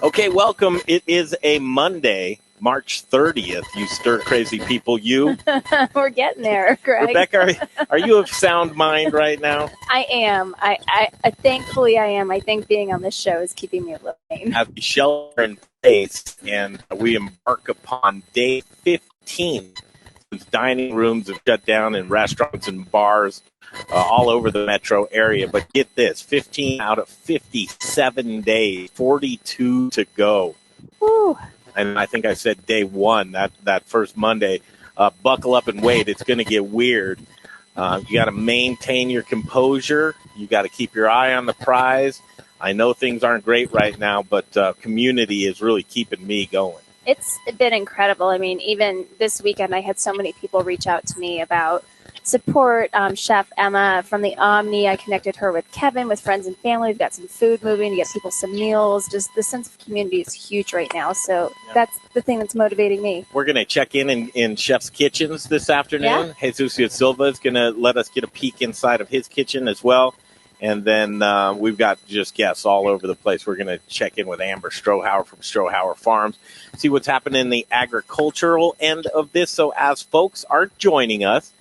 Okay, welcome. It is a Monday, March 30th. You stir crazy people, you. We're getting there, Greg. Rebecca, are you of sound mind right now? I am. I thankfully I am. I think being on this show is keeping me a little sane. As we shelter in place, and we embark upon day 15. Dining rooms have shut down and restaurants and bars all over the metro area. But get this, 15 out of 57 days, 42 to go. Woo. And I think I said day one, that first Monday. Buckle up and wait. It's going to get weird. You got to maintain your composure. You got to keep your eye on the prize. I know things aren't great right now, but community is really keeping me going. It's been incredible. I mean, even this weekend, I had so many people reach out to me about support. Chef Emma from the Omni, I connected her with Kevin, with friends and family. We've got some food moving to get people some meals. Just the sense of community is huge right now. So That's the thing that's motivating me. We're going to check in Chef's kitchens this afternoon. Yeah. Jesus Silva is going to let us get a peek inside of his kitchen as well. And then we've got just guests all over the place. We're going to check in with Amber Strohauer from Strohauer Farms, see what's happening in the agricultural end of this. So as folks are joining us,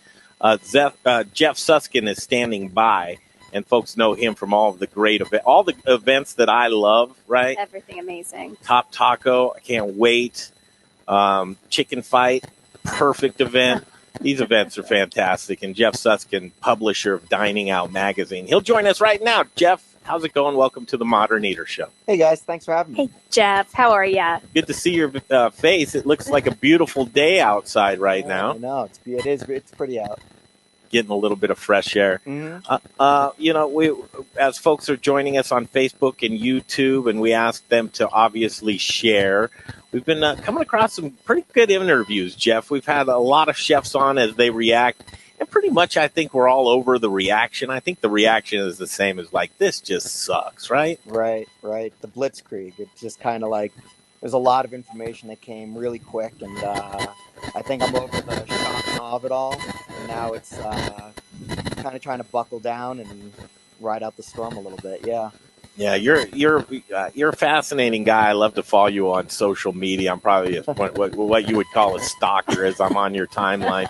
Jeff Suskin is standing by, and folks know him from all of the great all the events that I love, right? Everything amazing. Top Taco, I can't wait. Chicken Fight, perfect event. These events are fantastic. And Jeff Suskin, publisher of Dining Out Magazine. He'll join us right now. Jeff, how's it going? Welcome to the Modern Eater Show. Hey, guys. Thanks for having me. Hey, Jeff. How are you? Good to see your face. It looks like a beautiful day outside right now. I know. It's pretty out. Getting a little bit of fresh air. Mm-hmm. We as folks are joining us on Facebook and YouTube, and we ask them to obviously share. We've been coming across some pretty good interviews, Jeff. We've had a lot of chefs on as they react, and pretty much I think we're all over the reaction. I think the reaction is the same as like, this just sucks, right? Right. The blitzkrieg. It's just kind of like there's a lot of information that came really quick, and I think I'm over the shock and awe of it all. And now it's kind of trying to buckle down and ride out the storm a little bit. Yeah. Yeah, you're a fascinating guy. I love to follow you on social media. I'm probably what you would call a stalker as I'm on your timeline.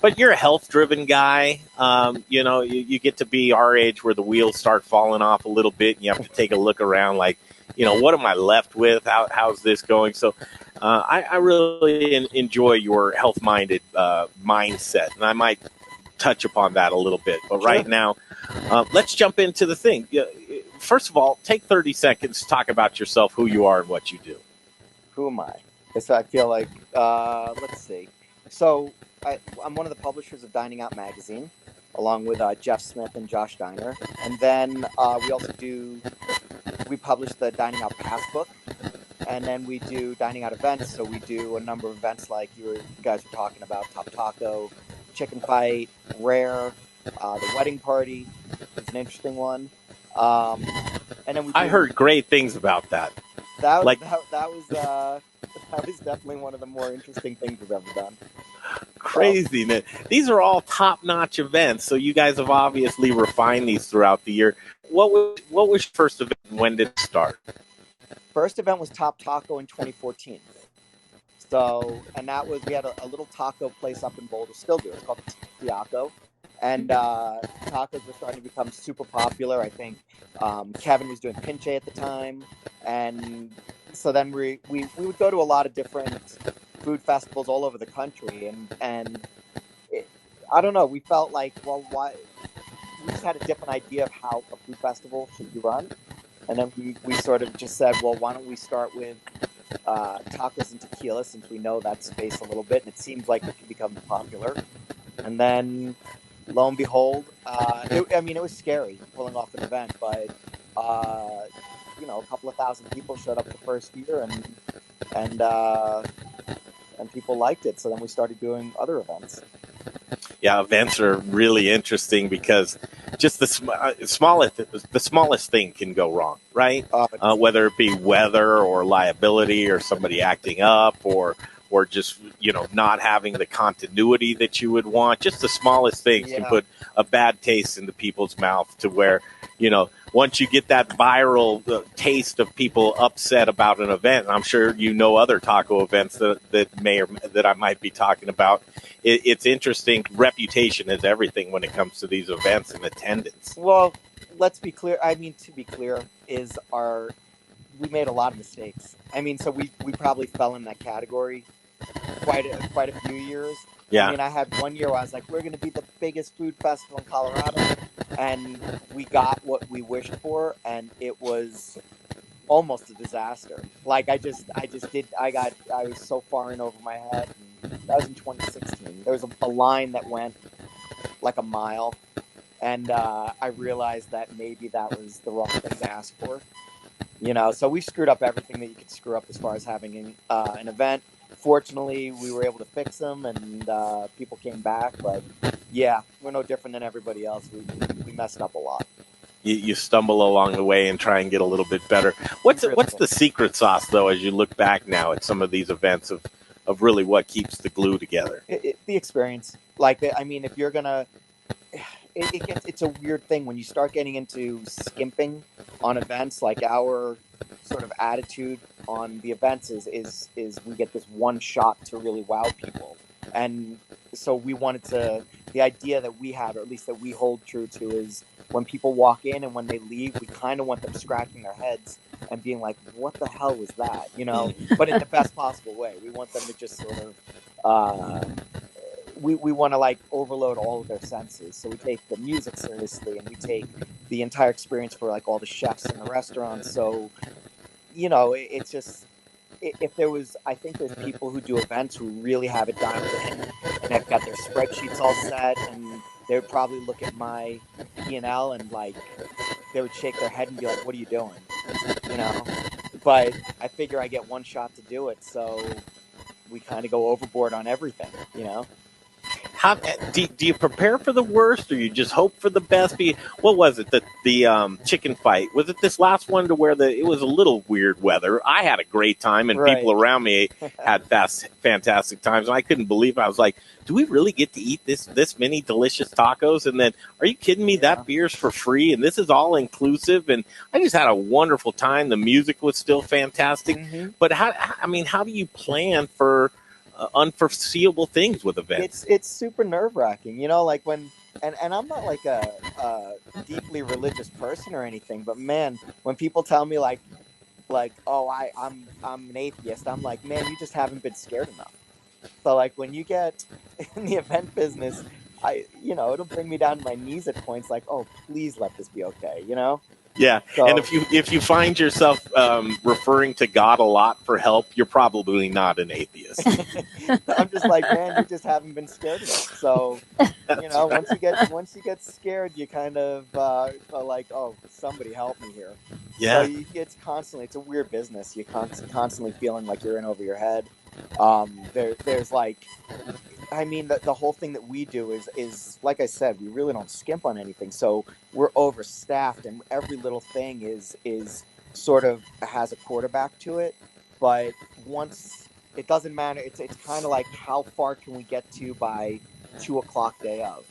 But you're a health-driven guy. You get to be our age where the wheels start falling off a little bit, and you have to take a look around like, what am I left with? How's this going? So I really enjoy your health-minded mindset, and I might touch upon that a little bit. But right now, let's jump into the thing. First of all, take 30 seconds to talk about yourself, who you are, and what you do. Who am I? So I feel like, let's see. So I'm one of the publishers of Dining Out Magazine, along with Jeff Smith and Josh Diner. And then we publish the Dining Out Passbook. And then we do Dining Out events. So we do a number of events like you guys were talking about, Top Taco, Chicken Fight, Rare, the Wedding Party. It's an interesting one. And then I heard great things about that. That was definitely one of the more interesting things we've ever done. Craziness. These are all top-notch events, so you guys have obviously refined these throughout the year. What was your first event? When did it start? First event was Top Taco in 2014. So, and that was, we had a little taco place up in Boulder, still do. It's called Tiaco. And tacos were starting to become super popular. I think Kevin was doing pinche at the time. And so then we would go to a lot of different food festivals all over the country. And I don't know, we felt like, well, why? We just had a different idea of how a food festival should be run. And then we sort of just said, well, why don't we start with tacos and tequila, since we know that space a little bit. And it seems like it could become popular. And then lo and behold, it was scary pulling off an event, but a couple of thousand people showed up the first year, and people liked it. So then we started doing other events. Yeah, events are really interesting because just the smallest thing can go wrong, right? Whether it be weather or liability or somebody acting up or just, not having the continuity that you would want. Just the smallest things can put a bad taste into people's mouth to where, once you get that viral taste of people upset about an event, and I'm sure you know other taco events that I might be talking about. It's interesting. Reputation is everything when it comes to these events and attendance. Well, let's be clear. I mean, to be clear, we made a lot of mistakes. I mean, so we probably fell in that category quite a few years. Yeah. I mean, I had one year where I was like, we're going to be the biggest food festival in Colorado. And we got what we wished for. And it was almost a disaster. Like I was so far in over my head. And that was in 2016. There was a line that went like a mile. And I realized that maybe that was the wrong thing to ask for. You know, so we screwed up everything that you could screw up as far as having an event. Fortunately, we were able to fix them, and people came back. But yeah, we're no different than everybody else. We messed up a lot. You stumble along the way and try and get a little bit better. What's the secret sauce, though, as you look back now at some of these events of really what keeps the glue together? The experience. Like, I mean, if you're gonna, it's a weird thing when you start getting into skimping on events. Like our sort of attitude on the events is we get this one shot to really wow people, and so we wanted to. The idea that we have, or at least that we hold true to, is when people walk in and when they leave, we kind of want them scratching their heads and being like, "What the hell was that?" You know, but in the best possible way. We want them to just sort of. We want to like overload all of their senses. So we take the music seriously, and we take the entire experience for like all the chefs in the restaurant. So, you know, it's just, if there was, I think there's people who do events who really have it dialed in and have got their spreadsheets all set, and they would probably look at my P&L and like, they would shake their head and be like, "What are you doing?" You know, but I figure I get one shot to do it. So we kind of go overboard on everything, you know? How do you prepare for the worst, or you just hope for the best? What was it? The chicken fight? Was it this last one to where it was a little weird weather? I had a great time, and people around me had fantastic times. And I couldn't believe it. I was like, "Do we really get to eat this many delicious tacos?" And then, are you kidding me? Yeah. That beer's for free, and this is all inclusive. And I just had a wonderful time. The music was still fantastic. Mm-hmm. But how do you plan for unforeseeable things with events? It's super nerve-wracking, you know, like when, and I'm not like a deeply religious person or anything, but man, when people tell me like, "Oh, I'm an atheist," I'm like, man, you just haven't been scared enough. So like when you get in the event business, it'll bring me down to my knees at points, like, "Oh, please let this be okay," you know? Yeah, so, and if you find yourself referring to God a lot for help, you're probably not an atheist. I'm just like, man, you just haven't been scared enough. So, you know, right. once you get scared, you kind of are like, "Oh, somebody help me here." Yeah, so it's a weird business. You're constantly feeling like you're in over your head. There's like, I mean, the whole thing that we do is like I said, we really don't skimp on anything. So we're overstaffed, and every little thing is sort of has a quarterback to it. But once it doesn't matter, it's kind of like, how far can we get to by 2:00 day of,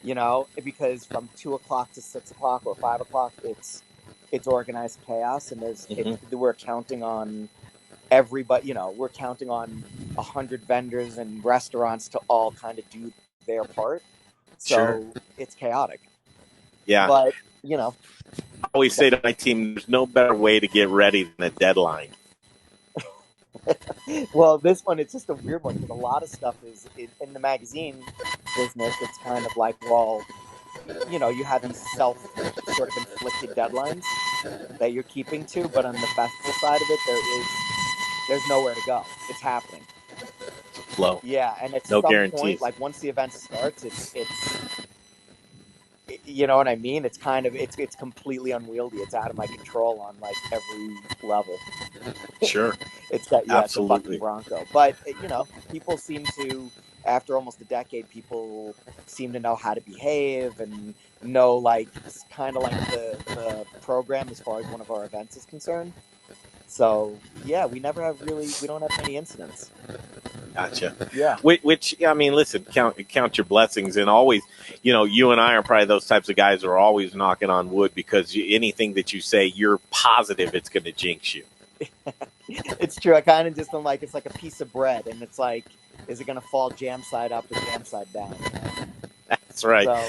you know? Because from 2:00 to 6:00 or 5:00, it's organized chaos, and we're counting on everybody, you know, we're counting on 100 vendors and restaurants to all kind of do their part. So sure. It's chaotic. Yeah. But, you know. I always say to my team, there's no better way to get ready than a deadline. Well, this one, it's just a weird one, because a lot of stuff is in the magazine business. It's kind of like, well, you know, you have these sort of inflicted deadlines that you're keeping to, but on the festival side of it, there's nowhere to go. It's happening. Flow. Yeah, and at no some guarantees. point, like once the event starts, it's you know what I mean? It's kind of it's completely unwieldy. It's out of my control on like every level. Sure. Absolutely. It's a fucking Bronco. But you know, people seem to, after almost a decade, people seem to know how to behave and know, like, it's kind of like the program as far as one of our events is concerned. So yeah, we don't have many incidents. Gotcha. Yeah. Which I mean, listen, count your blessings, and always, you and I are probably those types of guys who are always knocking on wood because anything that you say, you're positive it's going to jinx you. It's true. I kind of just am like, it's like a piece of bread, and it's like, is it going to fall jam side up or jam side down? That's right. So,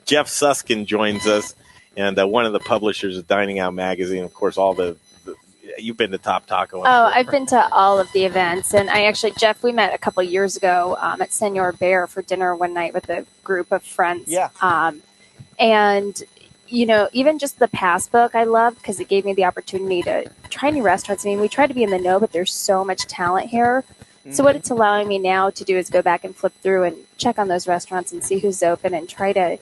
Jeff Suskin joins us, and one of the publishers of Dining Out Magazine. Of course, all the you've been to Top Taco. I've been to all of the events, and Jeff, we met a couple of years ago at Senor Bear for dinner one night with a group of friends. Yeah. And even just the passbook I loved because it gave me the opportunity to try new restaurants. I mean, we try to be in the know, but there's so much talent here. Mm-hmm. So what it's allowing me now to do is go back and flip through and check on those restaurants and see who's open and try to,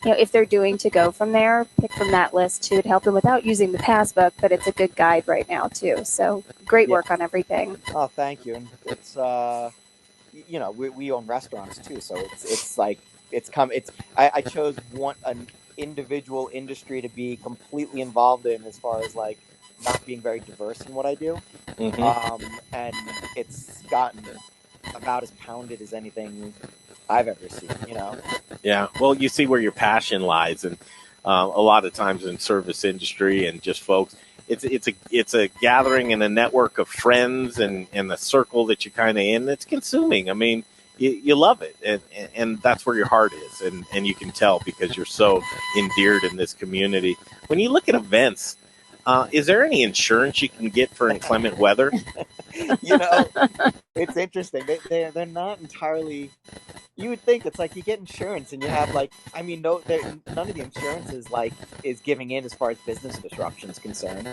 if they're doing to go from there, pick from that list too to help them without using the passbook, but it's a good guide right now too. So great work on everything. Oh, thank you. And it's, we own restaurants too. So it's like, I chose an individual industry to be completely involved in as far as like not being very diverse in what I do. Mm-hmm. And it's gotten about as pounded as anything I've ever seen, Yeah. Well, you see where your passion lies, and a lot of times in service industry and just folks, it's a gathering and a network of friends and the circle that you're kind of in. It's consuming. I mean, you love it, and that's where your heart is, and you can tell because you're so endeared in this community. When you look at events, is there any insurance you can get for inclement weather? It's interesting. They're not entirely. You would think it's like you get insurance and you have like, I mean, none of the insurance is giving in as far as business disruption is concerned.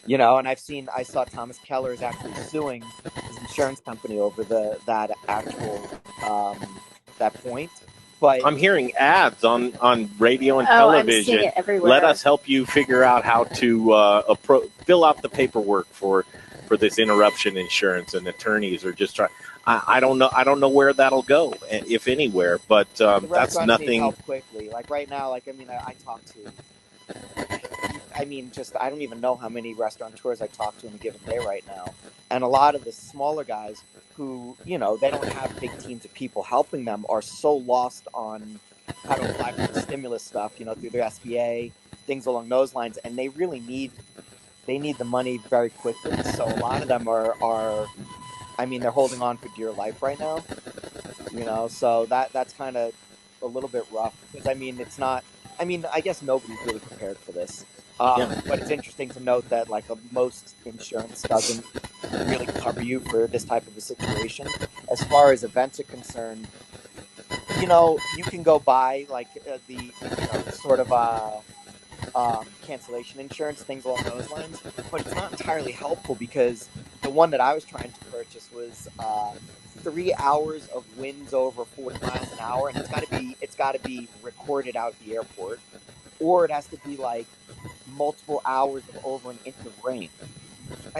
And I saw Thomas Keller is actually suing his insurance company over that point. But I'm hearing ads on radio and television. I'm seeing it everywhere. Let us help you figure out how to fill out the paperwork for this interruption insurance, and attorneys are just trying. I don't know where that'll go, if anywhere. But that's nothing. Help quickly. Like right now, I talk to. I don't even know how many restaurateurs I talk to in a given day right now, and a lot of the smaller guys who, they don't have big teams of people helping them are so lost on how to apply for the stimulus stuff, through their SBA, things along those lines, and they really need the money very quickly. So a lot of them are they're holding on for dear life right now, so that's kind of a little bit rough because it's not. I guess nobody's really prepared for this. But it's interesting to note that most insurance doesn't really cover you for this type of a situation. As far as events are concerned, you can go buy the sort of cancellation insurance, things along those lines, but it's not entirely helpful because the one that I was trying to purchase was 3 hours of winds over 40 miles an hour, and it's got to be recorded out at the airport, or it has to be multiple hours of over an inch of rain.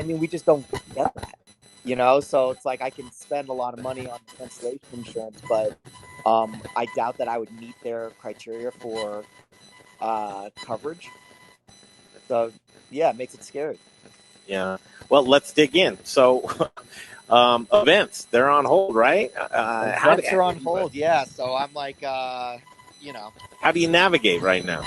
We just don't get that, so it's I can spend a lot of money on cancellation insurance, but I doubt that I would meet their criteria for coverage. So yeah, it makes it scary. Yeah. Well, let's dig in. So events, they're on hold, right? Events are on hold, yeah. So I'm how do you navigate right now?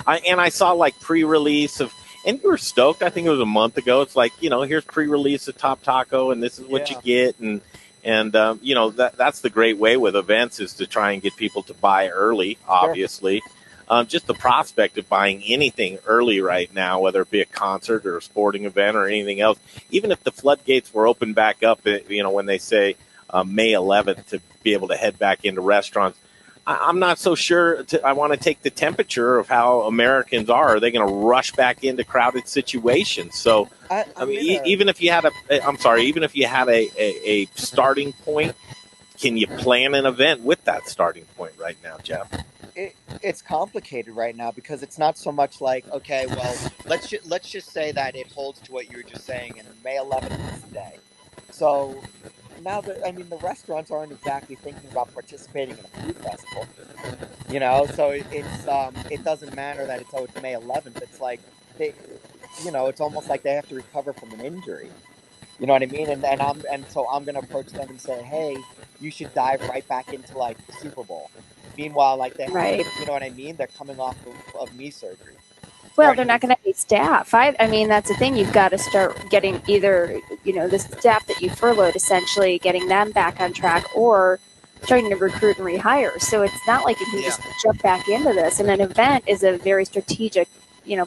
I saw pre-release of, and you were stoked. I think it was a month ago. It's here's pre-release of Top Taco, and this is what you get, and that's the great way with events is to try and get people to buy early. Obviously, just the prospect of buying anything early right now, whether it be a concert or a sporting event or anything else, even if the floodgates were open back up, when they say May 11th to be able to head back into restaurants. I'm not so sure. I want to take the temperature of how Americans are. Are they going to rush back into crowded situations? So, even if you had a starting point, can you plan an event with that starting point right now, Jeff? It's complicated right now because it's not so much okay, well, let's just say that it holds to what you were just saying, and May 11th is the day. So now that the restaurants aren't exactly thinking about participating in a food festival, so it doesn't matter that it's May 11th. It's they, it's almost like they have to recover from an injury. You know what I mean? So I'm gonna approach them and say, hey, you should dive right back into like the Super Bowl. Meanwhile, like they have, Right. you know what I mean? They're coming off of knee surgery. Well, Right. they're not going to have staff. I mean, that's the thing. You've got to start getting either, the staff that you furloughed, essentially getting them back on track, or starting to recruit and rehire. So it's not like you can just jump back into this. And an event is a very strategic,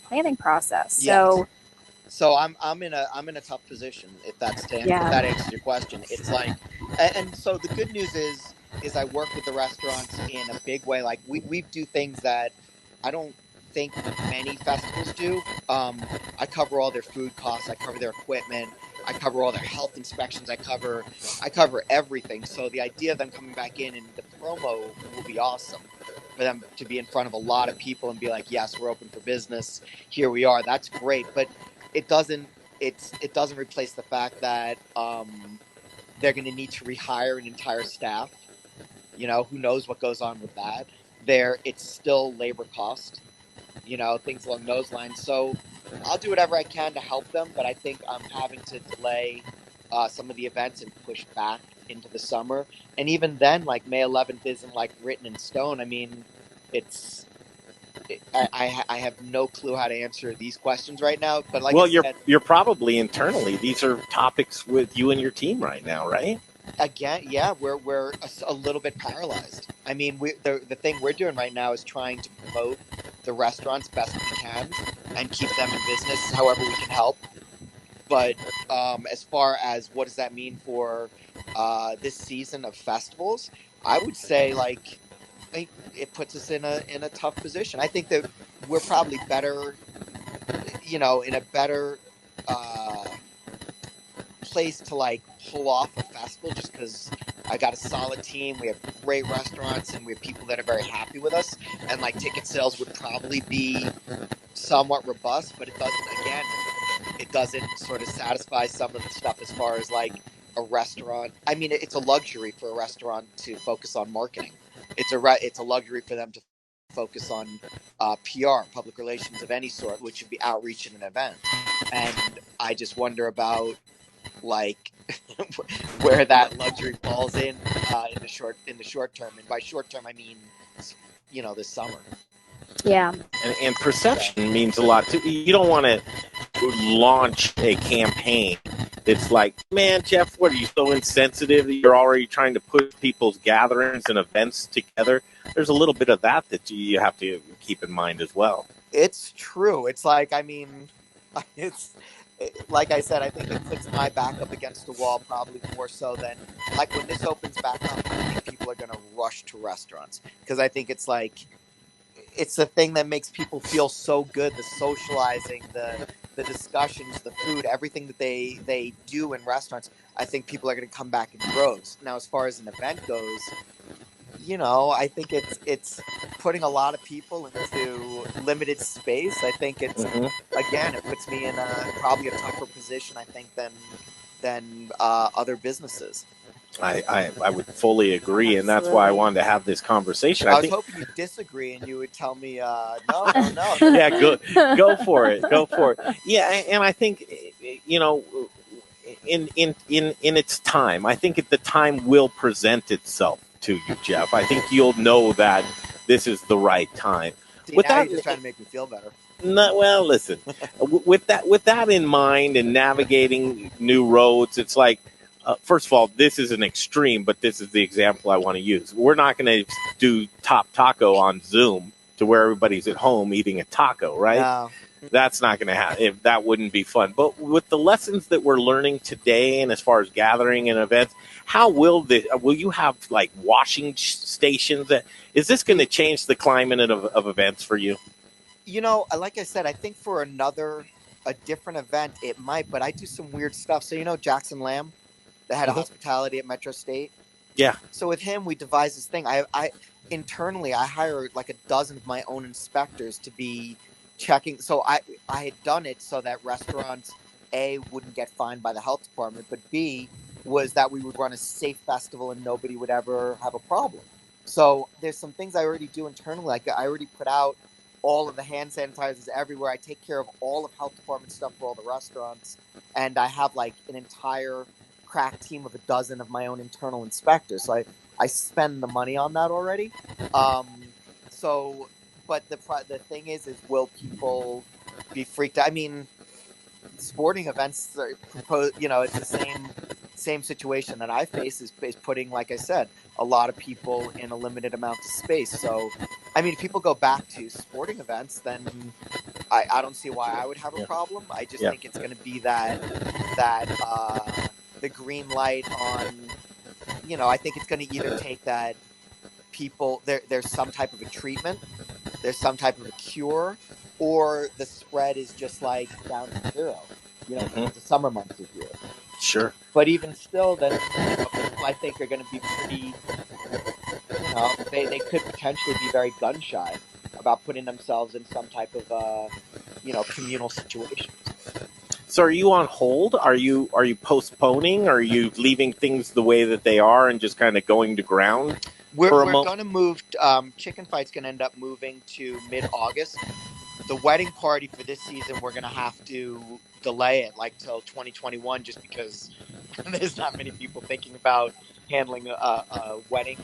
planning process. So So I'm in a tough position if if that answers your question. It's like, and so the good news is I work with the restaurants in a big way. Like we do things that I don't think many festivals do. I cover all their food costs. I cover their equipment. I cover all their health inspections. I cover everything. So the idea of them coming back in and the promo will be awesome for them to be in front of a lot of people and be like, yes, we're open for business. Here we are. That's great. But it doesn't replace the fact that they're going to need to rehire an entire staff. Who knows what goes on with that? It's still labor cost. Things along those lines. So I'll do whatever I can to help them, but I think I'm having to delay some of the events and push back into the summer. And even then, like May 11th isn't like written in stone. I mean, I have no clue how to answer these questions right now. But like, well, you're probably internally. These are topics with you and your team right now, right? Again, yeah, we're a little bit paralyzed. I mean, the thing we're doing right now is trying to promote the restaurants best we can and keep them in business however we can help. But as far as what does that mean for this season of festivals, I would say like it puts us in a tough position. I think that we're probably better, in a better place to like pull off a festival just because I got a solid team. We have great restaurants and we have people that are very happy with us. And like ticket sales would probably be somewhat robust, but it doesn't sort of satisfy some of the stuff as far as like a restaurant. I mean, it's a luxury for a restaurant to focus on marketing. It's a luxury for them to focus on PR, public relations of any sort, which would be outreach in an event. And I just wonder about like where that luxury falls in the short term. And by short term, I mean, this summer. Yeah. And perception means a lot too. You don't want to launch a campaign. It's like, man, Jeff, what are you so insensitive? You're already trying to put people's gatherings and events together. There's a little bit of that you have to keep in mind as well. It's true. It's like, I mean, like I said, I think it puts my back up against the wall probably more so than like when this opens back up, I think people are going to rush to restaurants because I think it's like, it's the thing that makes people feel so good, the socializing, the discussions, the food, everything that they do in restaurants. I think people are going to come back in droves. Now, as far as an event goes, I think it's putting a lot of people into limited space. I think it's again, it puts me in probably a tougher position, I think, than other businesses. I would fully agree, and that's why I wanted to have this conversation. I was hoping you'd disagree and you would tell me, no. Yeah, go for it. Yeah, and I think, in its time, I think the time will present itself to you, Jeff. I think you'll know that this is the right time. See, now you're just trying to make me feel better. No, well, listen, with that in mind and navigating new roads, it's like, first of all, this is an extreme, but this is the example I want to use. We're not going to do Top Taco on Zoom to where everybody's at home eating a taco, right? No. That's not going to happen. If that wouldn't be fun. But with the lessons that we're learning today, and as far as gathering and events, how will you have like washing stations? Is this going to change the climate of events for you? Like I said, I think for a different event, it might. But I do some weird stuff. So Jackson Lamb, the head of hospitality at Metro State. Yeah. So with him, we devised this thing. I internally, I hired like a dozen of my own inspectors to be checking. So I had done it so that restaurants, A, wouldn't get fined by the health department, but B, was that we would run a safe festival and nobody would ever have a problem. So there's some things I already do internally. Like I already put out all of the hand sanitizers everywhere. I take care of all of health department stuff for all the restaurants. And I have like an entire crack team of a dozen of my own internal inspectors. So I spend the money on that already. But the thing is will people be freaked out? I mean, sporting events are it's the same situation that I face is putting, like I said, a lot of people in a limited amount of space. So, I mean, if people go back to sporting events, then I don't see why I would have a problem. I just think it's going to be that the green light on, I think it's going to either take that people, there's some type of a treatment, there's some type of a cure, or the spread is just like down to zero, the summer months of year. Sure. But even still, then people I think are going to be pretty, they could potentially be very gun shy about putting themselves in some type of, communal situation. So are you on hold? Are you postponing? Are you leaving things the way that they are and just kind of going to ground? We're going to move. Chicken Fight's going to end up moving to mid-August. The wedding party for this season, we're going to have to delay it till 2021, just because there's not many people thinking about handling a wedding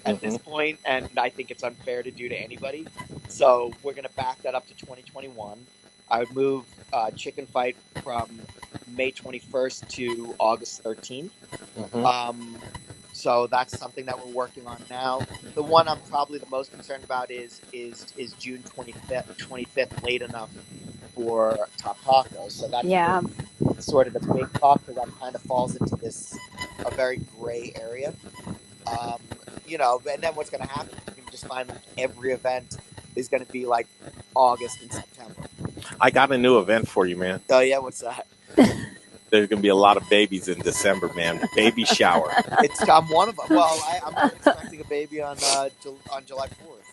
at this point, and I think it's unfair to do to anybody. So we're going to back that up to 2021. I would move Chicken Fight from May 21st to August 13th. So that's something that we're working on now. The one I'm probably the most concerned about is June 25th late enough for Top Taco. So that's sort of the big talk, because that kind of falls into a very gray area. And then what's going to happen, you can just find every event is going to be like August and September. I got a new event for you, man. Oh, yeah? What's that? There's going to be a lot of babies in December, man. Baby shower. I'm one of them. Well, I'm expecting a baby on July 4th.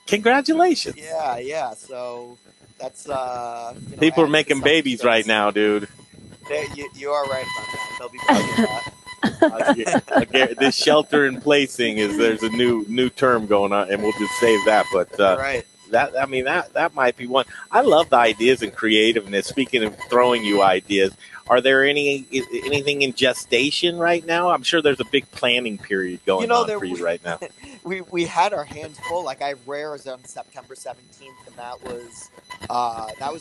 Congratulations. Yeah. So that's people are making babies right now, dude. You are right about that. They'll be proud of that. This shelter in placing there's a new term going on, and we'll just save that. But right. That might be one. I love the ideas and creativeness. Speaking of throwing you ideas, are there anything in gestation right now? I'm sure there's a big planning period going on for you right now. We had our hands full. Like, I rares on September 17th, and that was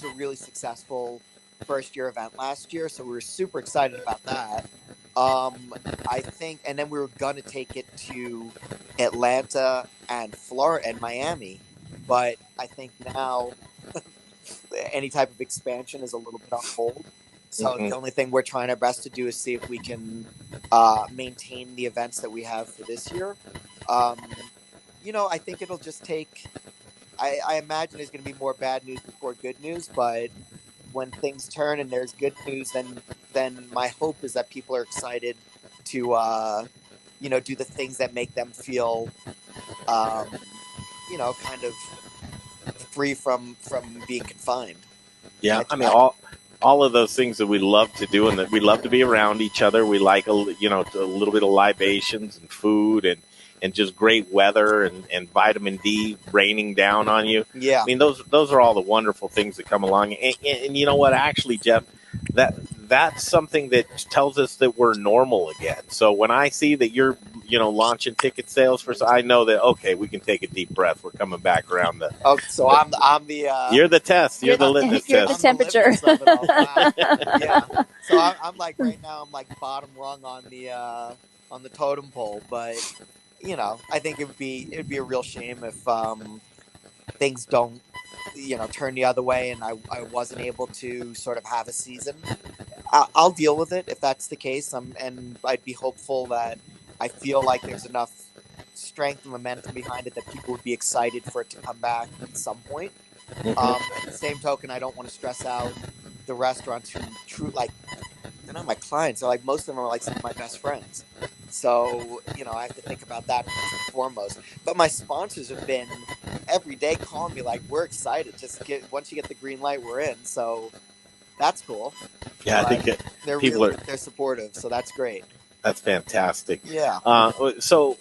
a really successful first year event last year. So we were super excited about that. I think, and then we were gonna take it to Atlanta and Florida and Miami. But I think now any type of expansion is a little bit on hold. So the only thing we're trying our best to do is see if we can maintain the events that we have for this year. I think it'll just take... I imagine there's going to be more bad news before good news, but when things turn and there's good news, then my hope is that people are excited to, do the things that make them feel... kind of free from being confined. Yeah, I mean, all of those things that we love to do, and that we love to be around each other. We like a little bit of libations and food and just great weather and vitamin D raining down on you. Yeah, I mean, those are all the wonderful things that come along. And you know what, actually, Jeff, that's something that tells us that we're normal again. So when I see that you're launching ticket sales I know that, okay, we can take a deep breath. We're coming back around the... Oh, so I'm the... You're the test. You're the litmus you're test. The temperature. Yeah. So I'm like, right now, I'm like bottom rung on the totem pole. But, I think it'd be a real shame if things don't, turn the other way and I wasn't able to sort of have a season. I'll deal with it if that's the case. And I'd be hopeful that I feel like there's enough strength and momentum behind it that people would be excited for it to come back at some point. At the same token, I don't want to stress out the restaurants who they're not my clients. So most of them are like some of my best friends. So, I have to think about that first and foremost. But my sponsors have been every day calling me like, we're excited. Once you get the green light, we're in. So that's cool. Yeah, I think they're people they're supportive. So that's great. That's fantastic. Yeah. So,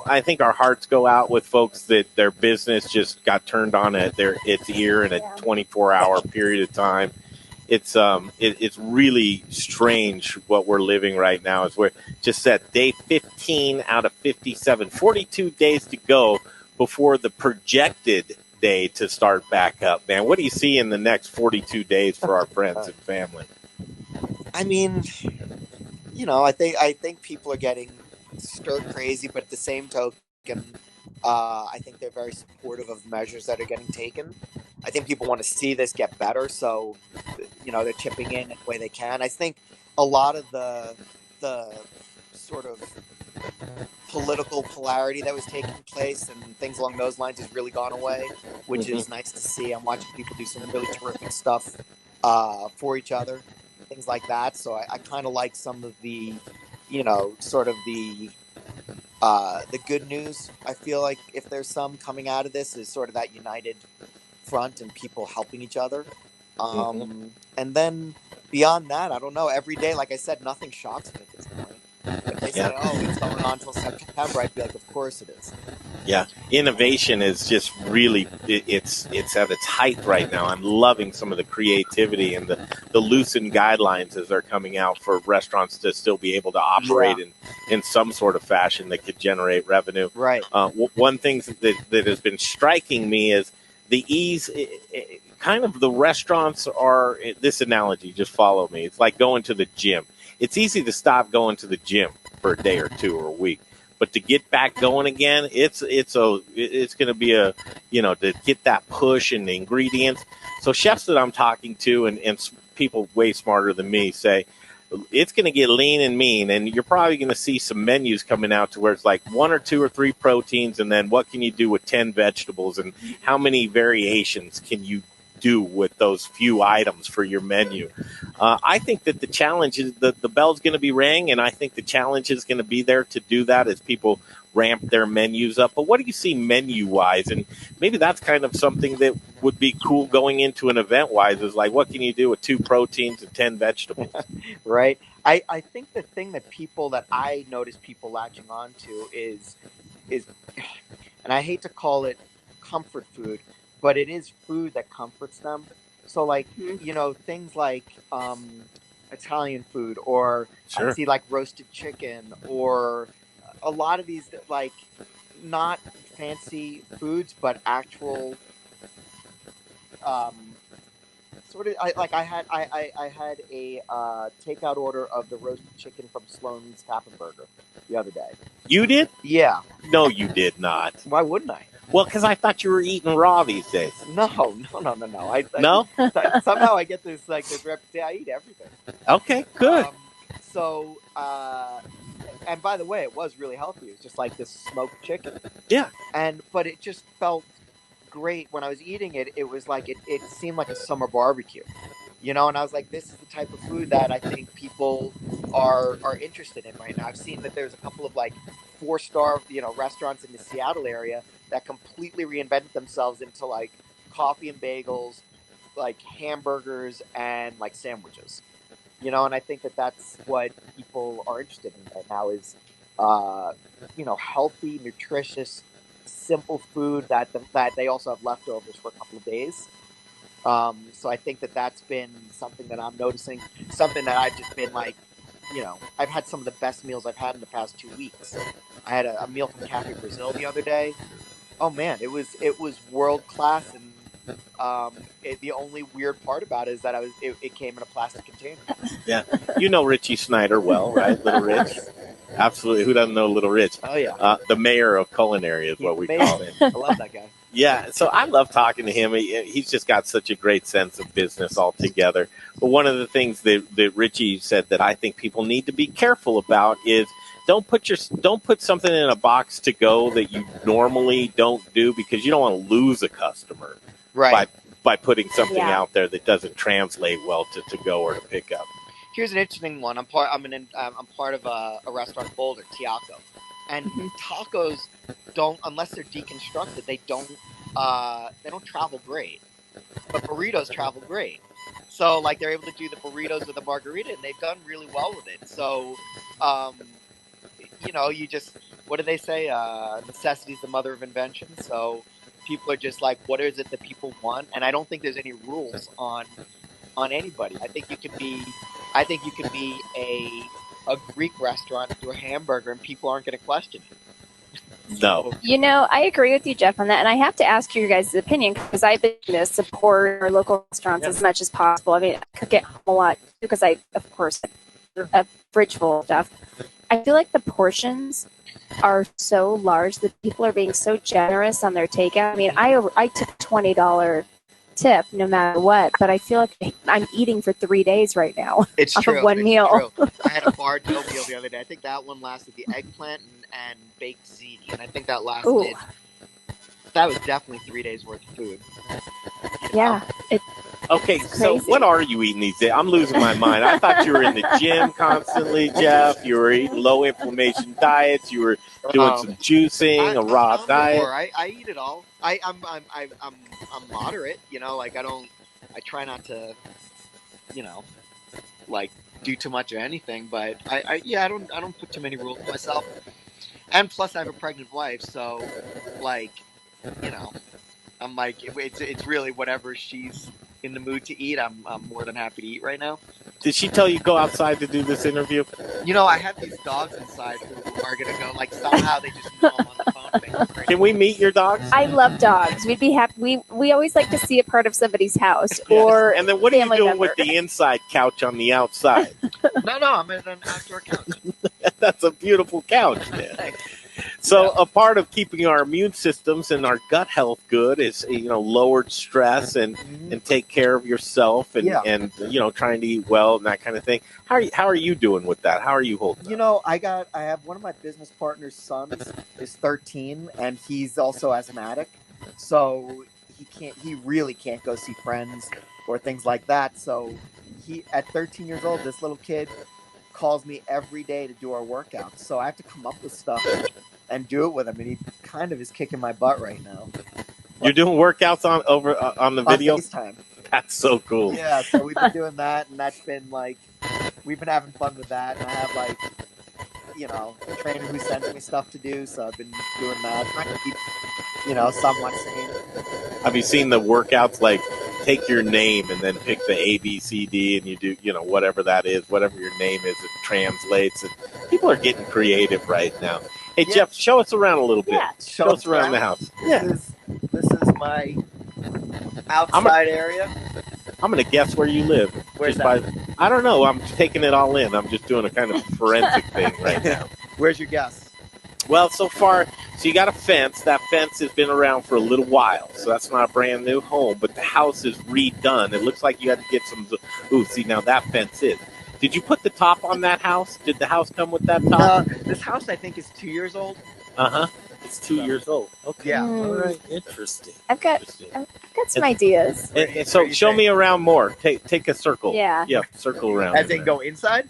I think our hearts go out with folks that their business just got turned on its ear in a 24-hour period of time. It's really strange what we're living right now. Is we're just at day 15 out of 57, 42 days to go before the projected day to start back up. Man, what do you see in the next 42 days for our friends and family? I mean, I think people are getting stir crazy, but at the same token, I think they're very supportive of the measures that are getting taken. I think people want to see this get better, so they're chipping in the way they can. I think a lot of the sort of political polarity that was taking place and things along those lines has really gone away, which is nice to see. I'm watching people do some really terrific stuff for each other, things like that. So I kind of like some of the, sort of the good news. I feel like if there's some coming out of this is sort of that united front and people helping each other. And then beyond that, I don't know. Every day, like I said, nothing shocks me at this point. If they say, it's going on until September, I'd be like, of course it is. Yeah, innovation is just really, it's at its height right now. I'm loving some of the creativity and the loosened guidelines as they're coming out for restaurants to still be able to operate in some sort of fashion that could generate revenue. Right. One thing that has been striking me is the ease, kind of the restaurants are, this analogy, just follow me. It's like going to the gym. It's easy to stop going to the gym for a day or two or a week, but to get back going again, it's going to be to get that push and the ingredients. So chefs that I'm talking to and people way smarter than me say it's going to get lean and mean, and you're probably going to see some menus coming out to where it's like 1 or 2 or 3 proteins, and then what can you do with 10 vegetables, and how many variations can you do with those few items for your menu. I think that the challenge is the bell's going to be rang, and I think the challenge is going to be there to do that as people ramp their menus up. But what do you see menu-wise? And maybe that's kind of something that would be cool going into an event-wise is like, what can you do with 2 proteins and 10 vegetables? Right. I think the thing that I notice people latching on to is, and I hate to call it comfort food, but it is food that comforts them. So like, things like Italian food, or Sure. I see like roasted chicken, or a lot of these like not fancy foods, but actual sort of. I had a takeout order of the roasted chicken from Sloan's Tap and Burger the other day. You did? Yeah. No, you did not. Why wouldn't I? Well, because I thought you were eating raw these days. No. No? Somehow I get this reputation. I eat everything. Okay, good. And by the way, it was really healthy. It was just like this smoked chicken. Yeah. But it just felt great when I was eating it. It was like it seemed like a summer barbecue, and I was like, this is the type of food that I think people are interested in right now. I've seen that there's a couple of like 4-star restaurants in the Seattle area that completely reinvented themselves into like coffee and bagels, like hamburgers and like sandwiches, and I think that that's what people are interested in right now is, healthy, nutritious, simple food that they also have leftovers for a couple of days. So I think that that's been something that I'm noticing, something that I've just been like, I've had some of the best meals I've had in the past 2 weeks. I had a meal from Cafe Brazil the other day. Oh man, it was world class, and the only weird part about it is that it came in a plastic container. Yeah, Richie Snyder well, right? Little Rich. Absolutely. Who doesn't know Little Rich? Oh yeah. The mayor of culinary is what we call him. I love that guy. Yeah, so I love talking to him. He's just got such a great sense of business altogether. But one of the things that Richie said that I think people need to be careful about is don't put something in a box to go that you normally don't do, because you don't want to lose a customer by putting something out there that doesn't translate well to go or to pick up. Here's an interesting one. I'm part of a restaurant in Boulder, Tiaco, and tacos don't, unless they're deconstructed, they don't travel great. But burritos travel great. So like they're able to do the burritos with the margarita, and they've done really well with it. So, you just, what do they say? Necessity is the mother of invention. So people are just like, what is it that people want? And I don't think there's any rules on anybody. I think you can be a Greek restaurant and do a hamburger, and people aren't going to question it. No. I agree with you, Jeff, on that. And I have to ask your guys' opinion because I've been to support our local restaurants as much as possible. I mean, I cook at home a lot because I, of course, have a fridge full of stuff. I feel like the portions are so large that people are being so generous on their takeout. I mean, I took a $20 tip no matter what, but I feel like I'm eating for 3 days right now. It's off true. Of one meal. True. I had a bar dough meal the other day. I think that one lasted the eggplant and baked ziti, and I think that lasted. Ooh. That was definitely 3 days worth of food. Yeah. Okay, so crazy. what are you eating these days? I'm losing my mind. I thought you were in the gym constantly, Jeff. You were eating low inflammation diets. You were doing some juicing, a raw diet. I eat it all. I'm moderate. I try not to, do too much of anything. But I don't put too many rules on myself. And plus, I have a pregnant wife, so I'm like, it's really whatever she's in the mood to eat. I'm more than happy to eat right now. Did she tell you go outside to do this interview? I have these dogs inside who are gonna go. Like somehow they just know I'm on the phone. Can we meet your dogs? I love dogs. We'd be happy. We always like to see a part of somebody's house or And then what are you family doing member. with the inside couch on the outside? No, I'm at an outdoor couch. That's a beautiful couch, man. So a part of keeping our immune systems and our gut health good is, lowered stress and take care of yourself and trying to eat well and that kind of thing. How are you doing with that? How are you holding up? I have one of my business partner's sons is 13 and he's also asthmatic. So he really can't go see friends or things like that. So at 13 years old, this little kid calls me every day to do our workouts. So I have to come up with stuff and do it with him, and he kind of is kicking my butt right now. You're doing workouts on the video? On FaceTime. That's so cool. Yeah, so we've been doing that, and that's been we've been having fun with that, and I have a trainer who sends me stuff to do, so I've been doing that. Trying to keep, somewhat sane. Have you seen the workouts take your name and then pick the A, B, C, D, and you do, whatever that is, whatever your name is, it translates. And people are getting creative right now. Hey, Yeah. Jeff, show us around a little bit. Yeah. Show us around the house. This is my outside area. I'm going to guess where you live. Where's I don't know. I'm taking it all in. I'm just doing a kind of forensic thing right now. Where's your guess? Well, so far, you got a fence. That fence has been around for a little while, so that's not a brand new home, but the house is redone. It looks like you had to get some... Ooh, see, now that fence is... Did you put the top on that house? Did the house come with that top? This house, I think, is 2 years old. Uh-huh. It's 2 years old. Okay. Yeah. All right. Interesting. I've got some ideas. And so show me around more. Take a circle. Yeah. Yeah, circle around. As in go inside?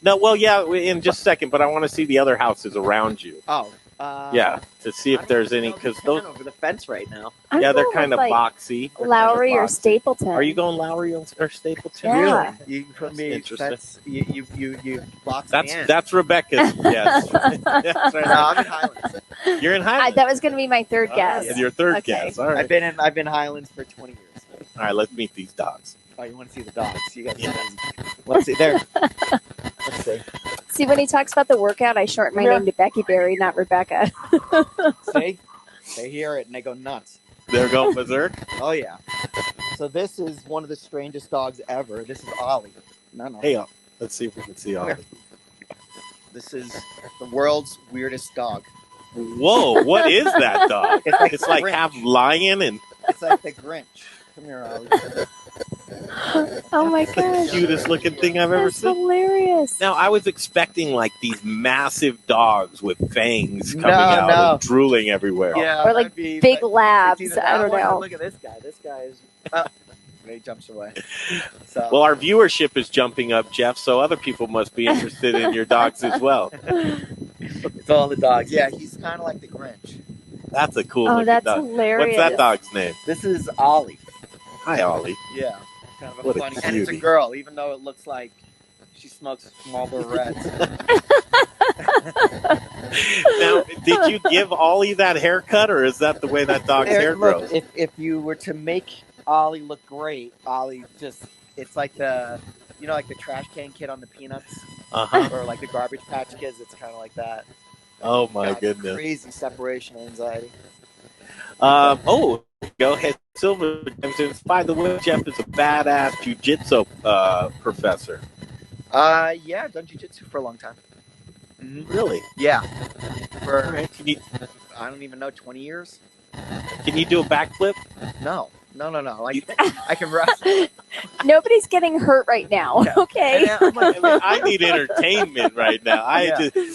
No, well, yeah, in just a second, but I want to see the other houses around you. Oh. Yeah, to see if there's any, because those... over the fence right now. I'm Yeah, they're going kind of with, boxy. They're Lowry kind or of boxy. Stapleton. Are you going Lowry or Stapleton? Yeah. You put me. Interesting. That's you boxed me in. That's Rebecca's guess. That's right. No, I'm in Highlands. You're in Highlands. That was going to be my third guess. Yeah, your third Okay. guess. All right. I've been Highlands for 20 years. All right, let's meet these dogs. Oh, you want to see the dogs? You guys. Let's see there. Let's see. See, when he talks about the workout, I shorten my name to Becky Berry, not Rebecca. See, they hear it and they go nuts. They're going berserk. Oh yeah. So this is one of the strangest dogs ever. This is Ollie. No. Hey, let's see if we can see Ollie. This is the world's weirdest dog. Whoa, what is that dog? It's like Grinch. half lion and It's like the Grinch. Come here, Ollie. Oh my gosh. cutest looking thing I've ever That's seen. hilarious. Now, I was expecting these massive dogs with fangs coming No, out no. and drooling everywhere. Yeah, Or like that'd be- big but labs. it's either I that don't one or know. Look at this guy. This guy is. Oh, he jumps away. So, Well, our viewership is jumping up, Jeff, so other people must be interested in your dogs as well. it's all the dogs. Yeah, he's kind of like the Grinch. That's a cool Oh, looking that's dog. hilarious. What's that dog's name? This is Ollie. Hi, Ollie. Yeah. kind of a What a funny, and it's a cutie. girl, even though it looks like she smokes Marlboro Reds. Now, did you give Ollie that haircut, or is that the way that dog's hair Look, grows? if you were to make Ollie look great, Ollie it's like like the trash can kid on the Peanuts, or like the Garbage Patch Kids. It's kind of like that. Oh my Got goodness. crazy separation anxiety. Go ahead, Silver. By the way, Jeff is a badass jiu-jitsu professor. Yeah, I've done jiu-jitsu for a long time. Really? Yeah, for All right. I don't even know, 20 years. Can you do a backflip? No. Like, I can wrestle. Nobody's getting hurt right now. Yeah. Okay. I need entertainment right now.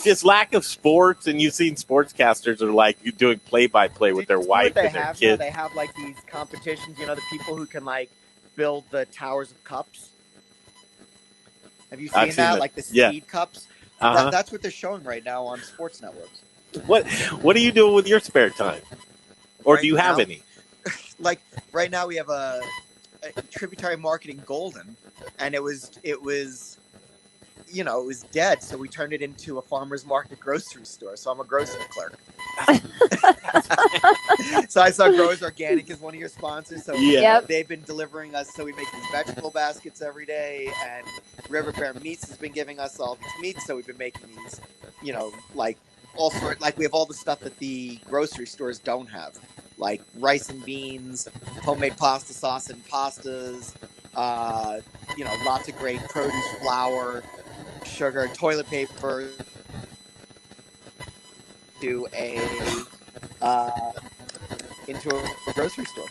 Just lack of sports, and you've seen sportscasters are like doing play-by-play with their wife and their kids. They have like these competitions. The people who can like build the towers of cups. Have you seen that? Like the speed cups. That's what they're showing right now on sports networks. What are you doing with your spare time, or do you have any? Like right now, we have a tributary marketing Golden, and it was dead, so we turned it into a farmer's market grocery store. So I'm a grocery clerk. So I saw Growers Organic is one of your sponsors. So they've been delivering us. So we make these vegetable baskets every day, and River Bear Meats has been giving us all these meats. So we've been making these, like all sort. Like we have all the stuff that the grocery stores don't have, like rice and beans, homemade pasta sauce and pastas. Lots of great produce, flour, sugar, toilet paper. Into a grocery store.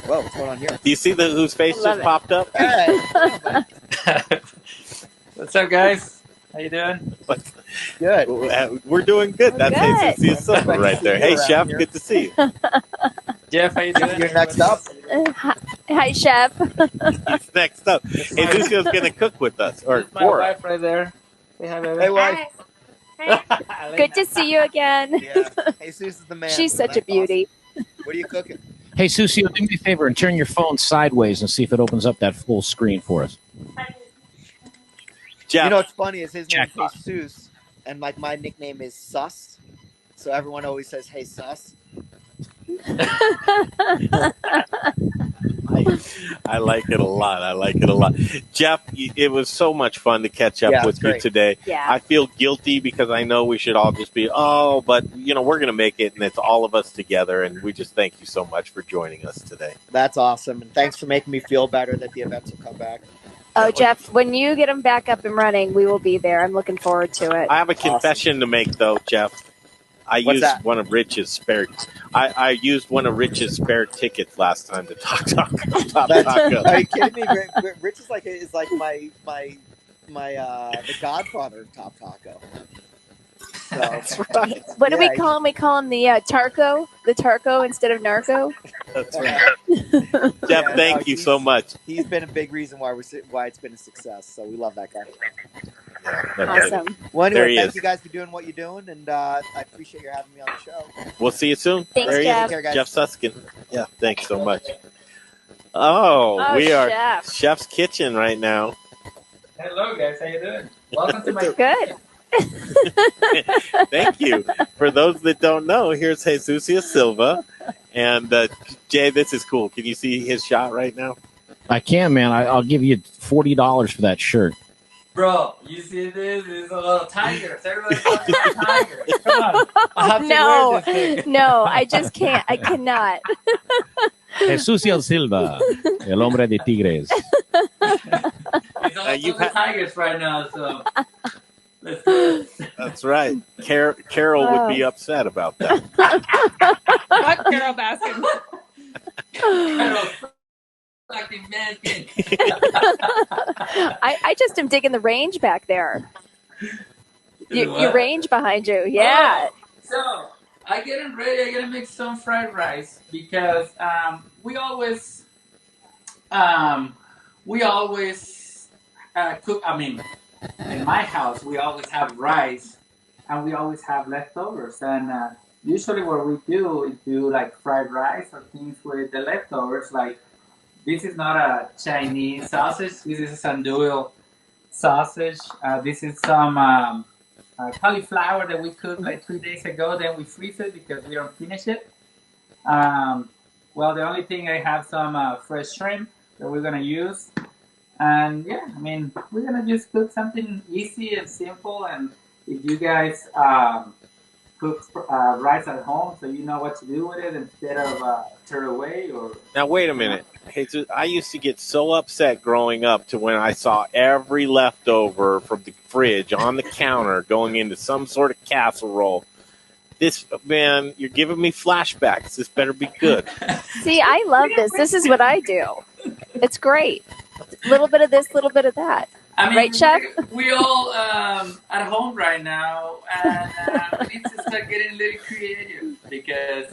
Whoa, what's going on here? Do you see whose face just popped up? Hey. What's up, guys? How you doing? Good. We're doing good. That's Jesus Silva right there. Hey, Chef, good to see you. Jeff, how you doing? You're next up. Hi, Chef. He's next up. Jesusio's going to cook with us. Or my wife right there. Say hi, baby. Hey, wife. Good to see you again. Yeah. Jesus is the man. She's such a beauty. Awesome. What are you cooking? Hey, Susio, do me a favor and turn your phone sideways and see if it opens up that full screen for us. Jeff. What's funny is his name is Jesus, and like my nickname is Sus, so everyone always says, "Hey, Sus." I like it a lot. Jeff, it was so much fun to catch up with you today. Yeah. I feel guilty because I know we should all just be, but we're going to make it, and it's all of us together, and we just thank you so much for joining us today. That's awesome, and thanks for making me feel better that the events will come back. Oh, Jeff, when you get them back up and running, we will be there. I'm looking forward to it. I have a confession to make, though, Jeff. I used one of Rich's spare. I used one of Rich's spare tickets last time to Top Taco. Are you kidding me? Rich is like my the godfather of Top Taco. So, that's right. What do we call him? We call him the Tarco. The Tarco instead of Narco. That's right. Jeff, thank you so much. He's been a big reason why it's been a success. So we love that guy. Awesome. Well, anyway, thank you guys for doing what you're doing, and I appreciate you having me on the show. We'll see you soon. Thanks, there Jeff. Care, guys. Jeff Suskin. Yeah, thanks so much. We are Chef. Chef's Kitchen right now. Hello, guys. How you doing? Welcome to my Good. Thank you. For those that don't know, here's Jesusio Silva. And Jay, this is cool. Can you see his shot right now? I can, man. I'll give you $40 for that shirt. Bro, you see this? It's a little tigers. Everybody's talking about tigers. Come on. I have to wear this thing. No, I just can't. I cannot. Jesusio Silva, el hombre de tigres. It's all tigers right now, so let's do it. That's right. Carol would be upset about that. What Carol Baskin? Carol fucking mankin. I just am digging the range back there. Your range behind you, yeah. So I getting ready. I gotta make some fried rice because we always cook. I mean, in my house we always have rice and we always have leftovers. And usually what we do is do like fried rice or things with the leftovers, like This is not a Chinese sausage. This is a andouille sausage. This is some cauliflower that we cooked like 3 days ago. Then we freeze it because we don't finish it. Well, the only thing I have some fresh shrimp that we're gonna use. And yeah, I mean, we're gonna just cook something easy and simple. And if you guys cook rice at home, so you know what to do with it instead of throw it away or. Now wait a minute. Jesus, I used to get so upset growing up to when I saw every leftover from the fridge on the counter going into some sort of casserole. This, man, you're giving me flashbacks. This better be good. See, I love this. This is what I do. It's great. A little bit of this, little bit of that. I mean, right, Chef? We all at home right now, and we need to start getting a little creative because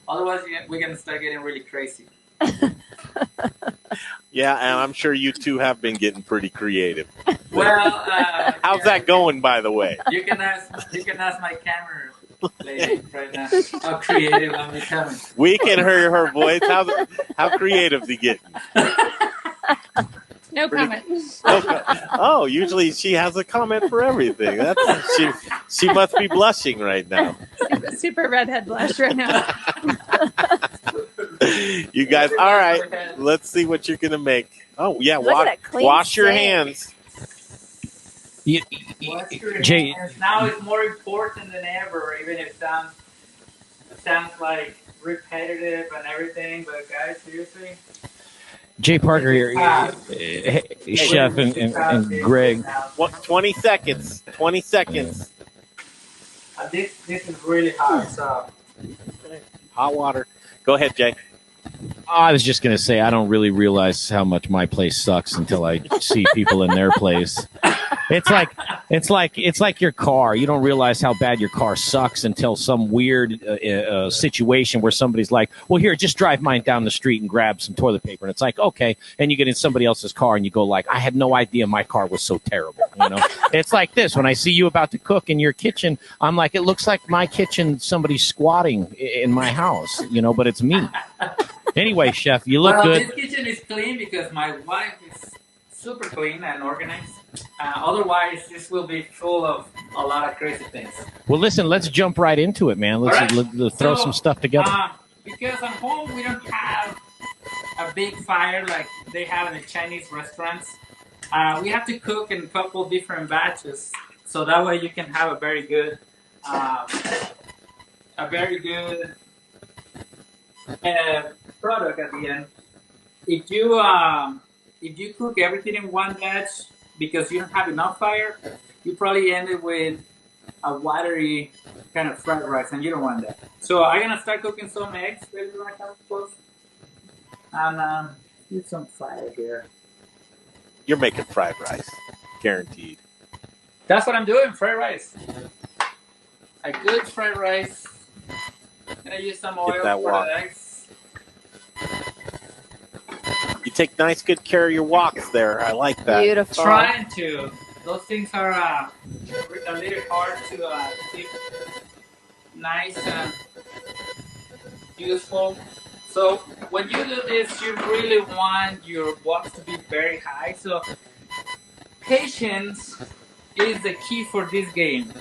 otherwise we're going to start getting really crazy. Yeah, and I'm sure you two have been getting pretty creative. Well, how's that going, by the way? You can ask my camera lady right now how creative I'm becoming. We can hear her voice. How creative is he getting? No comment. Oh, usually she has a comment for everything. She must be blushing right now. Super redhead blush right now. You guys, all right. Let's see what you're gonna make. Oh yeah, wash your hands. Jay, now it's more important than ever, even if it sounds like repetitive and everything. But guys, seriously. Jay Parker here, Chef and Greg. What? 20 seconds. 20 seconds. This is really hot. So hot water. Go ahead, Jay. I was just going to say I don't really realize how much my place sucks until I see people in their place. It's like your car. You don't realize how bad your car sucks until some weird situation where somebody's like, "Well, here, just drive mine down the street and grab some toilet paper." And it's like, okay. And you get in somebody else's car and you go like, "I had no idea my car was so terrible." You know, it's like this. When I see you about to cook in your kitchen, I'm like, it looks like my kitchen. Somebody's squatting in my house. You know, but it's me. Anyway, Chef, you look good. This kitchen is clean because my wife is super clean and organized. Otherwise, this will be full of a lot of crazy things. Well, listen, let's jump right into it, man. Let's throw some stuff together. Because at home, we don't have a big fire like they have in the Chinese restaurants. We have to cook in a couple different batches. So that way you can have a very good product at the end. If you cook everything in one batch because you don't have enough fire, you probably end it with a watery kind of fried rice, and you don't want that. So I'm gonna start cooking some eggs. Maybe you wanna come close and use some fire here. You're making fried rice, guaranteed. That's what I'm doing, fried rice. A good fried rice. I'm gonna use some oil for the eggs. You take nice, good care of your woks there. I like that. Beautiful. Trying to. Those things are a little hard to keep nice and useful. So when you do this, you really want your woks to be very high. So patience is the key for this game.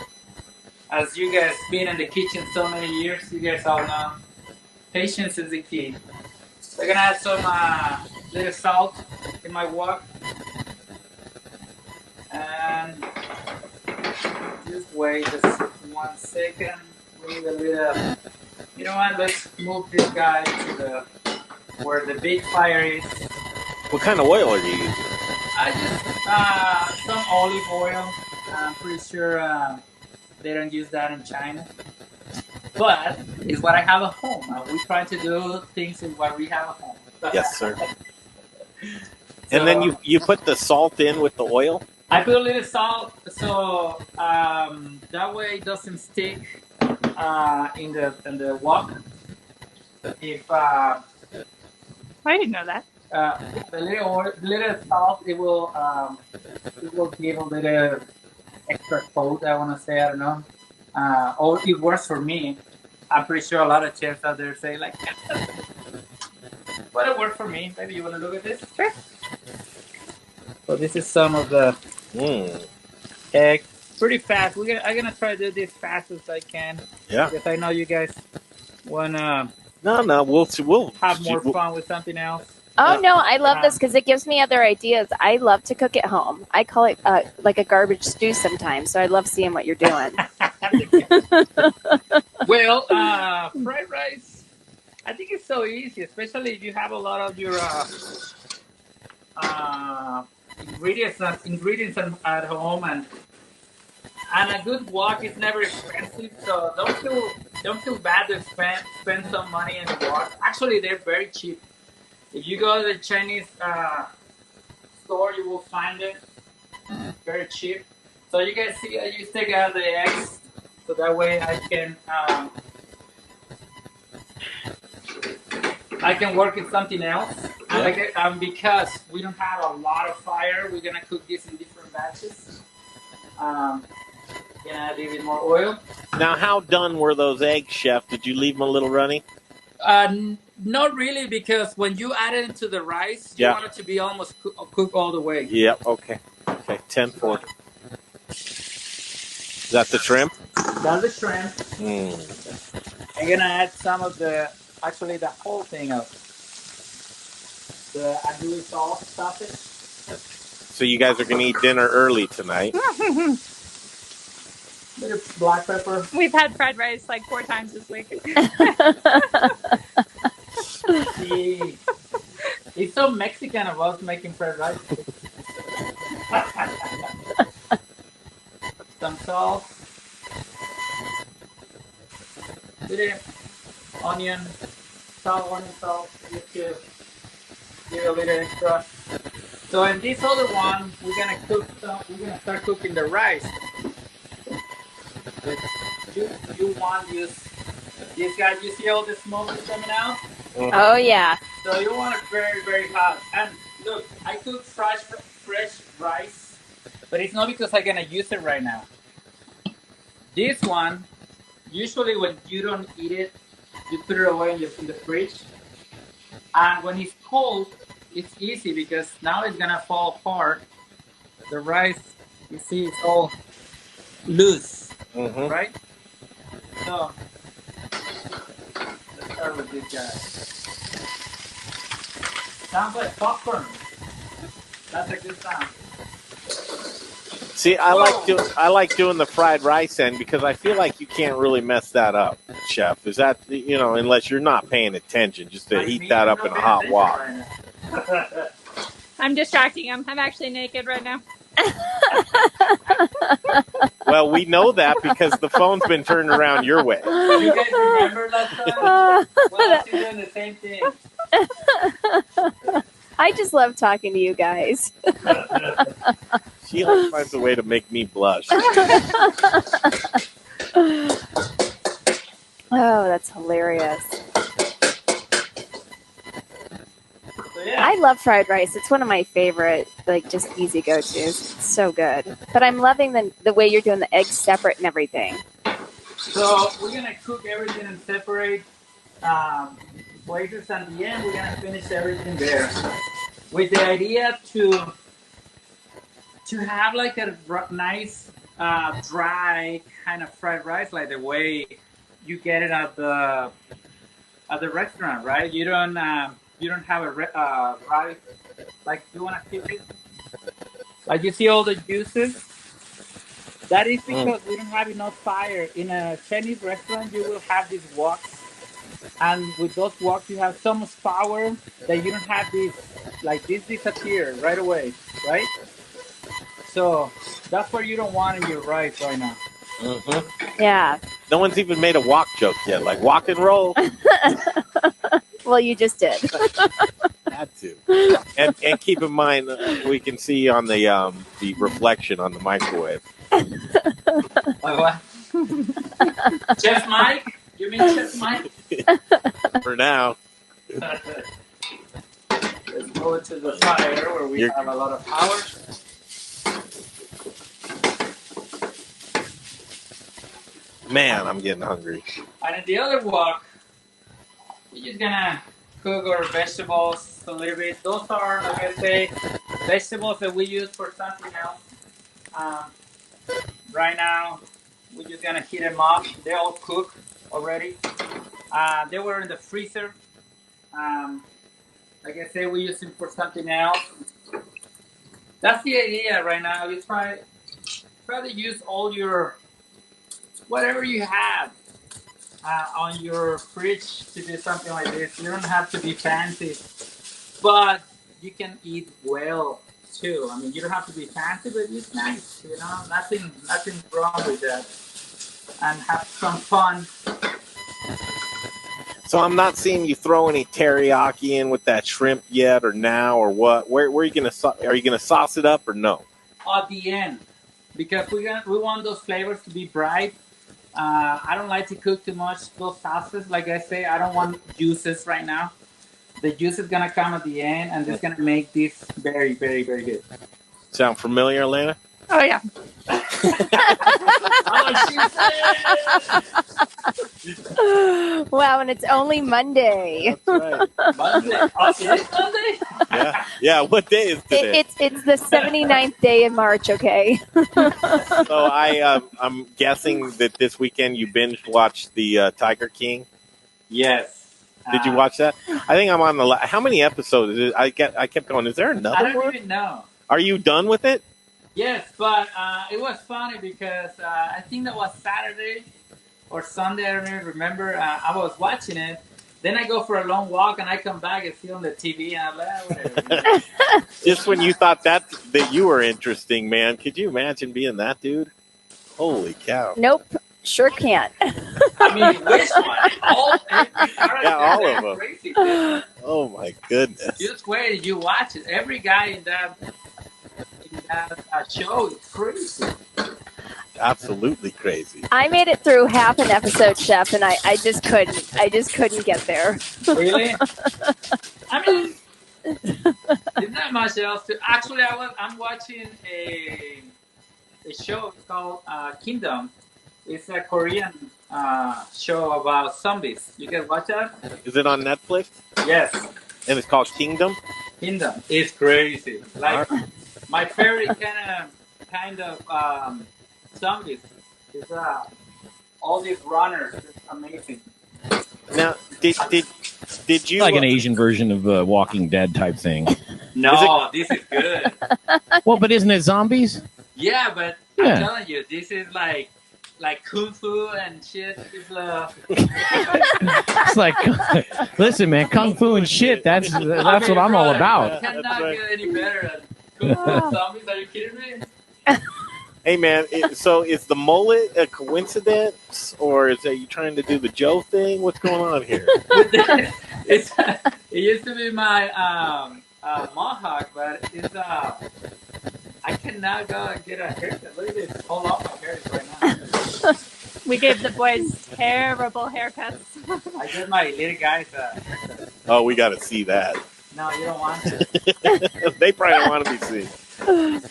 As you guys been in the kitchen so many years, you guys all know, patience is the key. We're gonna add some little salt in my wok, and just wait just 1 second. We need a little. You know what? Let's move this guy to where the big fire is. What kind of oil are you using? I just some olive oil. I'm pretty sure they don't use that in China. But it's what I have at home. We try to do things in what we have at home. Yes, sir. And then you put the salt in with the oil? I put a little salt so that way it doesn't stick in the wok. If I didn't know that. The little salt, it will give a little extra coat. I want to say, I don't know. Or it works for me. I'm pretty sure a lot of chefs out there say like. But it worked for me. Maybe you want to look at this? Sure. So this is some of the eggs. Pretty fast. I'm gonna try to do this fast as I can. Yeah. Because I know you guys wanna No, we'll have more fun with something else. Oh, no, I love this because it gives me other ideas. I love to cook at home. I call it like a garbage stew sometimes, so I love seeing what you're doing. Well, fried rice, I think it's so easy, especially if you have a lot of your ingredients at home, and a good wok is never expensive, so don't feel bad to spend some money in the wok. Actually, they're very cheap. If you go to the Chinese store, you will find it very cheap. So you guys see, I just take out the eggs, so that way I can work with something else. And because we don't have a lot of fire, we're gonna cook this in different batches. Gonna add a little bit more oil. Now, how done were those eggs, Chef? Did you leave them a little runny? Not really, because when you add it into the rice, you want it to be almost cooked all the way. Yep. Okay. 10-4. Is that the shrimp? That's the shrimp. I'm gonna add some of the whole thing of the andouille sausage. So you guys are gonna eat dinner early tonight. Bit of black pepper. We've had fried rice like 4 times this week. See, it's so Mexican of us making fried rice. Some salt. Bit of onion salt, just to give a little extra. So in this other one, we're gonna start cooking the rice. You want this guy, you see all the smoke is coming out? Oh, yeah. So you want it very, very hot. And look, I cook fresh rice, but it's not because I'm gonna use it right now. This one, usually when you don't eat it, you put it away in the fridge. And when it's cold, it's easy because now it's gonna fall apart. The rice, you see, it's all loose, right? So let's start with this guy. Sounds like popcorn. That's a good sound. See, I like doing the fried rice end because I feel like you can't really mess that up, Chef. Is that, unless you're not paying attention, just to heat that up in a hot wok. Right, I'm distracting him. I'm actually naked right now. Well, we know that because the phone's been turned around your way. You guys remember that time? Well, she's doing the same thing. I just love talking to you guys. She always finds a way to make me blush. Oh, that's hilarious. So, yeah. I love fried rice. It's one of my favorite, just easy go-tos. It's so good. But I'm loving the way you're doing the eggs separate and everything. So we're going to cook everything in separate places. And at the end, we're going to finish everything there. With the idea to have like a nice dry kind of fried rice, like the way you get it at the restaurant, right? You don't have a rice like you want to keep it. Like you see all the juices. That is because we don't have enough fire. In a Chinese restaurant, you will have these woks, and with those woks, you have so much power that you don't have this. Like this disappear right away, right? So that's what you don't want in your rice right now. Yeah. No one's even made a wok joke yet, like walk and roll. Well, you just did. Had to. And keep in mind, we can see on the reflection on the microwave. Like what? Chef Mike? You mean Chef Mike? For now. Let's go into the fire where we have a lot of power. Man, I'm getting hungry. And in the other wok, we're just gonna cook our vegetables a little bit. Those are, like I say, vegetables that we use for something else. Right now, we're just gonna heat them up. They're all cooked already. They were in the freezer. Like I say, we use them for something else. That's the idea right now. You try to use all your whatever you have on your fridge to do something like this. You don't have to be fancy, but you can eat well too. I mean, you don't have to be fancy, but it's nice. You know, nothing wrong with that, and have some fun. So I'm not seeing you throw any teriyaki in with that shrimp yet, or now, or what? Where are you gonna? Are you gonna sauce it up or no? At the end, because we want those flavors to be bright. I don't like to cook too much those sauces. Like I say, I don't want juices right now. The juice is gonna come at the end, and it's gonna make this very, very, very good. Sound familiar, Elena? Oh yeah. Wow, and it's only Monday. That's right. Monday. Oh, it is Monday? Yeah. What day is today? It's the 79th day in March. Okay. So I'm guessing that this weekend you binge watched the Tiger King. Yes. Did you watch that? I think I'm on the. How many episodes? Is it? I kept going. Is there I another don't one? even know. Are you done with it? Yes, but it was funny because I think that was Saturday or Sunday. I don't even remember. I was watching it. Then I go for a long walk and I come back and see on the TV and I'm like, whatever. Just when you thought that you were interesting, man. Could you imagine being that dude? Holy cow! Nope. Sure can't. I mean, which one? All of them. Crazy. Oh my goodness! Just wait, you watch it. Every guy in that show is crazy. Absolutely crazy. I made it through half an episode, Chef, and I just couldn't. I just couldn't get there. Really? I mean, there's not much else to. Actually, I'm watching a show called Kingdom. It's a Korean show about zombies. You can watch that? Is it on Netflix? Yes. And it's called Kingdom? Kingdom. It's crazy. Like my favorite kind of zombies is all these runners. It's amazing. Now, did you Like an Asian version of Walking Dead type thing. No, this is good. Well, but isn't it zombies? Yeah, but Yeah. I'm telling you, this is like kung fu and shit. It's It's like, listen, man, kung fu and shit. That's what I'm all about. Cannot That's right. get any better than kung fu and zombies. Are you kidding me? Hey, man, so is the mullet a coincidence, or are you trying to do the Joe thing? What's going on here? It used to be my mohawk, but it's I cannot go and get a haircut. Look at this. Hold off my hair right now. We gave the boys terrible haircuts. I give my little guys Oh, we got to see that. no, you don't want to. They probably don't want to be seen.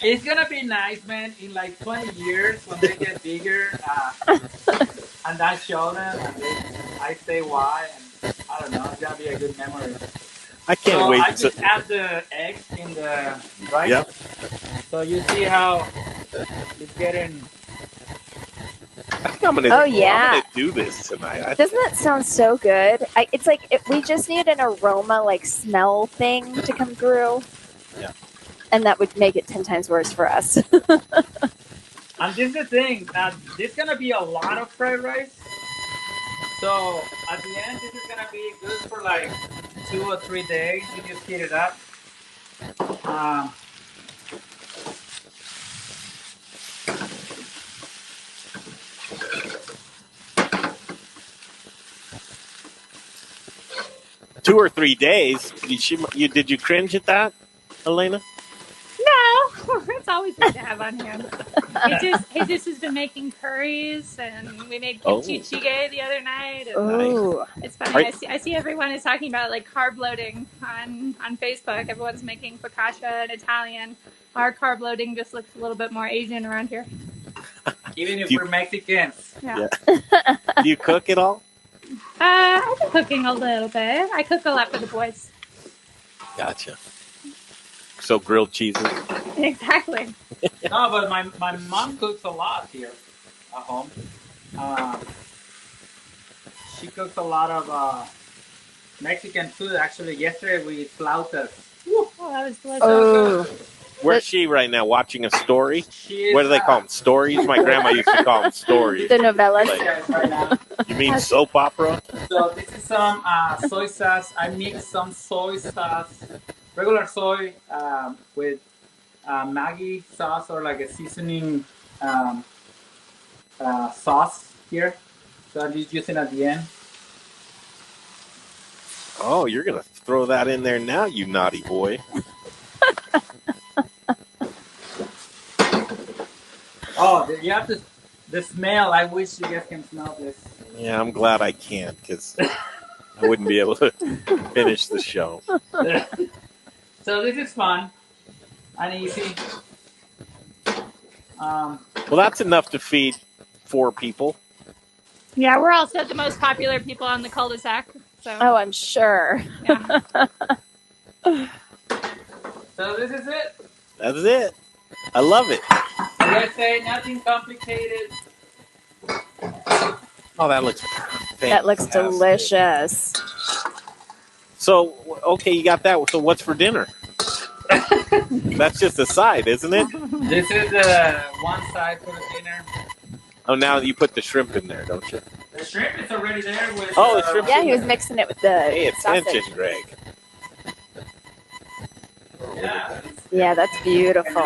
It's gonna be nice, man. In like 20 years, when they get bigger, and I show them, and I say why, and I don't know. It's gonna be a good memory. I can't So wait. I just add the eggs in the right. Yep. So you see how it's getting. I think I'm gonna. Oh, yeah. I'm gonna do this tonight. Doesn't that sound so good? It's like we just need an aroma, like smell thing to come through. Yeah. And that would make it 10 times worse for us. And this is the thing. There's gonna be a lot of fried rice. So at the end, this is gonna be good for like 2 or 3 days. You just heat it up. Two or 3 days. Did you cringe at that, Elena? No, it's always good to have on hand. Jesus has been making curries, and we made kimchi jjigae the other night. And Ooh. it's funny. I see everyone is talking about like carb loading on Facebook. Everyone's making focaccia and Italian. Our carb loading just looks a little bit more Asian around here. Even if we're Mexicans. Yeah. Do you cook at all? I've been cooking a little bit. I cook a lot for the boys. Gotcha. So grilled cheeses. Exactly. No, but my mom cooks a lot here at home. She cooks a lot of Mexican food. Actually, yesterday we ate flautas. Oh, that was delicious. Oh, Where's she right now? Watching a story? She is, What do they call them? Stories? My grandma used to call them stories. the novellas. Yes, right now. You mean soap opera? So this is some soy sauce. I mix some soy sauce, regular soy, with Maggi sauce or like a seasoning sauce here. So I'm just using at the end. Oh, you're going to throw that in there now, you naughty boy. Oh, you have the smell. I wish you guys can smell this. Yeah, I'm glad I can't because I wouldn't be able to finish the show. So this is fun and easy. Well, that's enough to feed 4 people. Yeah, we're also the most popular people on the cul-de-sac. So. Oh, I'm sure. Yeah. So this is it. That's it. I love it. Like I say, nothing complicated. Oh, that looks fantastic. That looks delicious. So, okay, you got that. So what's for dinner? That's just a side, isn't it? This is one side for the dinner. Oh, now you put the shrimp in there, don't you? The shrimp is already there with. Oh, the shrimp. Yeah, he was mixing it with the Pay attention, sausage. Greg. Yeah. Yeah, that's beautiful.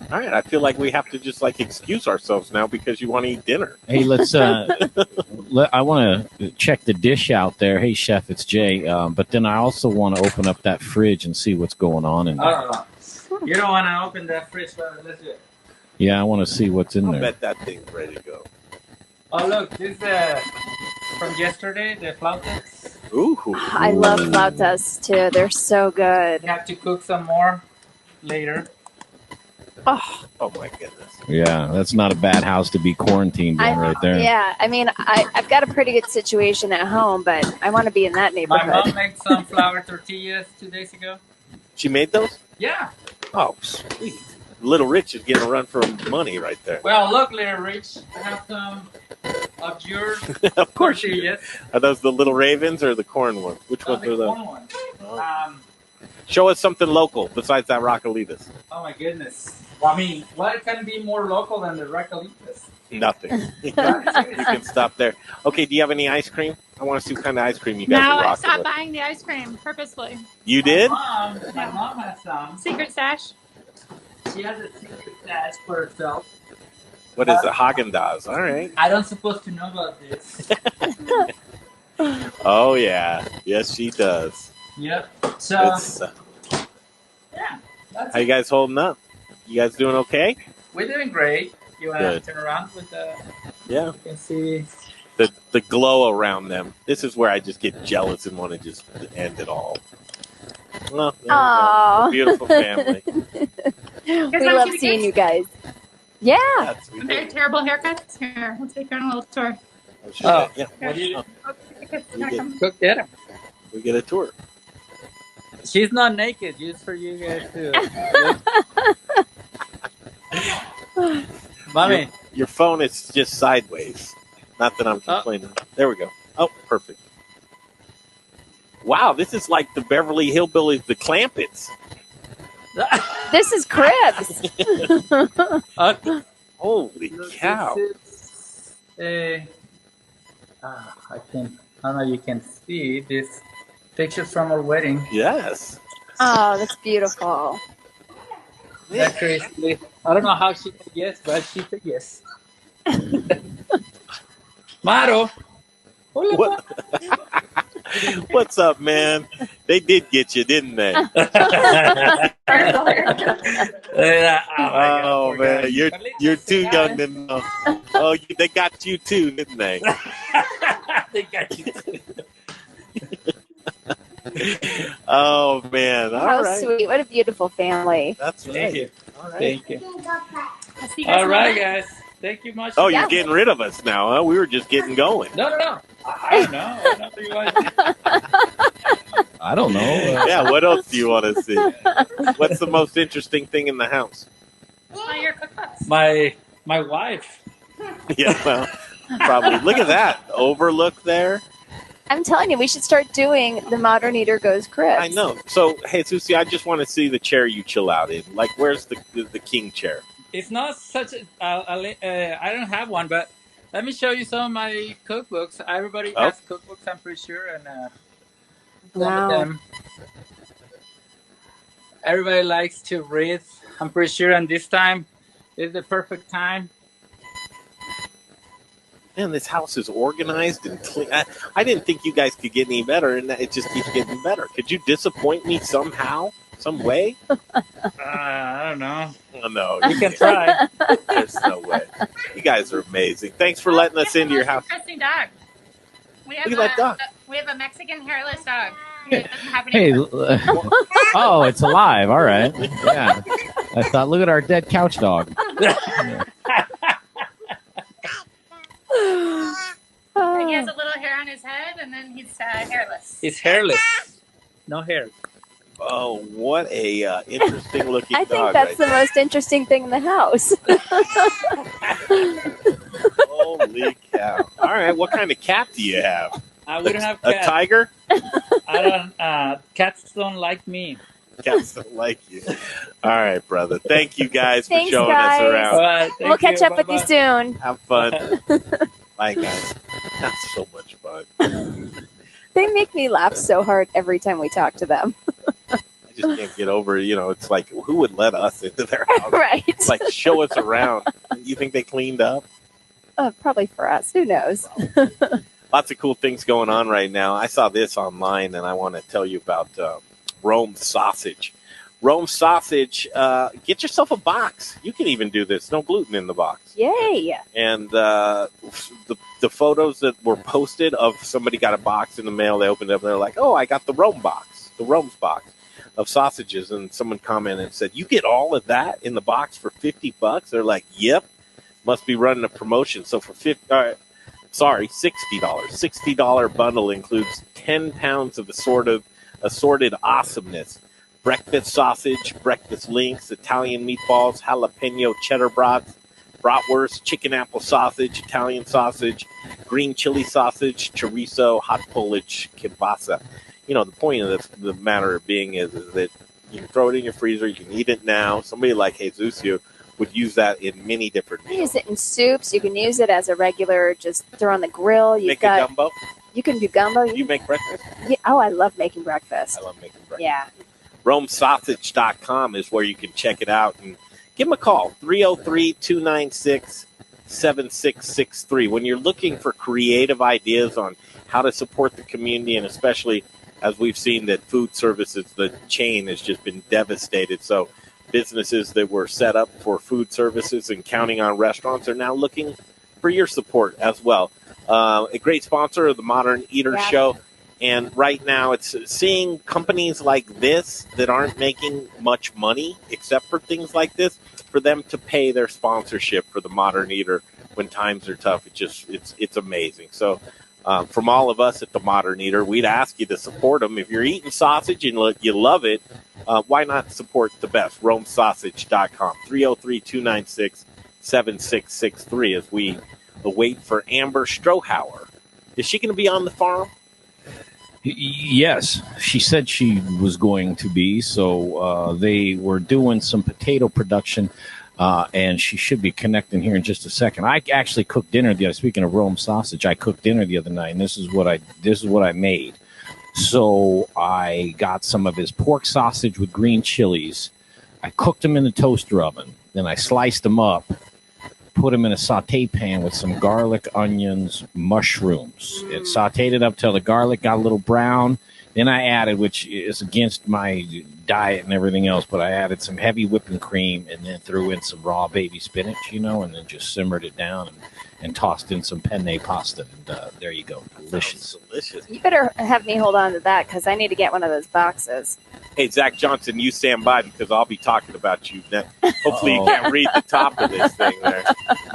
All right, I feel like we have to just like excuse ourselves now because you want to eat dinner. Hey, let's. I want to check the dish out there. Hey, chef, it's Jay. But then I also want to open up that fridge and see what's going on in there. You don't want to open that fridge, but let's do it. Yeah, I want to see what's in I there. bet that thing's ready to go. Oh, look, this is from yesterday, the flautas. Ooh. I love flautas too. They're so good. We have to cook some more later. Oh my goodness. Yeah, that's not a bad house to be quarantined in right there. Yeah, I mean, I've got a pretty good situation at home, but I want to be in that My neighborhood. mom made some flour tortillas 2 days ago. She made those? Yeah. Oh, sweet. Little Rich is getting a run for money right there. Well, look, Little Rich, I have some of yours. Of course you do. Tortillas. Are those the Little Ravens or the corn ones? Which ones The are those? corn one. Oh. Show us something local besides that Rockalitas. Oh my goodness. I mean, what can be more local than the Racalitas? Nothing. You can stop there. Okay, do you have any ice cream? I want to see what kind of ice cream you guys No, are I rocking stopped with. buying the ice cream purposefully. You did? My mom has some. Secret stash. She has a secret stash for herself. What is it? Haagen-Dazs. All right. I don't supposed to know about this. Oh, yeah. Yes, she does. Yep. So, It's, yeah. That's how you guys holding up? You guys doing okay? We're doing great. You want Good. to turn around with the... Yeah. You can see... The glow around them. This is where I just get jealous and want to just end it all. Well, there we go. Aw. Beautiful family. We love seeing you guys. Yeah. That's Some very terrible haircuts. Here, we'll take you on a little tour. Oh. Yeah. What do you We cook dinner? We get a tour. She's not naked, just for you guys too. Mommy. Your phone is just sideways. Not that I'm complaining. There we go. Oh, perfect. Wow, this is like the Beverly Hillbillies, the Clampets. This is Cribs. Holy cow. This is I don't know if you can see this picture from our wedding. Yes. Oh, that's beautiful. Actually, I don't know how she said yes, but she said yes. Maro. Hola. What? What's up, man? They did get you, didn't they? Oh man, you're too young to know. Oh, they got you too, didn't they? They got you too. Oh man, all How right. sweet. What a beautiful family. That's Thank right. you. All right. Thank you. I'll see you guys All right, later. guys. Thank you much. Oh, you're getting rid of us now, huh? We were just getting going. No. I don't know. Whatever you want to I don't know. Yeah, what else do you want to see? What's the most interesting thing in the house? Your cookbooks. My wife. Yeah, well, probably. Look at that overlook there. I'm telling you, we should start doing the Modern Eater Goes Cribs. I know. So, hey, Susie, I just want to see the chair you chill out in. Like, where's the king chair? It's not such a. I don't have one, but let me show you some of my cookbooks. Everybody has cookbooks, I'm pretty sure, and Wow. them. Everybody likes to read, I'm pretty sure, and this time is the perfect time. Man, this house is organized and clean. I didn't think you guys could get any better, and it just keeps getting better. Could you disappoint me somehow, some way? I don't know. Oh, no, You can try. There's no way. You guys are amazing. Thanks for letting us into your house. Interesting dog. We have Look at that dog. We have a Mexican hairless dog. It doesn't have Hey, any. oh, it's alive. All right. Yeah. I thought, look at our dead couch dog. He has a little hair on his head, and then he's hairless. It's hairless. No hair. Oh, what a interesting looking I dog. think that's the most interesting thing in the house. Holy cow. All right, what kind of cat do you have? We don't have A cats. tiger? I don't. Cats don't like me. Cats don't like you. All right, brother. Thank you guys Thanks, for showing guys. us All around. right, thank We'll catch you. up with you Bye-bye. soon. Have fun. Bye, guys. That's so much fun. They make me laugh so hard every time we talk to them. I just can't get over, it's like, who would let us into their house? Right. It's like, show us around. You think they cleaned up? Probably for us. Who knows? Lots of cool things going on right now. I saw this online, and I want to tell you about Rome sausage. Rome sausage, get yourself a box. You can even do this. No gluten in the box. Yay. And the photos that were posted of somebody got a box in the mail, they opened it up, and they're like, oh, I got the Rome box, the Rome's box of sausages. And someone commented and said, you get all of that in the box for $50? They're like, yep, must be running a promotion. So for $60. $60 bundle includes 10 pounds of assorted awesomeness. Breakfast sausage, breakfast links, Italian meatballs, jalapeno cheddar brats, bratwurst, chicken apple sausage, Italian sausage, green chili sausage, chorizo, hot Polish kielbasa. The point of the matter being is that you can throw it in your freezer, you can eat it now. Somebody like Jesusio would use that in many different You meals. use it in soups. You can use it as a regular, just throw on the grill. Make a gumbo? You can do gumbo. You make breakfast? Yeah. Oh, I love making breakfast. I love making breakfast. Yeah. RomeSausage.com is where you can check it out and give them a call, 303-296-7663. When you're looking for creative ideas on how to support the community, and especially as we've seen that food services, the chain has just been devastated. So businesses that were set up for food services and counting on restaurants are now looking for your support as well. A great sponsor of the Modern Eater Show. And right now it's seeing companies like this that aren't making much money except for things like this, for them to pay their sponsorship for the Modern Eater when times are tough. It's amazing. So from all of us at the Modern Eater, we'd ask you to support them. If you're eating sausage and you love it, why not support the best? RomeSausage.com, 303-296-7663 as we await for Amber Strohauer. Is she going to be on the farm? Yes, she said she was going to be. So they were doing some potato production, and she should be connecting here in just a second. I actually cooked dinner the other. Speaking of Rome sausage, I cooked dinner the other night, and this is what I made. So I got some of his pork sausage with green chilies. I cooked them in the toaster oven. Then I sliced them up, put them in a saute pan with some garlic, onions, mushrooms. And sauteed it up till the garlic got a little brown. Then I added, which is against my diet and everything else, but I added some heavy whipping cream and then threw in some raw baby spinach, and then just simmered it down and tossed in some penne pasta. And there you go. Delicious. Delicious. You better have me hold on to that because I need to get one of those boxes. Hey, Zach Johnson, you stand by because I'll be talking about you next. Hopefully you can't read the top of this thing there.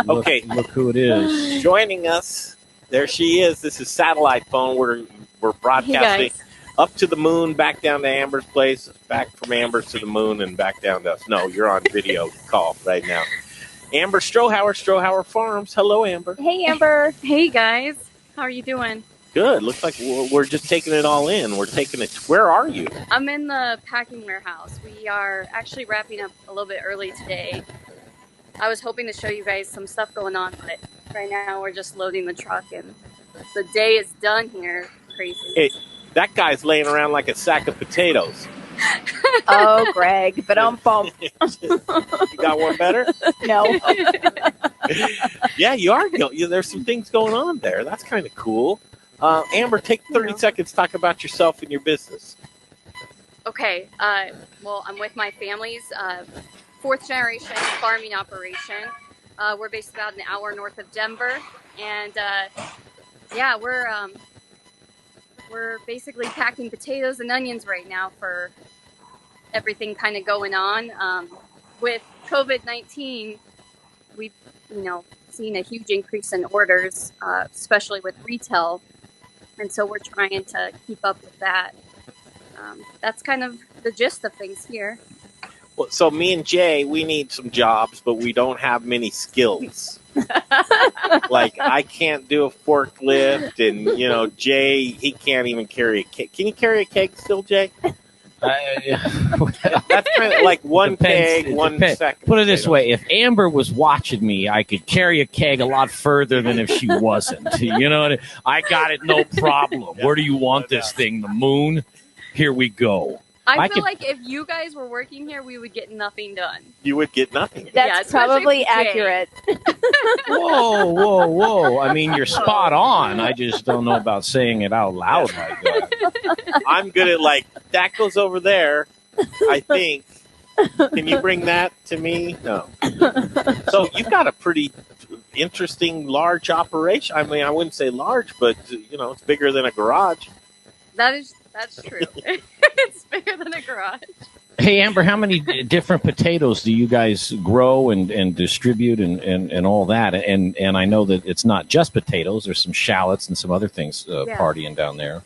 Okay. Look who it is. Joining us, there she is. This is Satellite Phone. We're broadcasting up to the moon, back down to Amber's place, back from Amber's to the moon, and back down to us. No, you're on video call right now. Amber Strohauer Farms. Hello, Amber. Hey, Amber. Hey guys, how are you doing? Good. Looks like we're just taking it all in. We're taking it. Where are you? I'm in the packing warehouse. We are actually wrapping up a little bit early today. I was hoping to show you guys some stuff going on, but right now we're just loading the truck and the day is done here. Crazy. Hey, that guy's laying around like a sack of potatoes. Oh, Greg, but I'm bummed. You got one better? No. Yeah, you are. There's some things going on there. That's kind of cool. Amber, take 30 seconds to talk about yourself and your business. Okay, well, I'm with my family's fourth generation farming operation. We're based about an hour north of Denver, and yeah, we're basically packing potatoes and onions right now for everything kind of going on. With COVID-19, we've seen a huge increase in orders, especially with retail, and so we're trying to keep up with that. That's kind of the gist of things here. Well, so me and Jay, we need some jobs, but we don't have many skills. Like, I can't do a forklift, and, Jay, he can't even carry a keg. Can you carry a keg still, Jay? That's kind of like one keg, one second. Put it this way: if Amber was watching me, I could carry a keg a lot further than if she wasn't. You know, I got it, no problem. Where do you want this thing? The moon? Here we go. I feel like if you guys were working here, we would get nothing done. You would get nothing. That's probably accurate. Whoa. I mean, you're spot on. I just don't know about saying it out loud like that. I'm good at, that goes over there, I think. Can you bring that to me? No. So you've got a pretty interesting, large operation. I mean, I wouldn't say large, but, it's bigger than a garage. That's true. It's bigger than a garage. Hey, Amber, how many different potatoes do you guys grow and distribute and all that? And I know that it's not just potatoes. There's some shallots and some other things partying down there.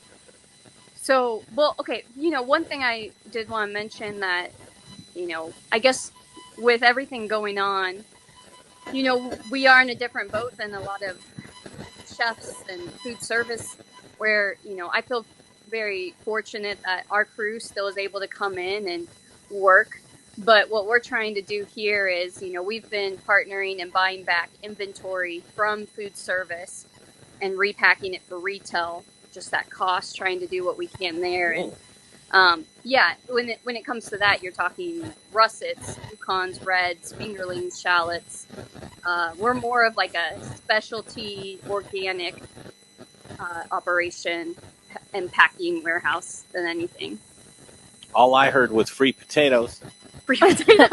So, okay. One thing I did want to mention that, I guess with everything going on, we are in a different boat than a lot of chefs and food service where, I feel very fortunate that our crew still is able to come in and work. But what we're trying to do here is, we've been partnering and buying back inventory from food service and repacking it for retail, just that cost, trying to do what we can there. And when it comes to that, you're talking russets, Yukons, reds, fingerlings, shallots. We're more of like a specialty organic operation and packing warehouse than anything. All I heard was free potatoes. Free potatoes?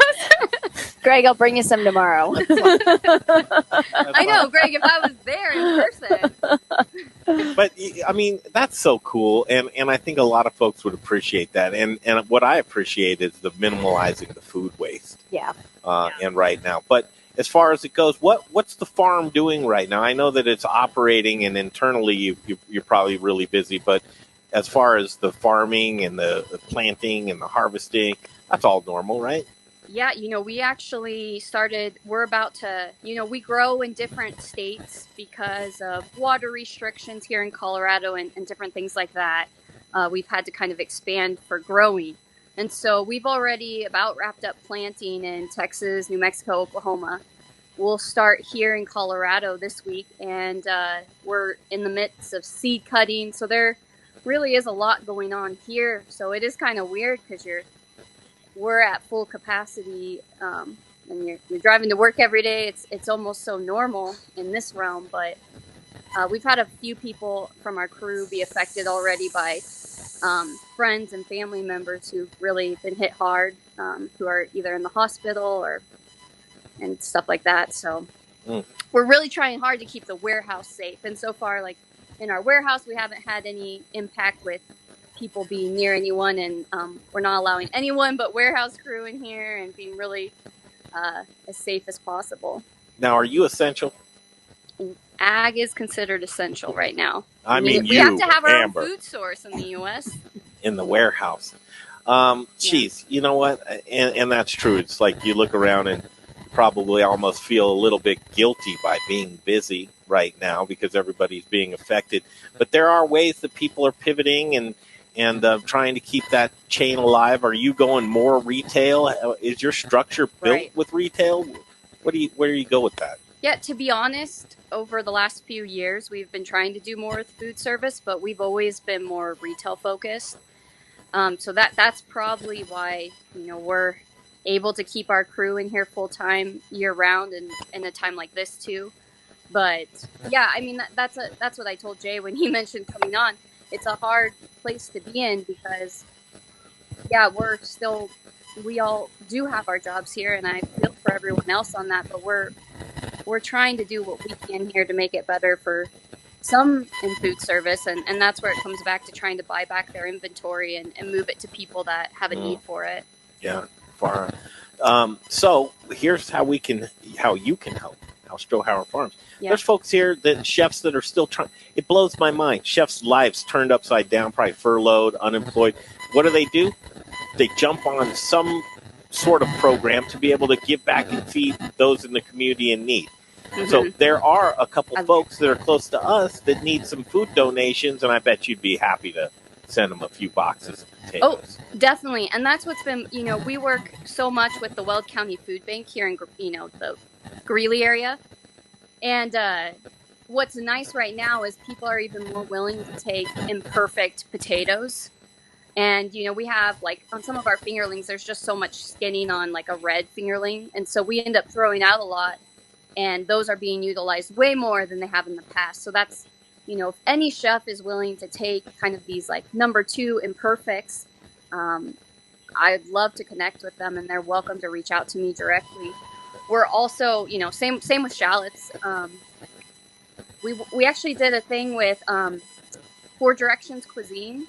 Greg, I'll bring you some tomorrow. I know, Greg, if I was there in person. But, I mean, that's so cool, and I think a lot of folks would appreciate that. And what I appreciate is the minimalizing the food waste. Yeah. And right now. But as far as it goes, what's the farm doing right now? I know that it's operating, and internally you're probably really busy, but as far as the farming and the planting and the harvesting, that's all normal, right? Yeah, we actually started, we're about to, we grow in different states because of water restrictions here in Colorado and different things like that. We've had to kind of expand for growing. And so we've already about wrapped up planting in Texas, New Mexico, Oklahoma. We'll start here in Colorado this week, and we're in the midst of seed cutting. So there really is a lot going on here. So it is kind of weird because we're at full capacity, and you're driving to work every day. It's almost so normal in this realm, but we've had a few people from our crew be affected already by friends and family members who've really been hit hard, who are either in the hospital and stuff like that. So we're really trying hard to keep the warehouse safe. And so far, like in our warehouse, we haven't had any impact with people being near anyone, and we're not allowing anyone but warehouse crew in here and being really as safe as possible. Now, are you essential? Ag is considered essential right now. I mean, we have to have our Amber, own food source in the U.S. in the warehouse. Geez, you know what? And that's true. It's like you look around and probably almost feel a little bit guilty by being busy right now because everybody's being affected. But there are ways that people are pivoting and trying to keep that chain alive. Are you going more retail? Is your structure built with retail? Where do you go with that? Yeah, to be honest, over the last few years, we've been trying to do more with food service, but we've always been more retail focused. So that's probably why, we're able to keep our crew in here full time year round and in a time like this too. But yeah, I mean, that's what I told Jay when he mentioned coming on. It's a hard place to be in because, yeah, we all do have our jobs here, and I feel for everyone else on that, but we're trying to do what we can here to make it better for some in food service, and that's where it comes back to trying to buy back their inventory and move it to people that have a need for it. Yeah, far. So here's how you can help. How Strohauer Farms. Yeah. There's folks here, chefs that are still trying. It blows my mind. Chefs' lives turned upside down, probably furloughed, unemployed. What do? They jump on some sort of program to be able to give back and feed those in the community in need. Mm-hmm. So there are a couple folks that are close to us that need some food donations, and I bet you'd be happy to send them a few boxes of potatoes. Oh, definitely. And that's what's been, we work so much with the Weld County Food Bank here in, the Greeley area. And what's nice right now is people are even more willing to take imperfect potatoes. And, we have, on some of our fingerlings, there's just so much skinning on, a red fingerling. And so we end up throwing out a lot. And those are being utilized way more than they have in the past. So that's, if any chef is willing to take kind of these, number 2 imperfects, I'd love to connect with them. And they're welcome to reach out to me directly. We're also, same with shallots. We actually did a thing with 4 Directions Cuisine.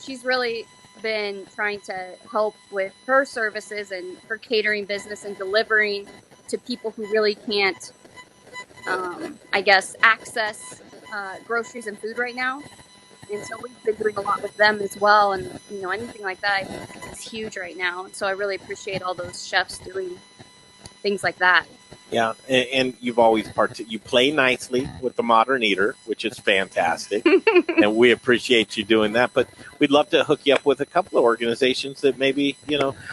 She's really been trying to help with her services and her catering business and delivering to people who really can't, access groceries and food right now. And so we've been doing a lot with them as well. And, anything like that I think is huge right now. And so I really appreciate all those chefs doing things like that. Yeah, and you've always you play nicely with the Modern Eater, which is fantastic, and we appreciate you doing that. But we'd love to hook you up with a couple of organizations that maybe,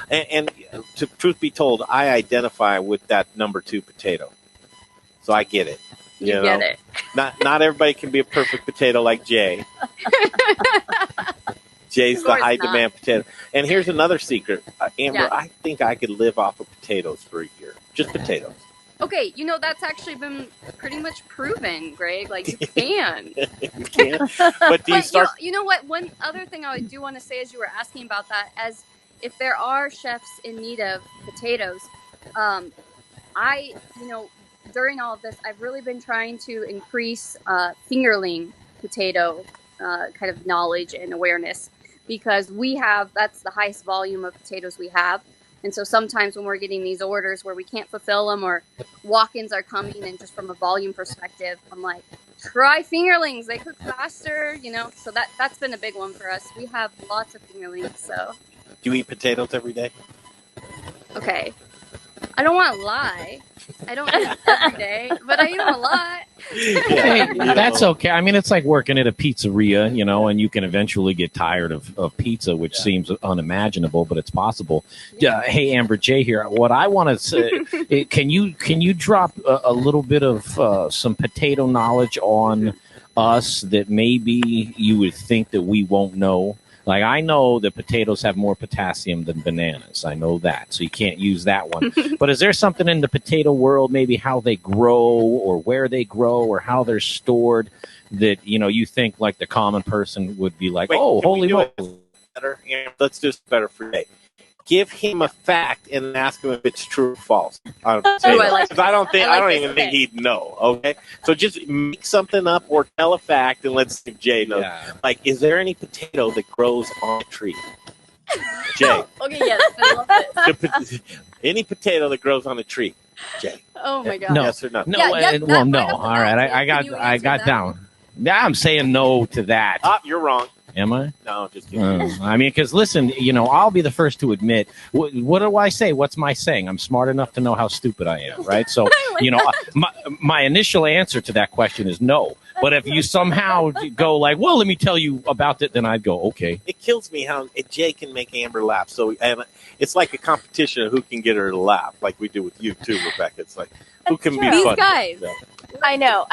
and to truth be told, I identify with that number 2 potato, so I get it. You get it. Not everybody can be a perfect potato like Jay. Jay's the high demand potato. And here's another secret, Amber. Yeah. I think I could live off of potatoes for a year, just potatoes. Okay, that's actually been pretty much proven, Greg. You can. You can. But do you start? You know what? One other thing I do want to say, as you were asking about that, as if there are chefs in need of potatoes, during all of this, I've really been trying to increase fingerling potato kind of knowledge and awareness because that's the highest volume of potatoes we have. And so sometimes when we're getting these orders where we can't fulfill them or walk-ins are coming and just from a volume perspective, I'm like, try fingerlings. They cook faster, So that's been a big one for us. We have lots of fingerlings, so. Do you eat potatoes every day? Okay. I don't want to lie. I don't eat every day, but I eat a lot. Hey, that's okay. I mean, it's like working at a pizzeria, and you can eventually get tired of pizza, which seems unimaginable, but it's possible. Hey, Amber, Jay here. What I want to say, can you drop a little bit of some potato knowledge on us that maybe you would think that we won't know? I know that potatoes have more potassium than bananas. I know that. So you can't use that one. But is there something in the potato world, maybe how they grow or where they grow or how they're stored that, you think the common person would be like, oh, holy moly. Better? Let's do this better for today. Give him a fact and ask him if it's true or false. I don't even think he'd know. Okay, so just make something up or tell a fact, and let's see if Jay knows. Yeah. Is there any potato that grows on a tree? Jay. Okay, yes, I love it. Any potato that grows on a tree. Jay. Oh my god. No. Yes or no? No, Yeah, yes, well, that no. right off the All right, bat, I can you got answer that? down. Now I'm saying no to that. Ah, you're wrong. Am I? No, just kidding. I mean, because listen, I'll be the first to admit. What do I say? What's my saying? I'm smart enough to know how stupid I am, right? So, my initial answer to that question is no. But if you somehow go like, well, let me tell you about it, then I'd go, okay. It kills me how Jay can make Amber laugh. So it's like a competition of who can get her to laugh, like we do with you too, Rebecca. It's like who can be These funny. guys. Yeah. I know.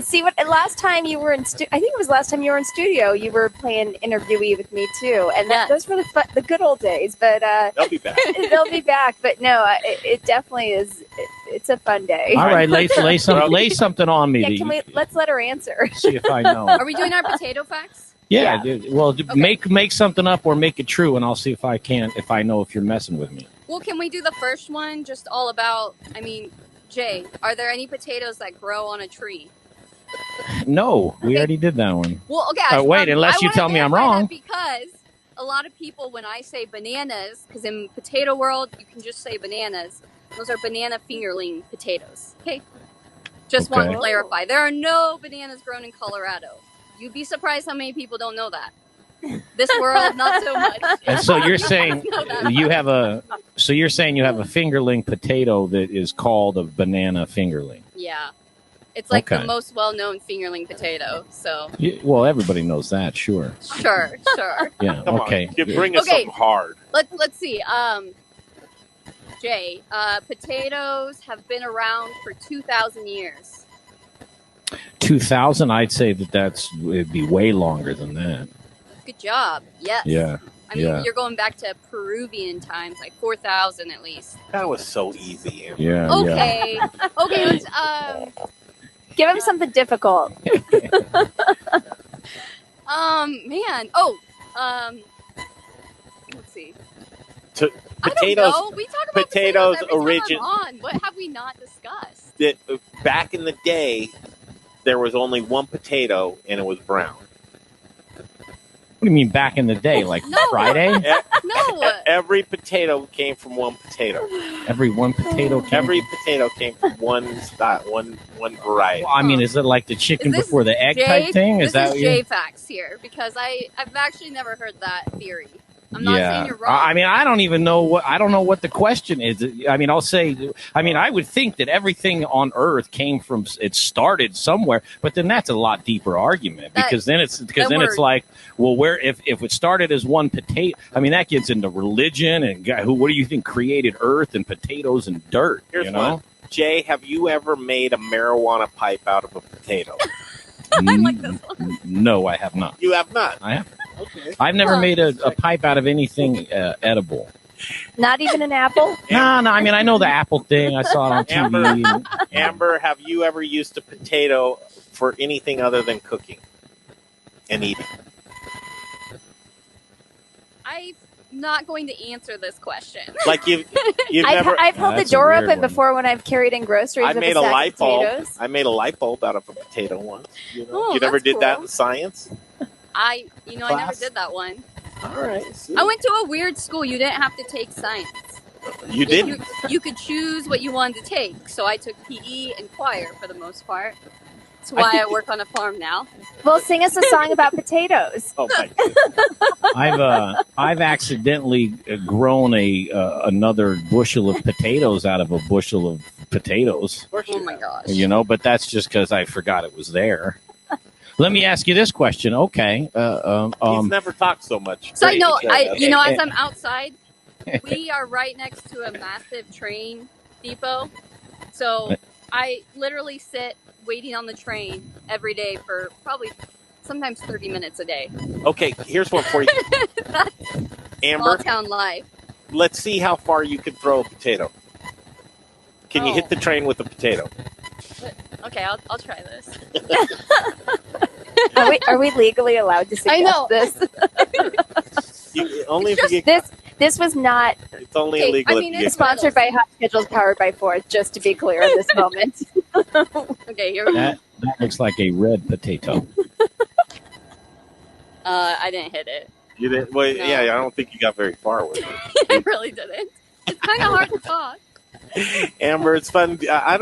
See what? Last time you were in, I think it was last time you were in studio. You were playing interviewee with me too, and those were the good old days. But They'll be back. they'll be back. But no, it definitely is. It's a fun day. All right, lay something on me. Yeah, let's let her answer. See if I know. Are we doing our potato facts? Yeah. Well, okay. Make something up or make it true, and I'll see if I know if you're messing with me. Well, can we do the first one just all about? I mean, Jay, are there any potatoes that grow on a tree? No, we already did that one. Well, okay. Wait, unless you tell me I'm wrong. Because a lot of people, when I say bananas, because in potato world, you can just say bananas. Those are banana fingerling potatoes. Okay. Just want to clarify. There are no bananas grown in Colorado. You'd be surprised how many people don't know that. This world, not so much. And so you're saying you have a fingerling potato that is called a banana fingerling. Yeah. It's like the most well-known fingerling potato. So. Well, everybody knows that, sure. Sure. Yeah. Come okay. on, bring us something hard. Let's see. Jay, potatoes have been around for 2,000 years. 2,000? I'd say it'd be way longer than that. Good job. Yes. Yeah. I mean, you're going back to Peruvian times, like 4,000 at least. That was so easy, Amber. Yeah. Okay. Okay. Let's give him something difficult. Man. Oh. Let's see. Potatoes. I don't know. We talk about potatoes every time I'm on. What have we not discussed? Back in the day, there was only one potato, and it was brown. What do you mean back in the day? Like Friday? No. Every potato came from one potato. Every potato came from one style, one variety. Well, I mean, is it like the chicken before the egg type thing? This is Jay facts here, because I've actually never heard that theory. I'm not saying you're wrong. I mean, I don't know what the question is. I mean, I would think that everything on Earth it started somewhere, but then that's a lot deeper argument because then it's like, well, if it started as one potato, I mean, that gets into religion and what do you think created Earth and potatoes and dirt? Here's one. Jay, have you ever made a marijuana pipe out of a potato? I like this one. No, I have not. You have not? I have. Okay. I've never made a pipe out of anything edible. Not even an apple? No. I mean, I know the apple thing. I saw it on TV. Amber, have you ever used a potato for anything other than cooking and eating? I'm not going to answer this question. Like you've never. I've held the door open before when I've carried in groceries. I made a light bulb. Potatoes. I made a light bulb out of a potato once. You Oh, never did cool. that in science? I never did that one. All right. See? I went to a weird school. You didn't have to take science. You didn't? You could choose what you wanted to take. So I took PE and choir for the most part. That's why I work on a farm now. Well, sing us a song about potatoes. Oh my goodness. I've accidentally grown another bushel of potatoes out of a bushel of potatoes. Oh my gosh. But that's just because I forgot it was there. Let me ask you this question. Okay. He's never talked so much. So Great. no, as I'm outside, we are right next to a massive train depot. So I literally sit waiting on the train every day for probably sometimes 30 minutes a day. Okay, here's one for you. That's Amber, small town life. let's see how far you can throw a potato. Can you hit the train with a potato? Okay, I'll try this. Are we legally allowed to suggest this? Only if you get, This was not. It's only illegal if you get sponsored by Hot Schedules, powered by Ford. Just to be clear in this moment. Okay, here we go. That looks like a red potato. I didn't hit it. You didn't? Well, No. yeah, I don't think you got very far with it. I really didn't. It's kind of hard to talk. Amber, it's fun.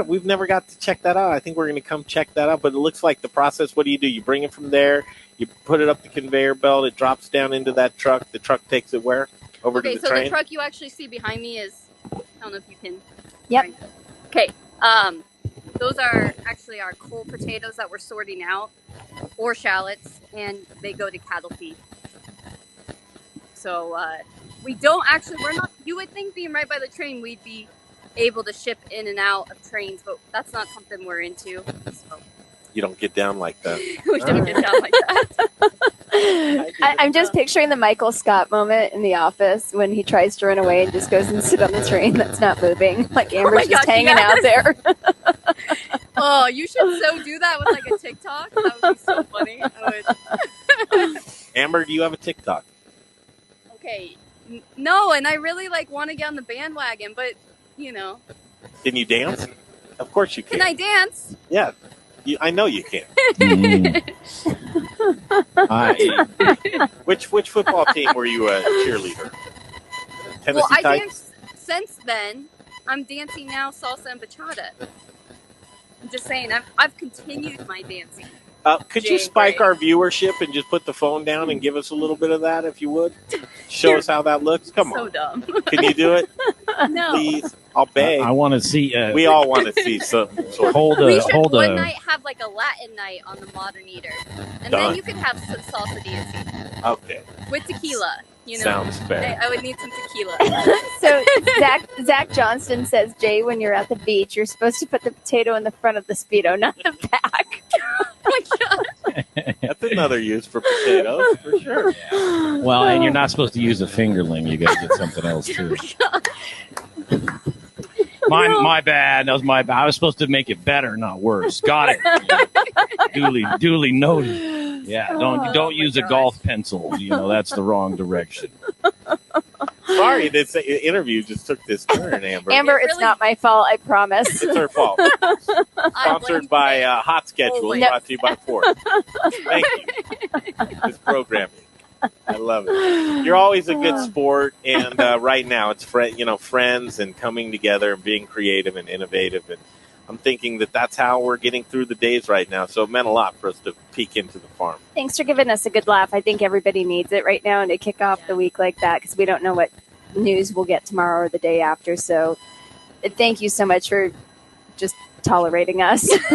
We've never got to check that out. I think we're going to come check that out. But it looks like the process. What do? You bring it from there. You put it up the conveyor belt. It drops down into that truck. The truck takes it where? Over to the train? The truck you actually see behind me is, I don't know if you can. Yep. Okay. Those are actually our cold potatoes that we're sorting out, or shallots, and they go to cattle feed. So we're not, you would think being right by the train, we'd be able to ship in and out of trains, but that's not something we're into. So. You don't get down like that. We don't get down like that. I'm just picturing the Michael Scott moment in The Office when he tries to run away and just goes and sit on the train that's not moving. Like Amber's just hanging out there. Oh, you should so do that with like a TikTok. That would be so funny. Amber, do you have a TikTok? Okay. No, and I really want to get on the bandwagon, but Can you dance? Of course you can. Can I dance? Yeah. I know you can. Which football team were you a cheerleader? Tennessee I Titans? danced since then. I'm dancing now salsa and bachata. I'm just saying, I've continued my dancing. Could you spike our viewership and just put the phone down and give us a little bit of that, if you would? Show us how that looks. Come on. So dumb. Can you do it? No. Please. I'll beg. I want to see. We all want to see something. We should one night have like a Latin night on the Modern Eater, and then you could have some salsa dancing. Okay. With tequila. Sounds fair. I would need some tequila. So Zach Johnston says, Jay, when you're at the beach, you're supposed to put the potato in the front of the Speedo, not the back. Oh my God. That's another use for potatoes, for sure. Well, and you're not supposed to use a fingerling. You got to get something else, too. My bad. That was my bad. I was supposed to make it better, not worse. Got it. Yeah. Duly noted. Yeah, don't use a golf pencil. That's the wrong direction. Sorry, this interview just took this turn, Amber. Amber, it's not my fault, I promise. It's her fault. Sponsored by Hot Schedule, brought to you by Ford. Thank you. This programming. I love it. You're always a good sport, and right now it's friends and coming together and being creative and innovative. And I'm thinking that's how we're getting through the days right now. So it meant a lot for us to peek into the farm. Thanks for giving us a good laugh. I think everybody needs it right now, and to kick off the week like that, because we don't know what news we'll get tomorrow or the day after. So thank you so much for just tolerating us. Thank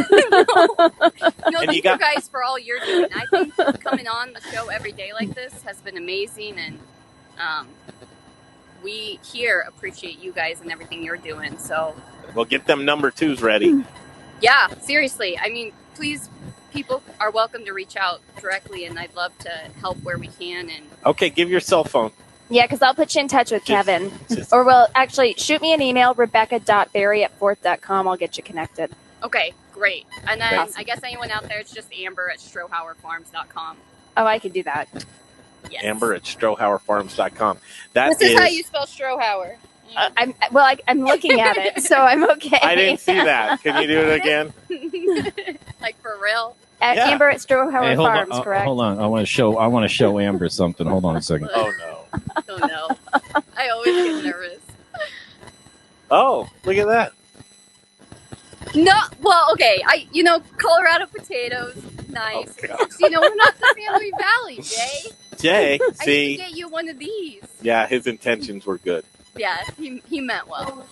you guys for all you're doing. I think coming on the show every day like this has been amazing, and we here appreciate you guys and everything you're doing. So we'll get them number 2s ready. Yeah, seriously. I mean, please, people are welcome to reach out directly, and I'd love to help where we can. And okay, give your cell phone. Yeah, because I'll put you in touch with Kevin. Actually, shoot me an email, rebecca.berry@forth.com. I'll get you connected. Okay, great. And then awesome. I guess anyone out there, it's just amber@strohauerfarms.com. Oh, I can do that. Yes. Amber@strohauerfarms.com. This is how you spell Strohauer. I'm looking at it, so I'm okay. I didn't see that. Can you do it again? Like for real? Amber at Strohauer Farms, correct? Hold on. I want to show Amber something. Hold on a second. Oh no. Oh no. I always get nervous. Oh, look at that. No, well, okay. Colorado potatoes, nice. Oh, we're not the Family Valley, Jay. Jay, I need to get you one of these. Yeah, his intentions were good. Yeah, he meant well.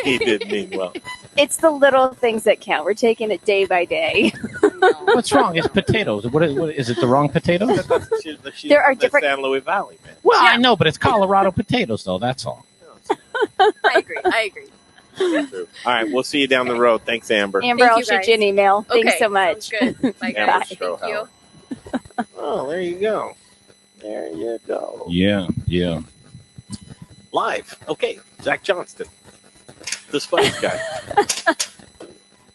He did mean well. It's the little things that count. We're taking it day by day. What's wrong? It's potatoes. What is it? The wrong potatoes? There are different. San Luis Valley, man. Well, yeah. I know, but it's Colorado potatoes, though. That's all. I agree. All right, we'll see you down the road. Thanks, Amber. Amber, I'll shoot you an email. Okay, thanks so much. Good. Bye, guys. Bye. Thank you. Oh, there you go. There you go. Yeah. Live. Okay, Zach Johnston, the Spice Guy.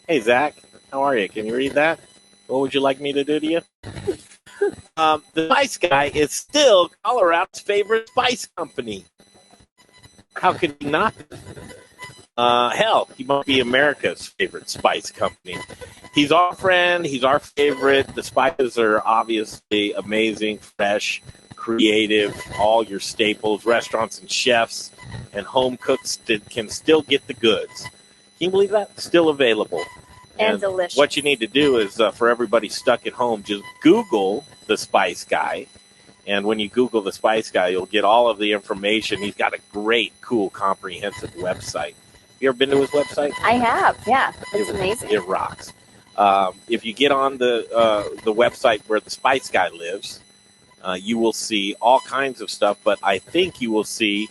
Hey, Zach, how are you? Can you read that? What would you like me to do to you? The Spice Guy is still Colorado's favorite spice company. How could he not? Hell, he must be America's favorite spice company. He's our friend. He's our favorite. The spices are obviously amazing, fresh, creative, all your staples, restaurants and chefs and home cooks can still get the goods. Can you believe that? Still available. And delicious. What you need to do is, for everybody stuck at home, just Google the Spice Guy. And when you Google the Spice Guy, you'll get all of the information. He's got a great, cool, comprehensive website. You ever been to his website? I have, yeah. It's amazing. It rocks. If you get on the website where the Spice Guy lives, you will see all kinds of stuff, but I think you will see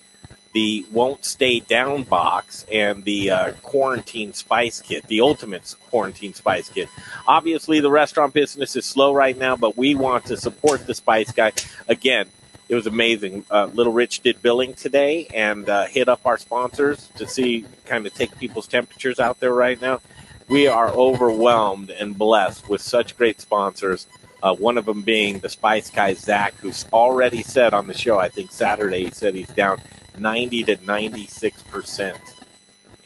the Won't Stay Down box and the quarantine spice kit, the ultimate quarantine spice kit. Obviously, the restaurant business is slow right now, but we want to support the Spice Guy. Again, it was amazing. Little Rich did billing today and hit up our sponsors to see, kind of take people's temperatures out there right now. We are overwhelmed and blessed with such great sponsors. One of them being the Spice Guy, Zach, who's already said on the show, I think Saturday, he said he's down 90 to 96%.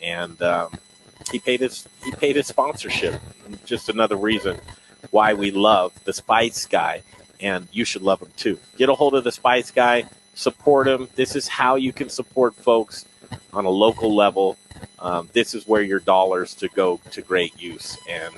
And he paid his sponsorship. Just another reason why we love the Spice Guy. And you should love him too. Get a hold of the Spice Guy, support him. This is how you can support folks on a local level. This is where your dollars to go to great use, and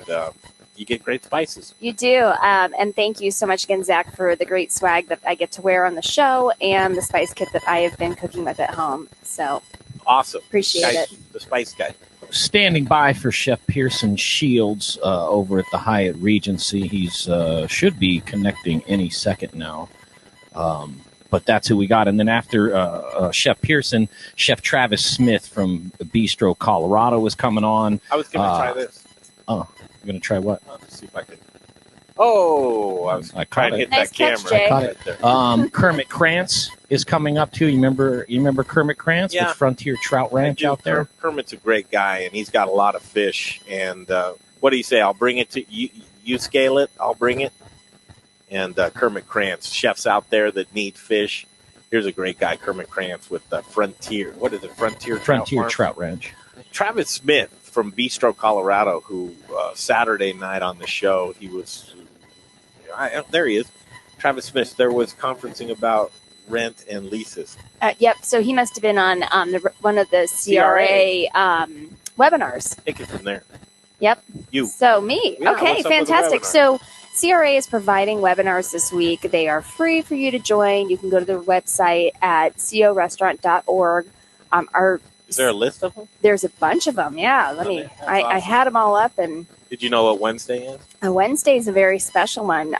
you get great spices. You do, and thank you so much again, Zach, for the great swag that I get to wear on the show and the spice kit that I have been cooking with at home. So awesome. Appreciate it. The Spice Guy. Standing by for Chef Pierson Shields over at the Hyatt Regency. He's should be connecting any second now. But that's who we got. And then after Chef Pierson, Chef Travis Smith from Bistro Colorado is coming on. I was going to try this. Oh, you're going to try what? Let's see if I can. Oh, I was trying to hit Nice that camera. catch, Jay. I caught it. Kermit Krantz is coming up too. You remember Kermit Krantz Yeah. with Frontier Trout Ranch out there? Kermit's a great guy, and he's got a lot of fish. And what do you say? I'll bring it to you. You scale it. I'll bring it. And Kermit Krantz, chefs out there that need fish. Here's a great guy, Kermit Krantz with Frontier. What is it? Frontier Trout Ranch. Travis Smith from Bistro Colorado, who Saturday night on the show, he was there. He is, Travis Smith. There was conferencing about rent and leases. Yep. So he must have been on one of the CRA webinars. Take it from there. Yep. You. So me. Yeah, Okay. what's up with the Fantastic. webinar? So CRA is providing webinars this week. They are free for you to join. You can go to their website at corestaurant.org. Is there a list of them? There's a bunch of them. Yeah. I awesome. had them all up, and Did you know what Wednesday is? Wednesday is a very special one.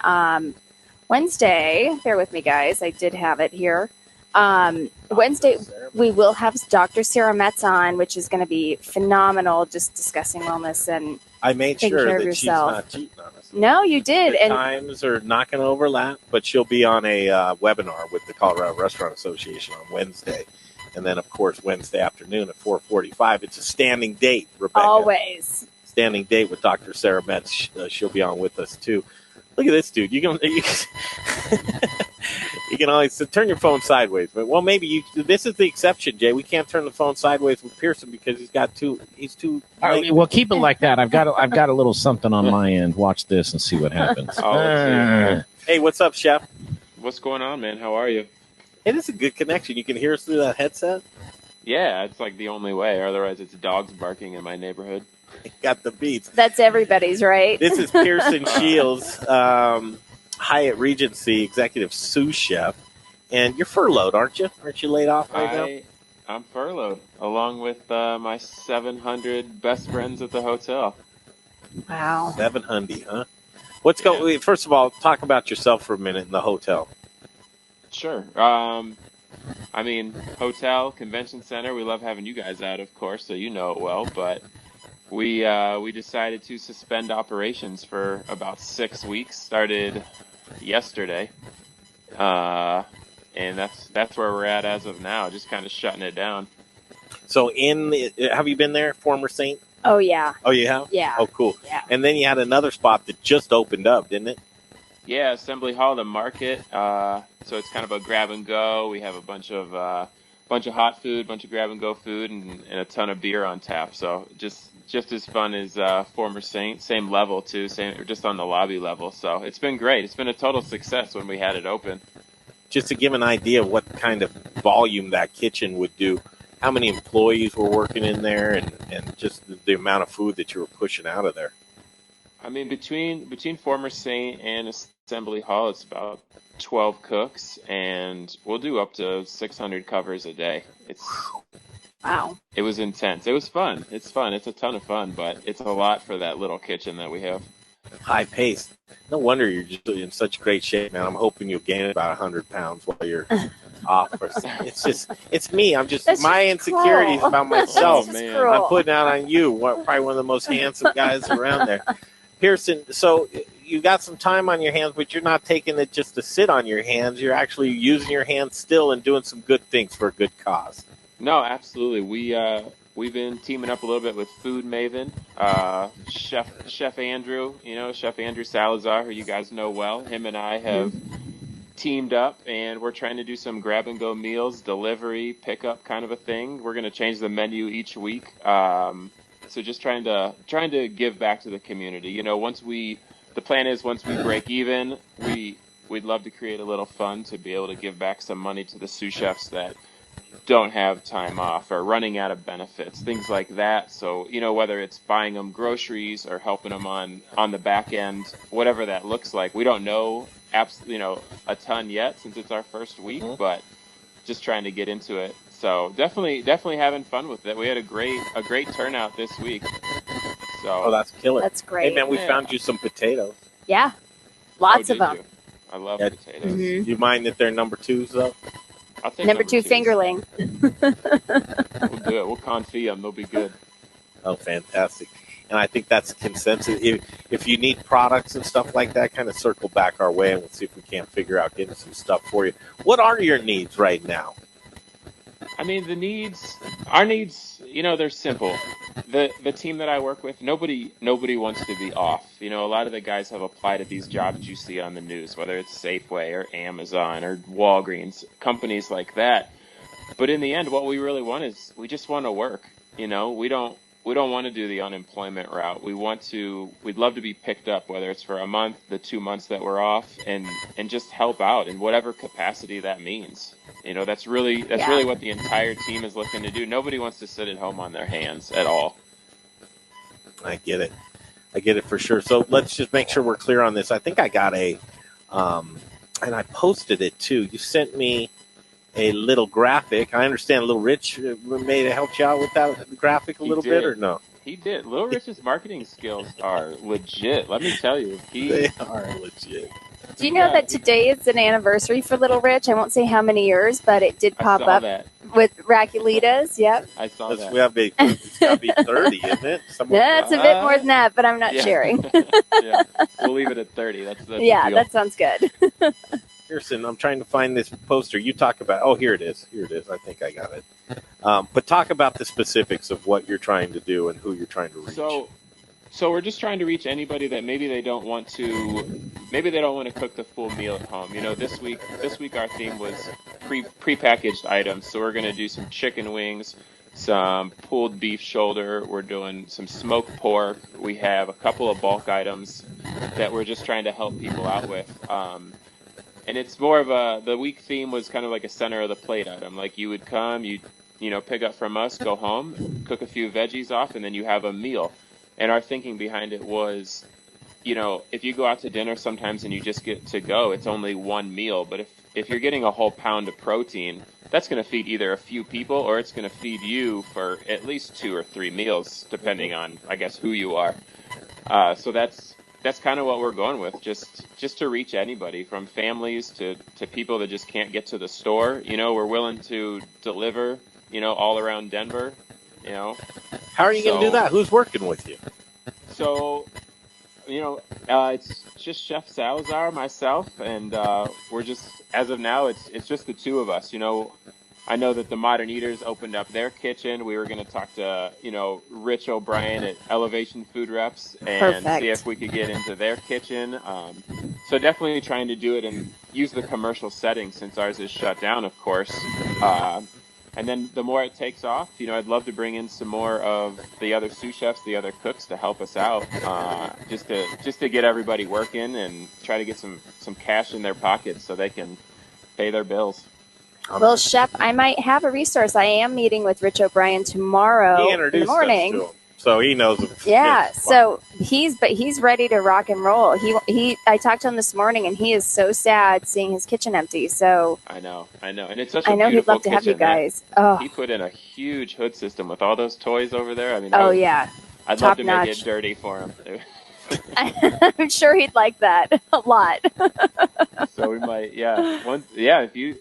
Wednesday, bear with me, guys. I did have it here. Wednesday, we will have Dr. Sara Metz on, which is going to be phenomenal, just discussing wellness. And I made Take sure care of that she's yourself. not cheating on us. no, you did. The And times are not going to overlap, but she'll be on a webinar with the Colorado Restaurant Association on Wednesday. And then, of course, Wednesday afternoon at 4:45. It's a standing date, Rebecca. always. Standing date with Dr. Sara Metz. She'll be on with us, too. Look at this dude. You can you can always turn your phone sideways. But, well, maybe this is the exception, Jay. We can't turn the phone sideways with Pierson because he's too. All right, well, keep it like that. I've got a little something on my end. Watch this and see what happens. Oh, let's Hey, what's up, Chef? see. What's going on, man? How are you? Hey, this is a good connection. You can hear us through that headset. Yeah, it's like the only way. Otherwise, it's dogs barking in my neighborhood. Got the beats. That's everybody's, right? This is Pierson Shields, Hyatt Regency executive sous chef, and you're furloughed, aren't you? Aren't you laid off right now? I'm furloughed, along with my 700 best friends at the hotel. Wow. 700, huh? First of all, talk about yourself for a minute in the hotel. Sure. I mean, hotel, convention center, we love having you guys out, of course, so you know it well, but we decided to suspend operations for about 6 weeks, started yesterday, and that's where we're at as of now, just kind of shutting it down. So have you been there, former Saint? Oh, yeah. Oh, you have? Yeah. Oh, cool. Yeah. And then you had another spot that just opened up, didn't it? Yeah, Assembly Hall, the market. So it's kind of a grab and go. We have a bunch of hot food, bunch of grab and go food, and a ton of beer on tap. So just as fun as former Saint, same level too, just on the lobby level. So it's been great. It's been a total success when we had it open. just to give an idea of what kind of volume that kitchen would do, how many employees were working in there, and just the amount of food that you were pushing out of there. I mean, between former Saint and Assembly Hall, it's about 12 cooks, and we'll do up to 600 covers a day. Wow. It was intense. It was fun. It's fun. It's a ton of fun, but it's a lot for that little kitchen that we have. High pace. No wonder you're just in such great shape, man. I'm hoping you'll gain about 100 pounds while you're off. It's me. I'm just, That's my just insecurities cruel. about myself. That's just man. cruel. I'm putting out on you, probably one of the most handsome guys around there. Pierson, so you got some time on your hands, but you're not taking it just to sit on your hands. You're actually using your hands still and doing some good things for a good cause. No, absolutely. We've been teaming up a little bit with Food Maven, Chef Andrew, Chef Andrew Salazar, who you guys know well. Him and I have teamed up, and we're trying to do some grab-and-go meals, delivery, pickup kind of a thing. We're going to change the menu each week. So just trying to give back to the community. The plan is once we break even, we'd love to create a little fund to be able to give back some money to the sous chefs that don't have time off or running out of benefits, things like that. So, whether it's buying them groceries or helping them on the back end, whatever that looks like. We don't know a ton yet since it's our first week, but just trying to get into it. So definitely having fun with it. We had a great turnout this week. So that's killer. That's great. Hey, man, we found you some potatoes. Yeah. Lots of them. you? I love potatoes. Mhm. Do you mind that they're number 2s, though? I'll take Number 2 twos. fingerling. We'll do it. We'll confit them. They'll be good. Oh, fantastic. And I think that's consensus. If you need products and stuff like that, kind of circle back our way, and we'll see if we can't figure out getting some stuff for you. What are your needs right now? I mean, our needs, they're simple. The team that I work with, nobody wants to be off. A lot of the guys have applied to these jobs you see on the news, whether it's Safeway or Amazon or Walgreens, companies like that. But in the end, what we really want is we just want to work. We don't want to do the unemployment route. We'd love to be picked up, whether it's for a month, the 2 months that we're off, and just help out in whatever capacity that means. That's really what the entire team is looking to do. Nobody wants to sit at home on their hands at all. I get it for sure. So let's just make sure we're clear on this. I think I got and I posted it too. You sent me a little graphic. I understand Little Rich may have helped you out with that graphic a little bit, or no? He did. Little Rich's marketing skills are legit. Let me tell you. They are legit. Do you know that today is an anniversary for Little Rich? I won't say how many years, but it did pop up with Raculitas. Yep. I saw that. It's got to be 30, isn't it? That's a bit more than that, but I'm not sharing. Yeah. We'll leave it at 30. That's yeah, that sounds good. Pierson, I'm trying to find this poster. You talk about, here it is. I think I got it. But talk about the specifics of what you're trying to do and who you're trying to reach. So we're just trying to reach anybody that maybe they don't want to cook the full meal at home. This week our theme was prepackaged items. So we're going to do some chicken wings, some pulled beef shoulder. We're doing some smoked pork. We have a couple of bulk items that we're just trying to help people out with. And it's more of the week theme was kind of like a center of the plate item. Like you would come, pick up from us, go home, cook a few veggies off, and then you have a meal. And our thinking behind it was, if you go out to dinner sometimes and you just get to go, it's only one meal. But if you're getting a whole pound of protein, that's going to feed either a few people or it's going to feed you for at least 2 or 3 meals, depending on, I guess, who you are. So that's kind of what we're going with, just to reach anybody, from families to people that just can't get to the store. We're willing to deliver, all around Denver. How are you going to do that? Who's working with you? So, it's just Chef Salazar, myself, and we're just, as of now, it's just the two of us. I know that the Modern Eaters opened up their kitchen. We were going to talk to, Rich O'Brien at Elevation Food Reps and see if we could get into their kitchen. So definitely trying to do it and use the commercial setting since ours is shut down, of course. And then the more it takes off, I'd love to bring in some more of the other sous chefs, the other cooks to help us out, just to get everybody working and try to get some cash in their pockets so they can pay their bills. Well, Chef, I might have a resource. I am meeting with Rich O'Brien tomorrow He in introduced the morning. us to him, so he knows him. Yeah, so he's ready to rock and roll. I talked to him this morning, and he is so sad seeing his kitchen empty. So I know, and it's such a I know he'd beautiful love to have you kitchen. guys. Oh, He put in a huge hood system with all those toys over there. I mean, yeah, I'd top love to notch. make it dirty for him. I'm sure he'd like that a lot. So we might, if you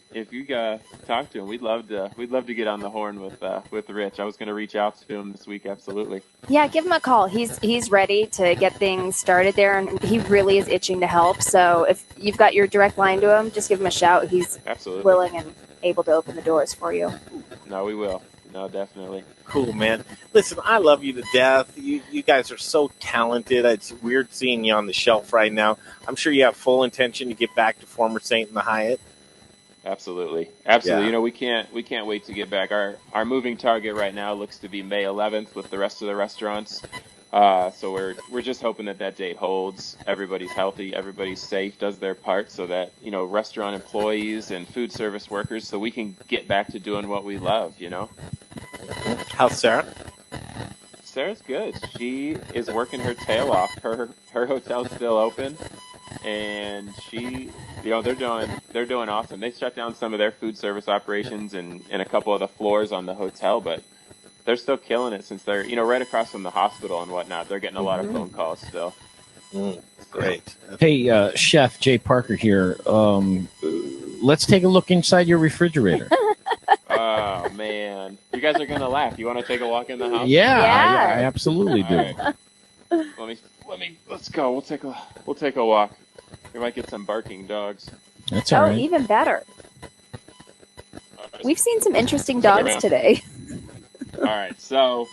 talk to him, we'd love to get on the horn with Rich. I was going to reach out to him this week, absolutely. Yeah, give him a call. He's ready to get things started there, and he really is itching to help. So if you've got your direct line to him, just give him a shout. He's Absolutely willing and able to open the doors for you. No, we will. No, definitely. Cool, man. Listen, I love you to death. You guys are so talented. It's weird seeing you on the shelf right now. I'm sure you have full intention to get back to former Saint and the Hyatt. Absolutely. Yeah. You know, we can't wait to get back. Our moving target right now looks to be May 11th with the rest of the restaurants. So we're just hoping that date holds. Everybody's healthy, everybody's safe, does their part, so that, you know, restaurant employees and food service workers, so we can get back to doing what we love. You know. How's Sarah? Sarah's good. She is working her tail off. Her hotel's still open, and they're doing awesome. They shut down some of their food service operations and a couple of the floors on the hotel, but they're still killing it since they're, you know, right across from the hospital and whatnot. They're getting a lot of phone calls still. Great. Hey, Chef Jay Parker here. Let's take a look inside your refrigerator. Oh man, you guys are gonna laugh. You want to take a walk in the house? Yeah, Yeah. I absolutely do. Right. Let's go. We'll take a walk. We might get some barking dogs. That's all right. Even better. We've seen some interesting dogs today. All right, so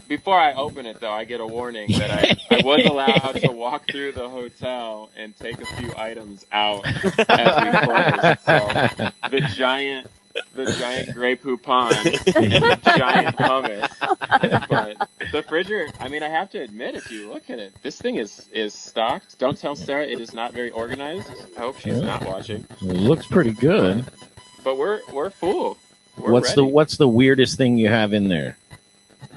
before I open it, though, I get a warning that I was allowed to walk through the hotel and take a few items out as we close. So the giant Grey Poupon and the giant hummus. But the refrigerator, I mean, I have to admit, if you look at it, this thing is stocked. Don't tell Sarah it is not very organized. I hope she's not watching. It looks pretty good. But we're full. What's the weirdest thing you have in there?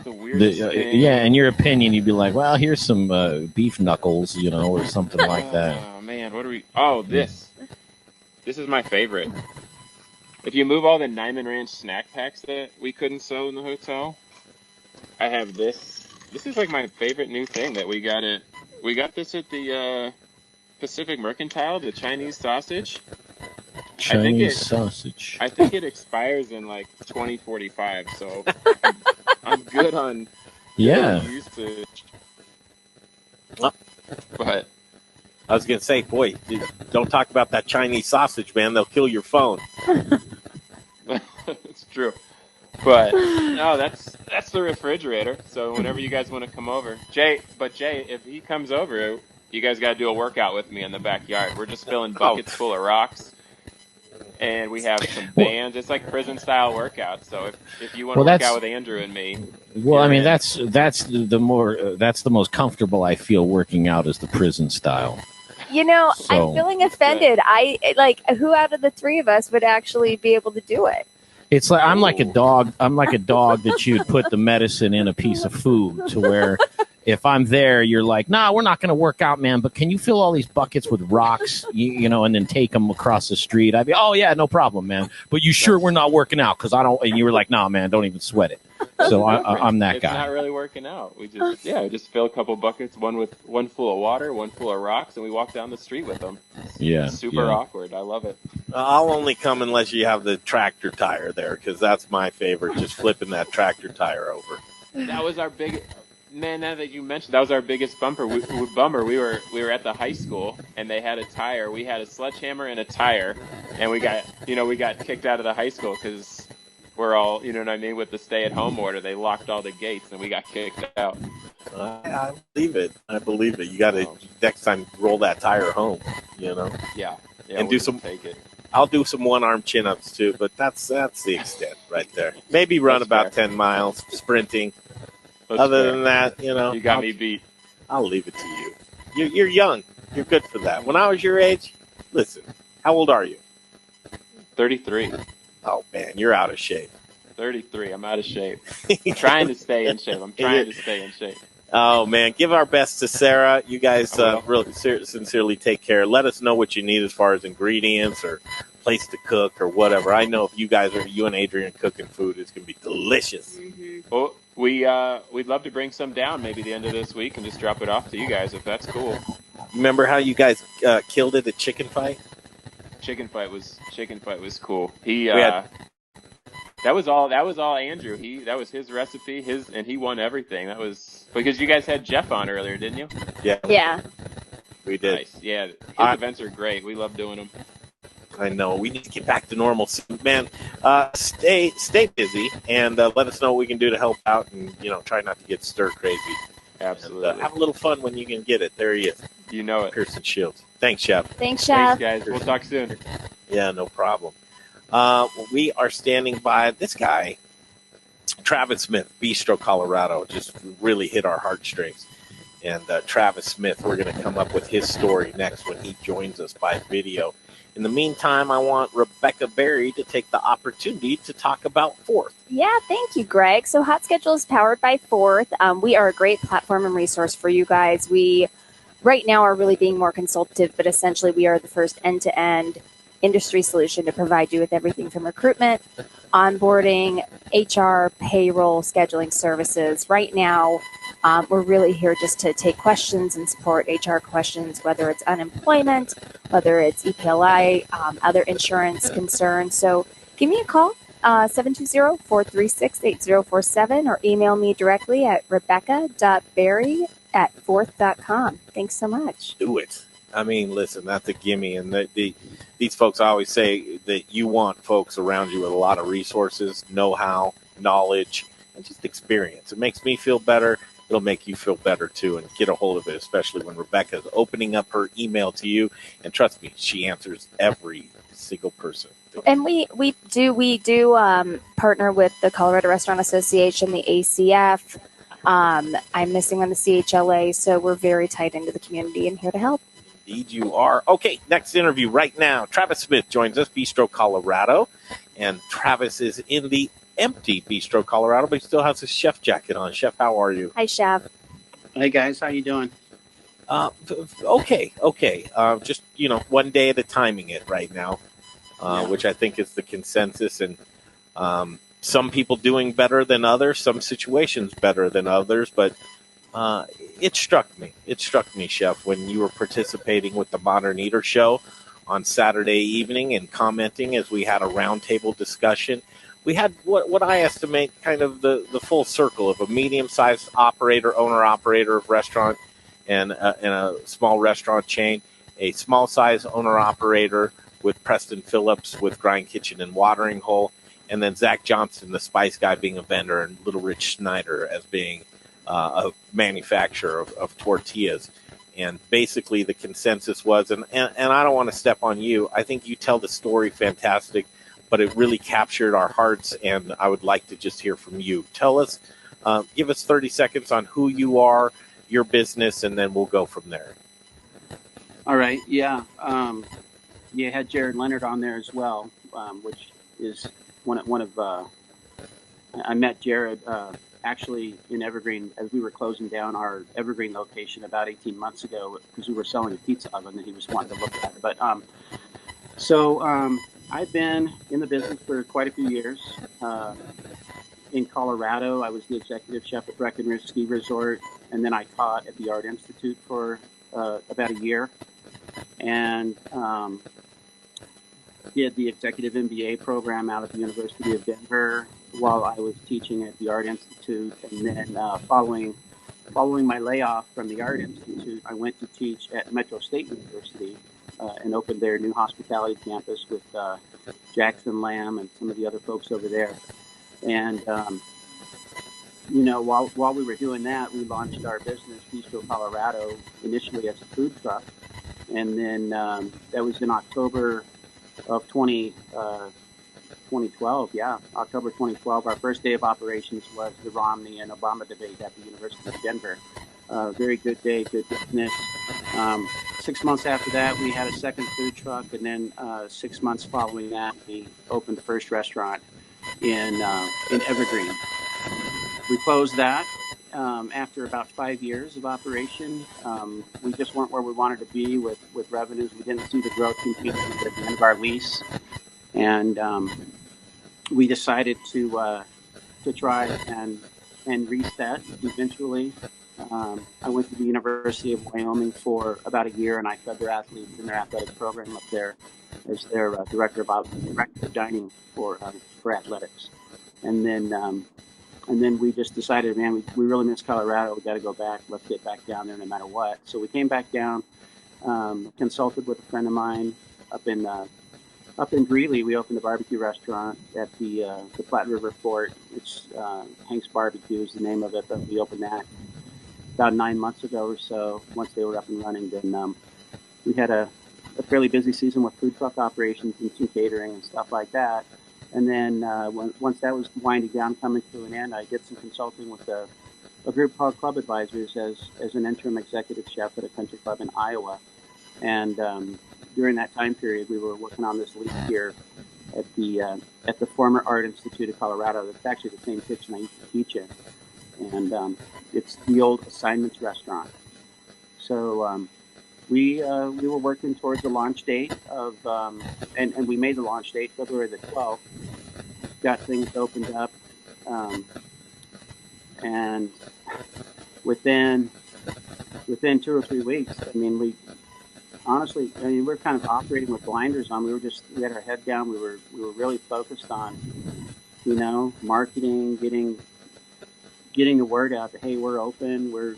The weirdest thing? Yeah, in your opinion, you'd be like, well, here's some beef knuckles, you know, or something like that. Oh man, what are we? Oh, this is my favorite. If you move all the Nyman Ranch snack packs that we couldn't sell in the hotel, I have this. This is like my favorite new thing that we got it. We got this at the Pacific Mercantile, the Chinese sausage. Sausage. I think it expires in like 2045, so I'm good on usage. But I was going to say, boy, don't talk about that Chinese sausage, man. They'll kill your phone. it's true. But no, that's the refrigerator. So whenever you guys want to come over, Jay, if he comes over, you guys got to do a workout with me in the backyard. We're just filling buckets full of rocks. And we have some bands. It's like prison style workout. So if you want to work out with Andrew and me, well, I mean that's the most comfortable I feel working out is the prison style. You know, I'm feeling offended. Who out of the three of us would actually be able to do it? It's like I'm like a dog. I'm like a dog that you'd put the medicine in a piece of food to where. If I'm there, you're like, nah, we're not going to work out, man. But can you fill all these buckets with rocks, you know, and then take them across the street? I'd be, oh, yeah, no problem, man. But you sure we're not working out? Because I don't. And you were like, nah, man, don't even sweat it. So I'm that guy. It's not really working out. We just fill a couple buckets, one full of water, one full of rocks, and we walk down the street with them. It's super awkward. I love it. I'll only come unless you have the tractor tire there, because that's my favorite, just flipping that tractor tire over. That was our big... Man, now that you mentioned, that was our biggest bummer. We were at the high school, and they had a tire. We had a sledgehammer and a tire, and we got kicked out of the high school because we're all, you know what I mean, with the stay-at-home order. They locked all the gates, and we got kicked out. I believe it. You got to next time roll that tire home. You know. Yeah. And take it. I'll do some one-arm chin-ups too, but that's the extent right there. Maybe run about 10 miles sprinting. Other than that, you know, you got me beat. I'll leave it to you. You're young. You're good for that. When I was your age, listen, how old are you? 33. Oh man, you're out of shape. 33. I'm out of shape. I'm trying to stay in shape. Oh man, give our best to Sara. You guys really sincerely take care. Let us know what you need as far as ingredients or place to cook or whatever. I know if you and Adrian cooking food, it's gonna be delicious. Mm-hmm. Well, we'd love to bring some down maybe the end of this week and just drop it off to you guys if that's cool. Remember how you guys killed it at Chicken Fight? Chicken fight was cool. That was all Andrew. That was his recipe, and he won everything. That was because you guys had Jeff on earlier, didn't you? Yeah. We did. Nice. Yeah, his events are great. We love doing them. I know. We need to get back to normal soon, man. Stay busy and let us know what we can do to help out, and try not to get stir crazy. Absolutely. And, have a little fun when you can get it. There he is. You know it. Pierson Shields. Thanks, Chef. Thanks, Chef. Thanks, guys. We'll talk soon. Yeah, no problem. We are standing by this guy, Travis Smith, Bistro Colorado, just really hit our heartstrings. And Travis Smith, we're going to come up with his story next when he joins us by video. In the meantime, I want Rebecca Berry to take the opportunity to talk about Fourth. Yeah, thank you, Greg. So Hot Schedule is powered by Fourth. We are a great platform and resource for you guys. We, right now, are really being more consultative, but essentially we are the first end-to-end industry solution to provide you with everything from recruitment, onboarding, HR, payroll, scheduling services. Right now, we're really here just to take questions and support HR questions, whether it's unemployment, whether it's EPLI, other insurance concerns. So give me a call, 720-436-8047, or email me directly at rebecca.berry@fourth.com. Thanks so much. Do it. I mean, listen, that's a gimme. And these folks always say that you want folks around you with a lot of resources, know-how, knowledge, and just experience. It makes me feel better. It'll make you feel better, too, and get a hold of it, especially when Rebecca's opening up her email to you. And trust me, she answers every single person. And we do partner with the Colorado Restaurant Association, the ACF. I'm missing on the CHLA, so we're very tight into the community and here to help. Indeed you are. Okay, next interview right now. Travis Smith joins us, Bistro Colorado. And Travis is in the empty Bistro Colorado, but he still has his chef jacket on. Chef, how are you? Hi, Chef. Hey, guys. How you doing? Okay. Just, one day at a timing it right now, which I think is the consensus. And some people doing better than others, some situations better than others, but it struck me, Chef, when you were participating with the Modern Eater Show on Saturday evening and commenting as we had a roundtable discussion. We had what I estimate kind of the full circle of a medium-sized owner-operator of restaurant and a small restaurant chain, a small-size owner-operator with Preston Phillips with Grind Kitchen and Watering Hole, and then Zach Johnson, the Spice Guy, being a vendor, and Little Rich Schneider as being a manufacturer of tortillas. And basically the consensus was, and I don't want to step on you, I think you tell the story fantastic, but it really captured our hearts, and I would like to just hear from you. Tell us, give us 30 seconds on who you are, your business, and then we'll go from there. All right. Yeah. You had Jared Leonard on there as well, which is one of I met Jared actually in Evergreen as we were closing down our Evergreen location about 18 months ago because we were selling a pizza oven that he was wanting to look at. But I've been in the business for quite a few years. In Colorado, I was the executive chef at Breckenridge Ski Resort, and then I taught at the Art Institute for about a year, and did the executive MBA program out at the University of Denver while I was teaching at the Art Institute. And then following my layoff from the Art Institute, I went to teach at Metro State University and opened their new hospitality campus with Jackson Lamb and some of the other folks over there. And, while we were doing that, we launched our business, Bistro Colorado, initially as a food truck. And then that was in October of 2012. Yeah, October 2012. Our first day of operations was the Romney and Obama debate at the University of Denver. Very good day, good business. 6 months after that, we had a second food truck, and then 6 months following that, we opened the first restaurant in Evergreen. We closed that after about 5 years of operation. We just weren't where we wanted to be with revenues. We didn't see the growth continue at the end of our lease, and we decided to try and reset eventually. I went to the University of Wyoming for about a year, and I fed their athletes in their athletic program up there as their director of dining for athletics. And then we just decided, man, we really miss Colorado. We got to go back. Let's get back down there no matter what. So we came back down, consulted with a friend of mine up in Greeley. We opened a barbecue restaurant at the Platte River Fort. It's Hank's Barbecue is the name of it, but we opened that about 9 months ago or so. Once they were up and running, then we had a fairly busy season with food truck operations and some catering and stuff like that. And then once that was winding down, coming to an end, I did some consulting with a group called Club Advisors as an interim executive chef at a country club in Iowa. And during that time period, we were working on this lease here at the former Art Institute of Colorado. It's actually the same kitchen I used to teach in, and it's the old Assignments restaurant. So we were working towards the launch date of, and we made the launch date February the 12th. Got things opened up, and within 2 or 3 weeks, I mean, we're kind of operating with blinders on. We had our head down. We were really focused on, marketing, getting the word out that, hey, we're open. We're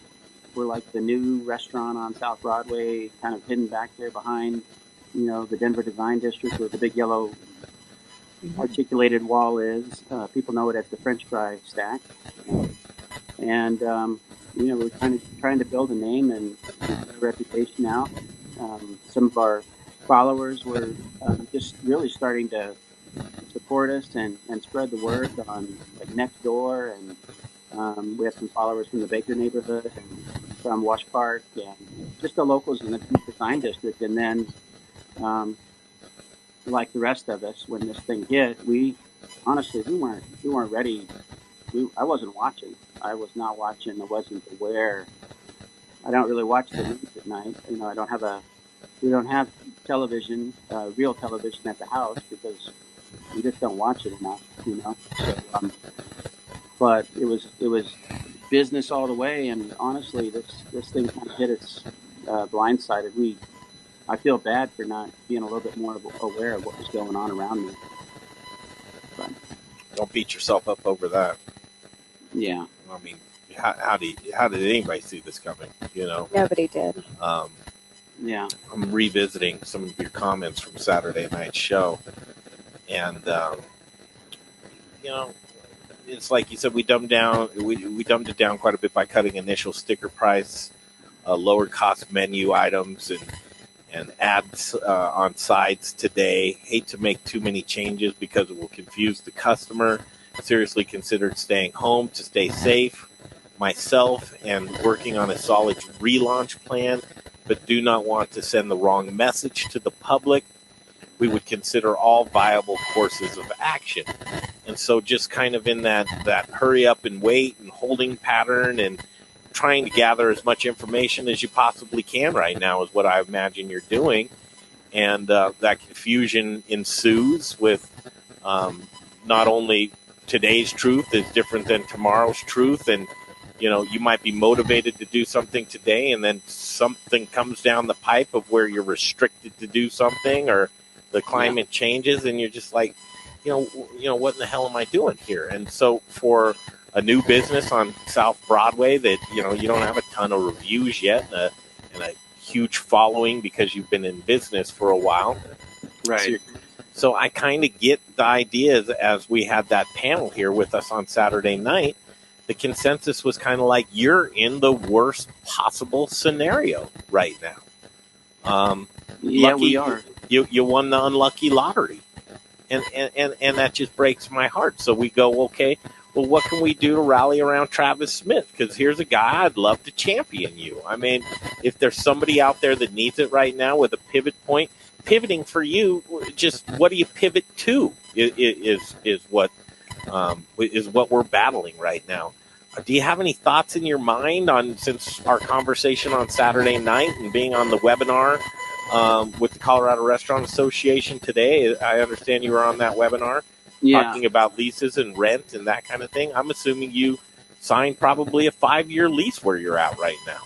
like the new restaurant on South Broadway, kind of hidden back there behind, the Denver Design District where the big yellow articulated wall is. People know it as the French fry stack. And, we're kind of trying to build a name and a reputation out. Some of our followers were just really starting to support us and spread the word on like Nextdoor, and we have some followers from the Baker neighborhood and from Wash Park and just the locals in the design district. And then, like the rest of us, when this thing hit, we weren't ready. I wasn't watching. I was not watching. I wasn't aware. I don't really watch the news at night. We don't have television, real television at the house because we just don't watch it enough, So, but it was business all the way, and honestly, this thing kind of hit us blindsided. I feel bad for not being a little bit more aware of what was going on around me. But, don't beat yourself up over that. Yeah. I mean, how did anybody see this coming? Nobody did. Yeah. I'm revisiting some of your comments from Saturday night's show, and it's like you said, we dumbed it down quite a bit by cutting initial sticker price, lower cost menu items, and ads on sides today. Hate to make too many changes because it will confuse the customer. Seriously considered staying home to stay safe myself and working on a solid relaunch plan, but do not want to send the wrong message to the public. We would consider all viable courses of action. And so just kind of in that hurry up and wait and holding pattern and trying to gather as much information as you possibly can right now is what I imagine you're doing. And that confusion ensues with not only today's truth is different than tomorrow's truth, and you might be motivated to do something today, and then something comes down the pipe of where you're restricted to do something, or the climate changes, and you're just like, what in the hell am I doing here? And so for a new business on South Broadway that you don't have a ton of reviews yet, and a huge following because you've been in business for a while, right? So I kind of get the ideas as we had that panel here with us on Saturday night. The consensus was kind of like, you're in the worst possible scenario right now. Yeah, we are. You won the unlucky lottery. And that just breaks my heart. So we go, okay, well, what can we do to rally around Travis Smith? Because here's a guy I'd love to champion you. I mean, if there's somebody out there that needs it right now with a pivot point, pivoting for you, just what do you pivot to is what we're battling right now. Do you have any thoughts in your mind on, since our conversation on Saturday night and being on the webinar with the Colorado Restaurant Association today? I understand you were on that webinar. Talking about leases and rent and that kind of thing. I'm assuming you signed probably a 5-year lease where you're at right now.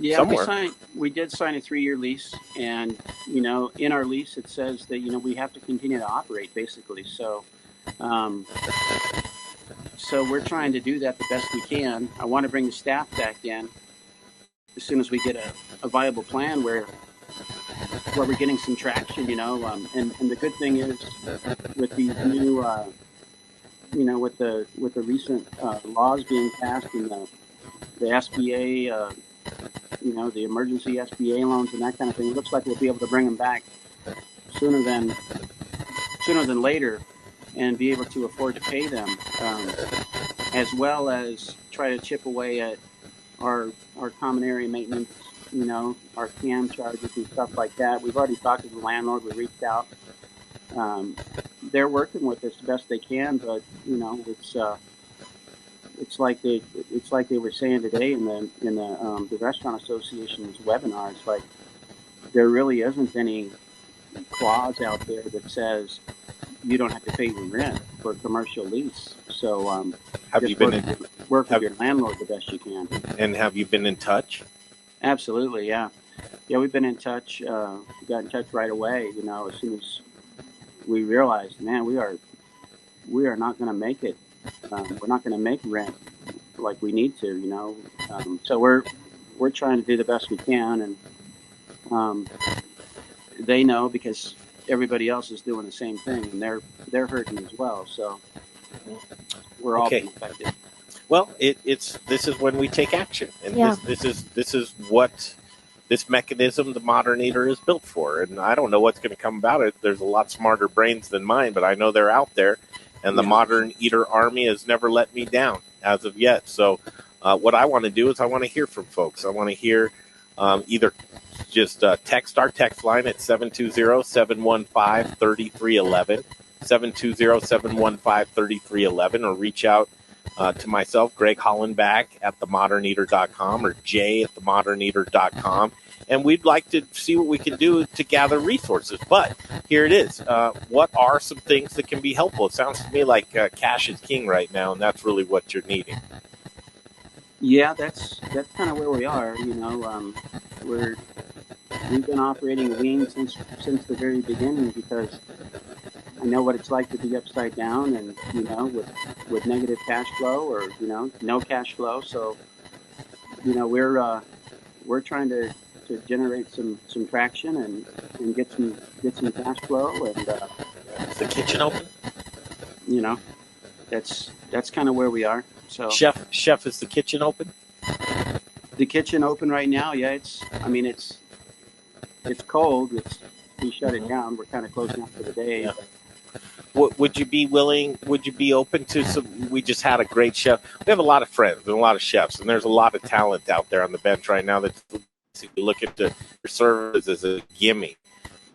Yeah, somewhere. we did sign a 3-year lease, and in our lease it says that we have to continue to operate basically. So, so we're trying to do that the best we can. I want to bring the staff back in as soon as we get a viable plan where we're getting some traction, and the good thing is with these new, with the recent laws being passed and the SBA, the emergency SBA loans and that kind of thing, it looks like we'll be able to bring them back sooner than later and be able to afford to pay them, as well as try to chip away at our common area maintenance, our CAM charges and stuff like that. We've already talked to the landlord. We reached out. They're working with us the best they can, but it's like they were saying today in the Restaurant Association's webinar. It's like there really isn't any clause out there that says you don't have to pay your rent for a commercial lease. So work with your landlord the best you can. And have you been in touch? Absolutely, yeah. Yeah, we've been in touch. We got in touch right away, as soon as we realized, man, we are not going to make it. We're not going to make rent like we need to, So we're trying to do the best we can, and they know because everybody else is doing the same thing, and they're hurting as well. So we're all being affected. Well, this is when we take action, and this is what this mechanism, the Modern Eater, is built for. And I don't know what's going to come about it. There's a lot smarter brains than mine, but I know they're out there, and the Modern Eater army has never let me down as of yet. So what I want to do is I want to hear from folks. I want to hear either just text our text line at 720-715-3311, 720-715-3311, or reach out to myself, Greg Hollenback at themoderneater.com, or Jay at themoderneater.com. And we'd like to see what we can do to gather resources. But here it is. What are some things that can be helpful? It sounds to me like cash is king right now, and that's really what you're needing. Yeah, that's kind of where we are. We've been operating lean since the very beginning, because I know what it's like to be upside down and, with negative cash flow or, no cash flow. So, we're trying to generate some traction and get some cash flow. And is the kitchen open? That's kind of where we are. So Chef, is the kitchen open? The kitchen open right now? Yeah, it's cold. We shut it down. We're kind of closing up for the day. Yeah. Would you be open to some? We just had a great chef. We have a lot of friends and a lot of chefs, and there's a lot of talent out there on the bench right now that's looking to your service as a gimme.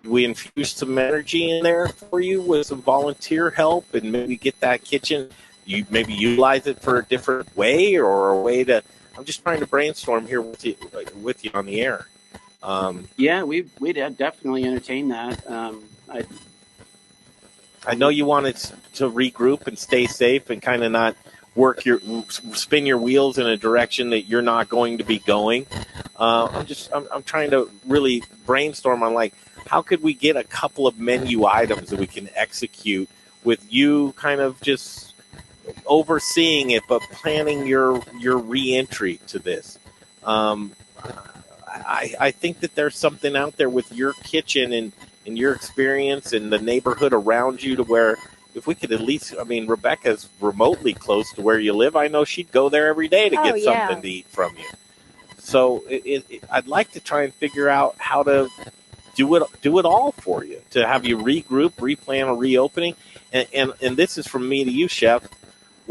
We infuse some energy in there for you with some volunteer help, and maybe get that kitchen. You maybe utilize it for a different way, or a way to. I'm just trying to brainstorm here with you on the air. Yeah, we'd definitely entertain that. I know you wanted to regroup and stay safe and kind of not spin your wheels in a direction that you're not going to be going. I'm trying to really brainstorm on, like, how could we get a couple of menu items that we can execute with you kind of just overseeing it, but planning your reentry to this. I think that there's something out there with your kitchen and your experience and the neighborhood around you, to where if we could at least, Rebecca's remotely close to where you live. I know she'd go there every day to get something to eat from you. So I'd like to try and figure out how to do it all for you, to have you regroup, replan a reopening. And this is from me to you, Chef.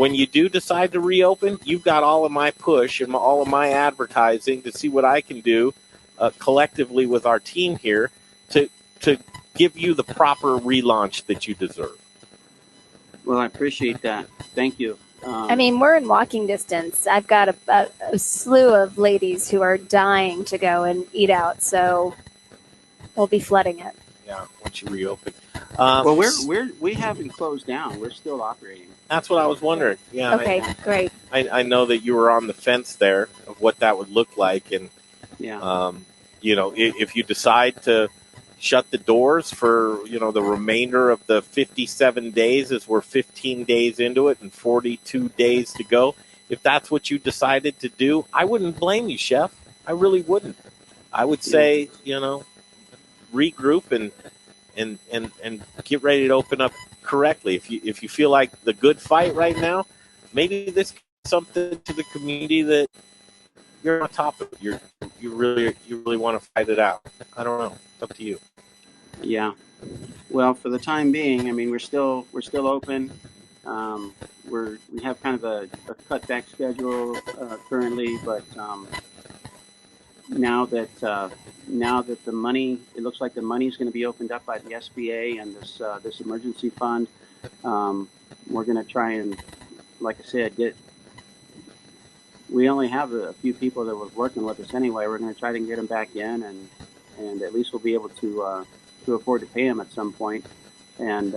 when you do decide to reopen, you've got all of my push and all of my advertising to see what I can do collectively with our team here to give you the proper relaunch that you deserve. Well, I appreciate that. Thank you. I mean, we're in walking distance. I've got a slew of ladies who are dying to go and eat out, so we'll be flooding it. Yeah, once you reopen. Well, we haven't closed down. We're still operating. That's what I was wondering. Yeah. Okay, great. I know that you were on the fence there of what that would look like, and Yeah. if you decide to shut the doors for the remainder of the 57 days, as we're 15 days into it and 42 days to go, if that's what you decided to do, I wouldn't blame you, Chef. I really wouldn't. I would say regroup and get ready to open up correctly. If you feel like the good fight right now, maybe this is something to the community that you're on top of. You really want to fight it out. I don't know. It's up to you. Yeah. Well, for the time being, I mean, we're still open. We have kind of a cutback schedule currently, but now that the money, it looks like the money is going to be opened up by the SBA and this emergency fund. We're going to try and, like I said, we only have a few people that were working with us anyway. We're going to try to get them back in, and at least we'll be able to afford to pay them at some point. And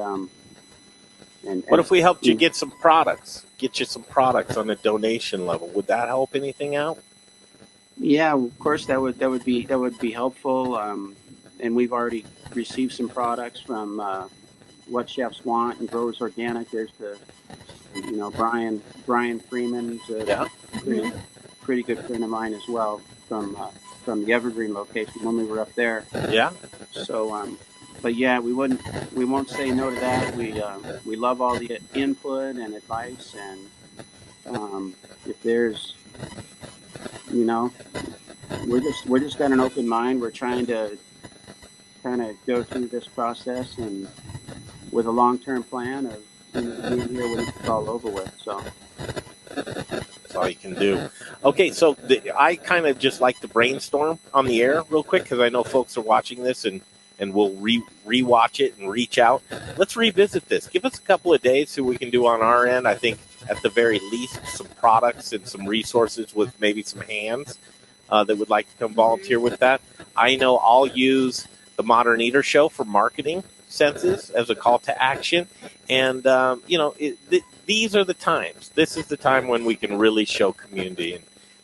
what if we helped you get you some products on a donation level? Would that help anything out? Yeah, of course that would be helpful. And we've already received some products from What Chefs Want and Growers Organic. There's Brian Freeman, pretty good friend of mine as well from the Evergreen location when we were up there. Yeah. So, but yeah, we won't say no to that. We love all the input and advice, and if there's, we're just got an open mind. We're trying to kind of go through this process and with a long-term plan of being here when it's all over with. So. That's all you can do. Okay, so I kind of just like to brainstorm on the air real quick because I know folks are watching this and we'll rewatch it and reach out. Let's revisit this. Give us a couple of days so we can do on our end. I think at the very least some products and some resources with maybe some hands that would like to come volunteer with that. I know I'll use the Modern Eater Show for marketing senses as a call to action. And, these are the times. This is the time when we can really show community.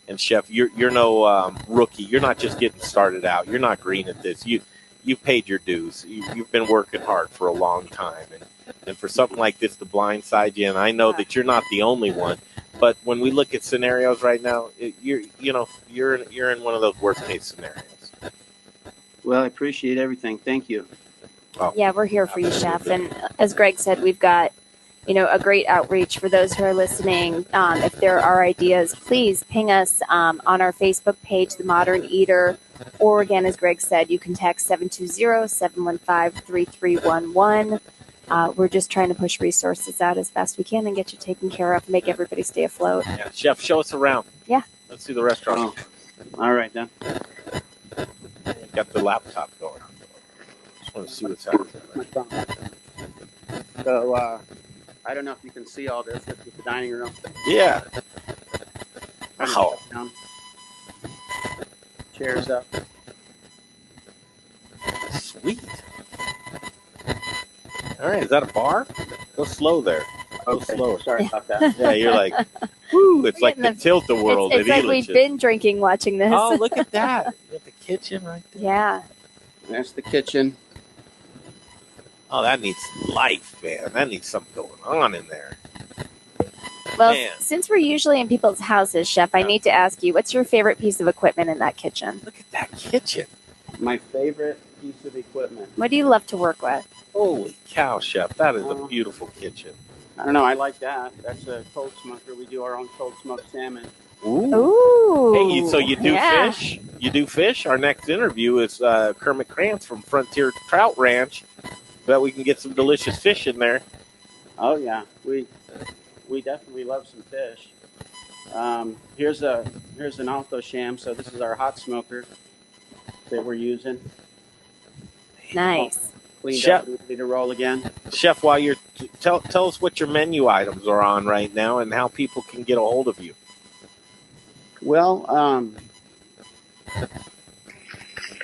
And Chef, you're no rookie. You're not just getting started out. You're not green at this. You've paid your dues. You've been working hard for a long time. And for something like this to blindside you, and I know that you're not the only one, but when we look at scenarios right now, you're in one of those worst case scenarios. Well, I appreciate everything. Thank you. Oh, Yeah, we're here for you, Chef. And as Greg said, we've got a great outreach for those who are listening. If there are ideas, please ping us on our Facebook page, The Modern Eater, or again, as Greg said, you can text 720-715-3311. We're just trying to push resources out as best we can and get you taken care of, make everybody stay afloat. Yeah, Chef, show us around. Yeah. Let's see the restaurant. Oh. All right, then. Got the laptop going. Just want to see what's happening. So, I don't know if you can see all this. This is the dining room. Yeah. Wow. Chairs up. Sweet. All right, is that a bar? Go slow there. Go slower. Sorry about that. Yeah, you're like, woo, it's like the tilt-a-whirl. It's like we've been drinking watching this. Oh, look at that. You got the kitchen right there. Yeah. That's the kitchen. Oh, that needs life, man. That needs something going on in there. Well, Man. since we're usually in people's houses, Chef, I need to ask you, what's your favorite piece of equipment in that kitchen? Look at that kitchen. My favorite piece of equipment. What do you love to work with? Holy cow, Chef. That is a beautiful kitchen. I don't know. I like that. That's a cold smoker. We do our own cold smoked salmon. Ooh. Ooh. Hey, so you do Yeah. fish? You do fish? Our next interview is Kermit Krantz from Frontier Trout Ranch. Bet we can get some delicious fish in there. Oh yeah, we we definitely love some fish. Here's an Alto Sham. So this is our hot smoker that we're using. Nice. Cleaned Chef, up, ready to roll again. Chef, while you're tell us what your menu items are on right now and how people can get a hold of you. Well,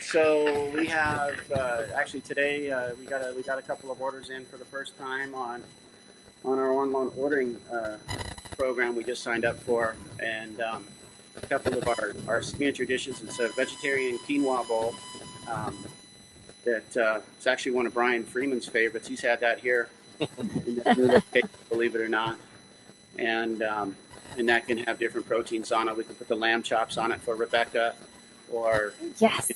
so we have actually today we got a couple of orders in for the first time on our online ordering program we just signed up for, and a couple of our signature dishes. It's a vegetarian quinoa bowl that it's actually one of Brian Freeman's favorites. He's had that here in the new location, believe it or not, and that can have different proteins on it. We can put the lamb chops on it for Rebecca, or Yes.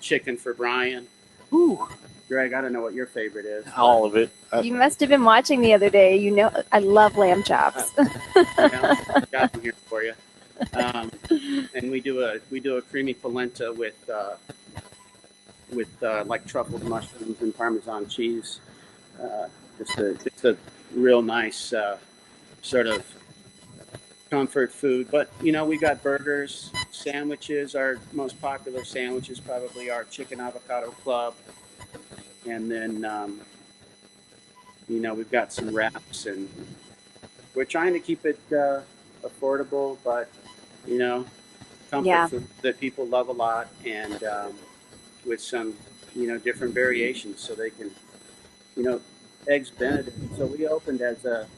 Chicken for Brian. Ooh. Greg, I don't know what your favorite is. All of it. You must have been watching the other day. You know, I love lamb chops. Got them here for you. And we do a creamy polenta with like truffled mushrooms and Parmesan cheese. Just a real nice sort of comfort food. But we got burgers, sandwiches. Our most popular sandwiches probably are chicken avocado club, and then we've got some wraps, and we're trying to keep it affordable, but comfort food that people love a lot, and with some different variations, so they can eggs Benedict. So we opened as a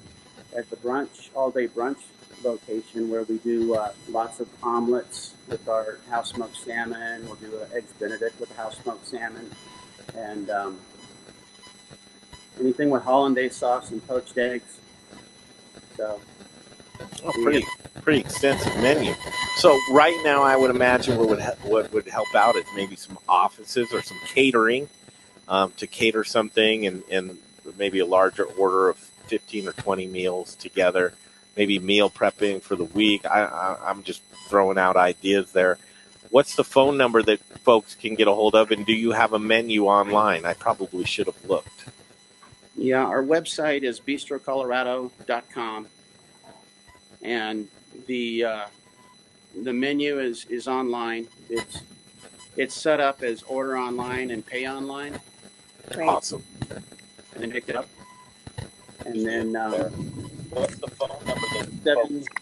brunch, all day brunch location where we do lots of omelets with our house smoked salmon. We'll do eggs Benedict with house smoked salmon, and anything with hollandaise sauce and poached eggs. So pretty extensive menu. So right now, I would imagine what would help out is maybe some offices or some catering to cater something, and maybe a larger order of 15 or 20 meals together. Maybe meal prepping for the week. I'm just throwing out ideas there. What's the phone number that folks can get a hold of, and do you have a menu online? I probably should have looked. Yeah, our website is bistrocolorado.com, and the menu is online. It's set up as order online and pay online. Great. Awesome. And then pick it up, and then. What's the phone number?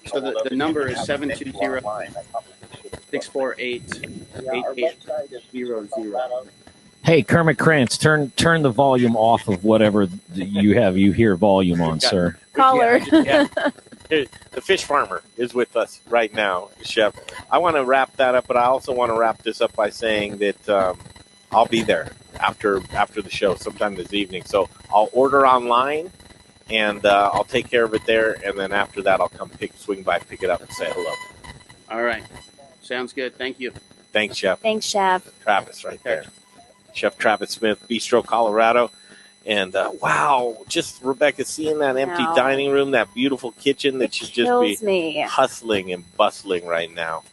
So the number is 720-648-8800. Hey, Kermit Krantz, turn the volume off of whatever you hear volume on, sir. Caller. The fish farmer is with us right now, Chef. I want to wrap that up, but I also want to wrap this up by saying that I'll be there after the show sometime this evening. So I'll order online, and I'll take care of it there, and then after that, I'll come swing by, pick it up, and say hello. All right. Sounds good. Thank you. Thanks, Chef. Thanks, Chef. Travis right there. Chef Travis Smith, Bistro Colorado. And, wow, just, Rebecca, seeing that empty dining room, that beautiful kitchen that should just be hustling and bustling right now.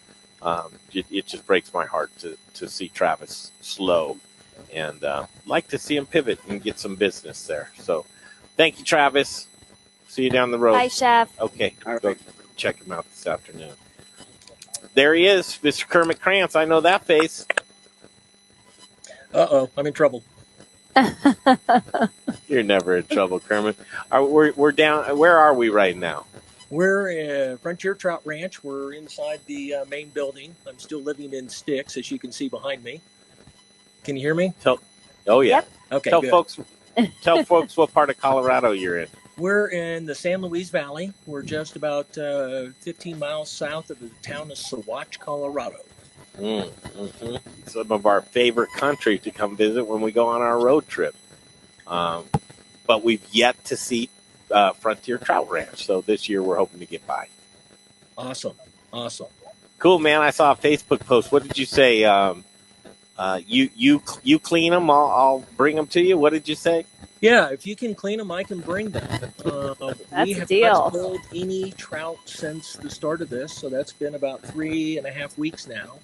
It just breaks my heart to see Travis slow. And like to see him pivot and get some business there. So, thank you, Travis. See you down the road. Bye, Chef. Okay, go check him out this afternoon. There he is, Mr. Kermit Krantz. I know that face. Uh-oh, I'm in trouble. You're never in trouble, Kermit. We're down. Where are we right now? We're at Frontier Trout Ranch. We're inside the main building. I'm still living in sticks, as you can see behind me. Can you hear me? Oh, yeah. Yep. Okay, Tell good. folks what part of Colorado you're in. We're in the San Luis Valley. We're just about 15 miles south of the town of Saguache, Colorado. Mm-hmm. Some of our favorite country to come visit when we go on our road trip. But we've yet to see Frontier Trout Ranch. So this year we're hoping to get by. Awesome. Cool, man. I saw a Facebook post. What did you say? You clean them. I'll bring them to you. What did you say? Yeah, if you can clean them, I can bring them. That's we a have deal. not sold any trout since the start of this, so that's been about 3.5 weeks now.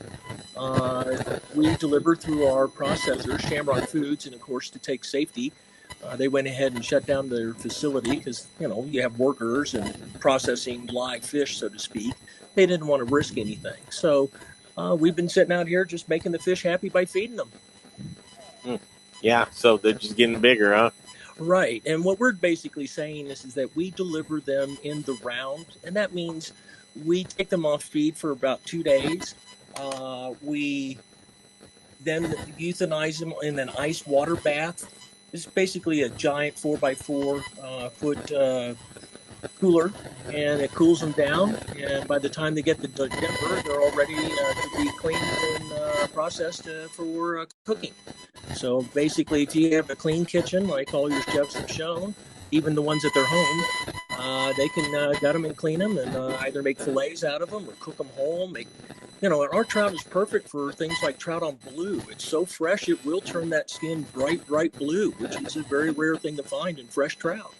We deliver through our processors, Shamrock Foods, and of course, to take safety, They went ahead and shut down their facility because, you have workers and processing live fish, so to speak. They didn't want to risk anything. So we've been sitting out here just making the fish happy by feeding them. Yeah, so they're just getting bigger, huh? Right. And what we're basically saying is that we deliver them in the round. And that means we take them off feed for about 2 days. We then euthanize them in an ice water bath. It's basically a giant 4x4 foot cooler, and it cools them down. And by the time they get to Denver, they're all ready to be cleaned and processed for cooking. So basically, if you have a clean kitchen, like all your chefs have shown, even the ones at their home, they can gut them and clean them and either make fillets out of them or cook them whole. And our trout is perfect for things like trout on blue. It's so fresh, it will turn that skin bright blue, which is a very rare thing to find in fresh trout.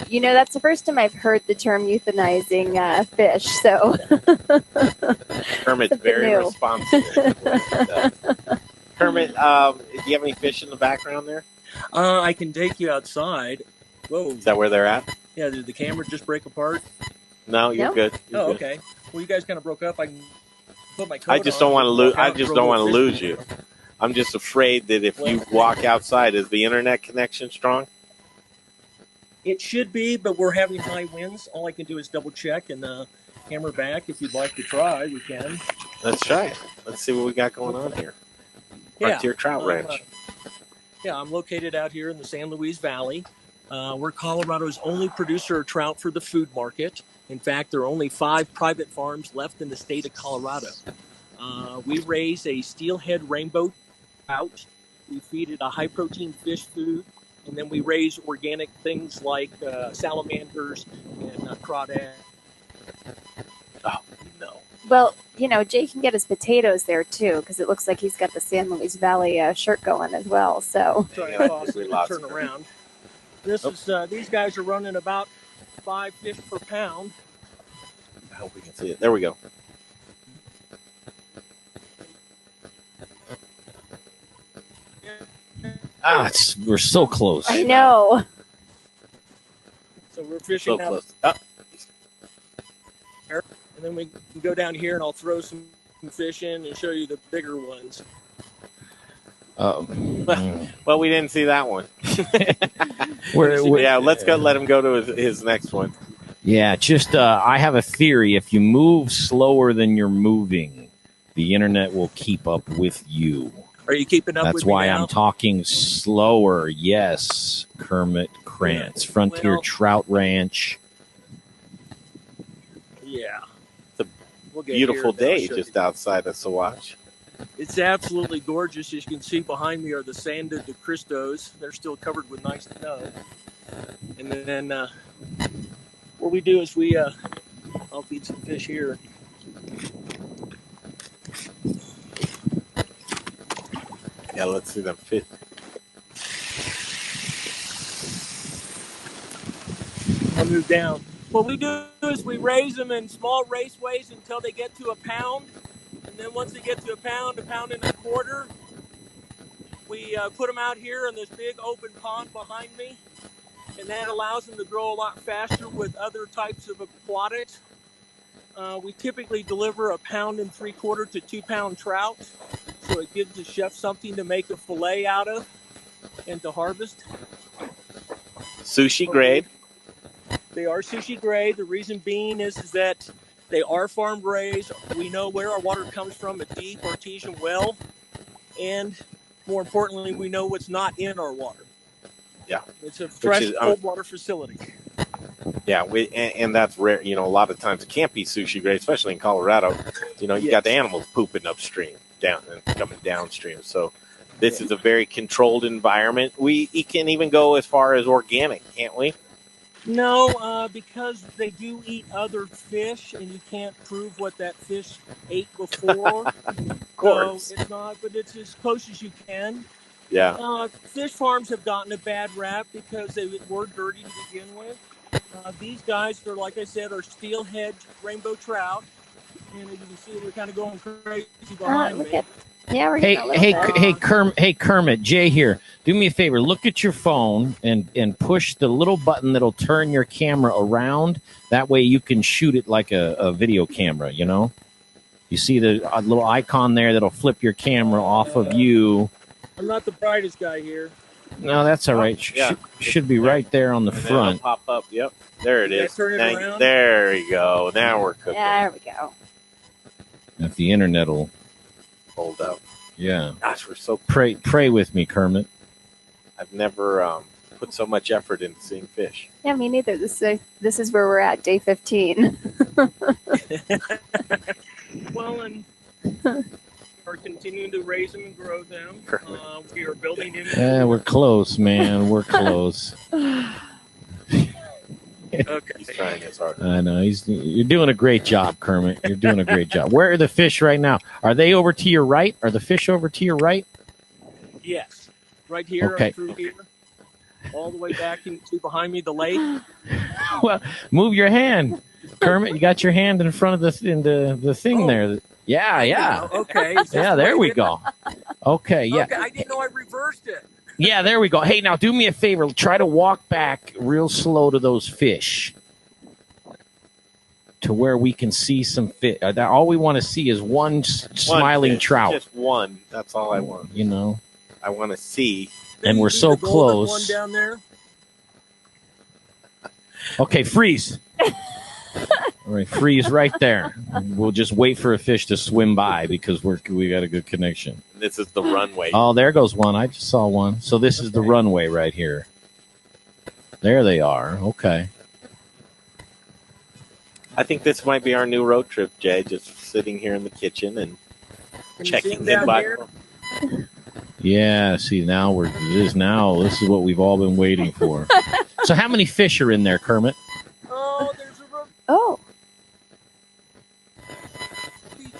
That's the first time I've heard the term euthanizing fish. So Kermit's very responsible. Kermit, do you have any fish in the background there? I can take you outside. Whoa. Is that where they're at? Yeah, did the camera just break apart? No, you're good. You're good. Okay. Well, you guys kind of broke up. I can put my coat I just don't want to lose. I just don't want to lose you. I'm just afraid that if you walk outside, is the internet connection strong? It should be, but we're having high winds. All I can do is double check and hammer back. If you'd like to try, we can. Let's try it. Let's see what we got going on here. Frontier Trout Ranch. I'm located out here in the San Luis Valley. We're Colorado's only producer of trout for the food market. In fact, there are only 5 private farms left in the state of Colorado. We raise a steelhead rainbow trout. We feed it a high-protein fish food. And then we raise organic things like salamanders and crawdads. Oh, no. Well, Jay can get his potatoes there, too, because it looks like he's got the San Luis Valley shirt going as well. So sorry, I paused to turn around. These guys are running about 5 fish per pound. I hope we can see it. There we go. We're so close. I know. So we're fishing so out. And then we can go down here and I'll throw some fish in and show you the bigger ones. Well, we didn't see that one. Yeah, let's go. Let him go to his next one. Yeah, just I have a theory. If you move slower than you're moving, the internet will keep up with you. Are you keeping up with me? That's why now? I'm talking slower. Yes, Kermit Krantz, Frontier Trout Ranch. Yeah. It's a beautiful day just outside of Saguache. It's absolutely gorgeous. As you can see behind me are the Sanda de Cristos. They're still covered with nice snow. And then what we do is I'll feed some fish here. Yeah, let's see them fish. I'll move down. What we do is we raise them in small raceways until they get to a pound. And then once they get to a pound and a quarter, we put them out here in this big open pond behind me. And that allows them to grow a lot faster with other types of aquatics. We typically deliver 1 3/4 to 2 pound trout. So it gives the chef something to make a fillet out of and to harvest. Sushi grade. They are sushi grade. The reason being is that they are farm raised. We know where our water comes from, a deep artesian well. And more importantly, we know what's not in our water. Yeah. It's a fresh cold water facility. Yeah, and that's rare. A lot of times it can't be sushi grade, especially in Colorado. You got the animals pooping upstream, down and coming downstream. So this is a very controlled environment. We can even go as far as organic, can't we? No, because they do eat other fish, and you can't prove what that fish ate before. Of course. So it's not, but it's as close as you can. Yeah. Fish farms have gotten a bad rap because they were dirty to begin with. These guys are, like I said, are steelhead rainbow trout. And as you can see, we're kind of going crazy behind me. Yeah, we're getting a little bit. Hey, Kermit, Jay here. Do me a favor. Look at your phone and push the little button that'll turn your camera around. That way you can shoot it like a video camera, you know? You see the little icon there that'll flip your camera off of you. I'm not the brightest guy here. No, that's all right. Should be right there on the And then front. it'll pop up. Yep. There it is. Turn it around? There you go. Now we're cooking. There we go. If the internet will Hold up. Yeah. Gosh, we're so. Pray with me, Kermit. I've never put so much effort into seeing fish. Yeah, me neither. This is where we're at, day 15. Well, and we're continuing to raise them and grow them. We are building them. Yeah, we're close, man. We're close. Okay. He's trying his hard. I know. You're doing a great job, Kermit. You're doing a great job. Where are the fish right now? Are they over to your right? Are the fish over to your right? Yes. Right here, Okay. through here. All the way back into behind me, the lake. Well, move your hand, Kermit. You got your hand in front of the thing there. Yeah. Okay. Yeah, there we go. Okay, yeah. Okay, I didn't know I reversed it. Yeah, there we go. Hey, now do me a favor. Try to walk back real slow to those fish to where we can see some fish. All we want to see is one smiling fish, trout. Just one. That's all I want. You know? I want to see. And we're so close. One down there. Okay, freeze. All right, freeze right there. We'll just wait for a fish to swim by because we got a good connection. This is the runway. Oh, there goes one. I just saw one. So this is the runway right here. There they are. Okay. I think this might be our new road trip, Jay. Just sitting here in the kitchen and checking them by. Yeah. See, this is what we've all been waiting for. So how many fish are in there, Kermit? Oh, there's a Oh.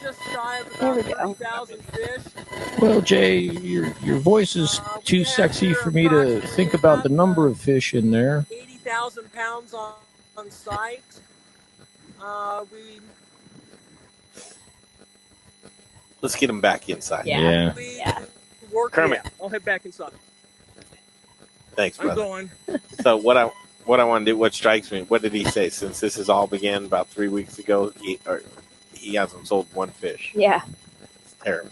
just shy of There we about go. 30,000 fish. Well, Jay, your voice is too sexy for me to think about the number of fish in there. 80,000 pounds on site. Let's get them back inside. Yeah. Kermit. I'll head back inside. Thanks, I'm brother. going. So what I want to do, what strikes me, what did he say? Since this has all began about 3 weeks ago, he hasn't sold one fish. Yeah. It's terrible.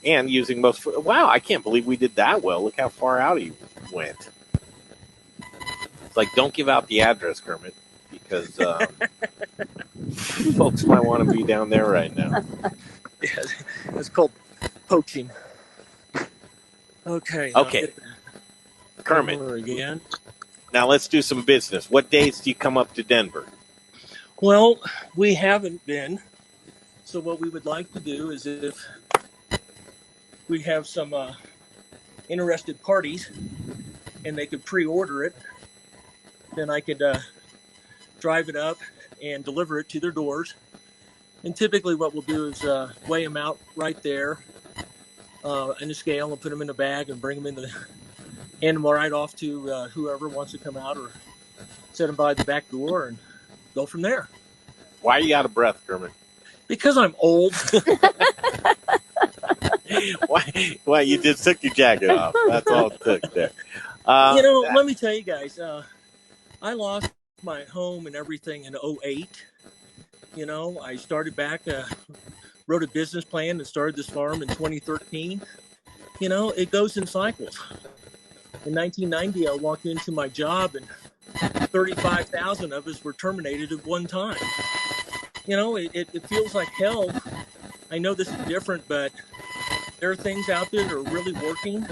And using most. Wow, I can't believe we did that well. Look how far out he went. It's like, don't give out the address, Kermit, because folks might want to be down there right now. Yeah, it's called poaching. Okay. Okay. Kermit. Again. Now let's do some business. What days do you come up to Denver? Well, we haven't been. So what we would like to do is if we have some interested parties and they could pre-order it, then I could drive it up and deliver it to their doors. And typically what we'll do is weigh them out right there in the scale and put them in a bag and bring them hand them right off to whoever wants to come out or set them by the back door and go from there. Why are you out of breath, Kermit? Because I'm old. Why you just took your jacket off? That's all it took there. Let me tell you guys, I lost my home and everything in 2008. I started back, wrote a business plan and started this farm in 2013. It goes in cycles. In 1990, I walked into my job and 35,000 of us were terminated at one time. It feels like hell. I know this is different, but there are things out there that are really working.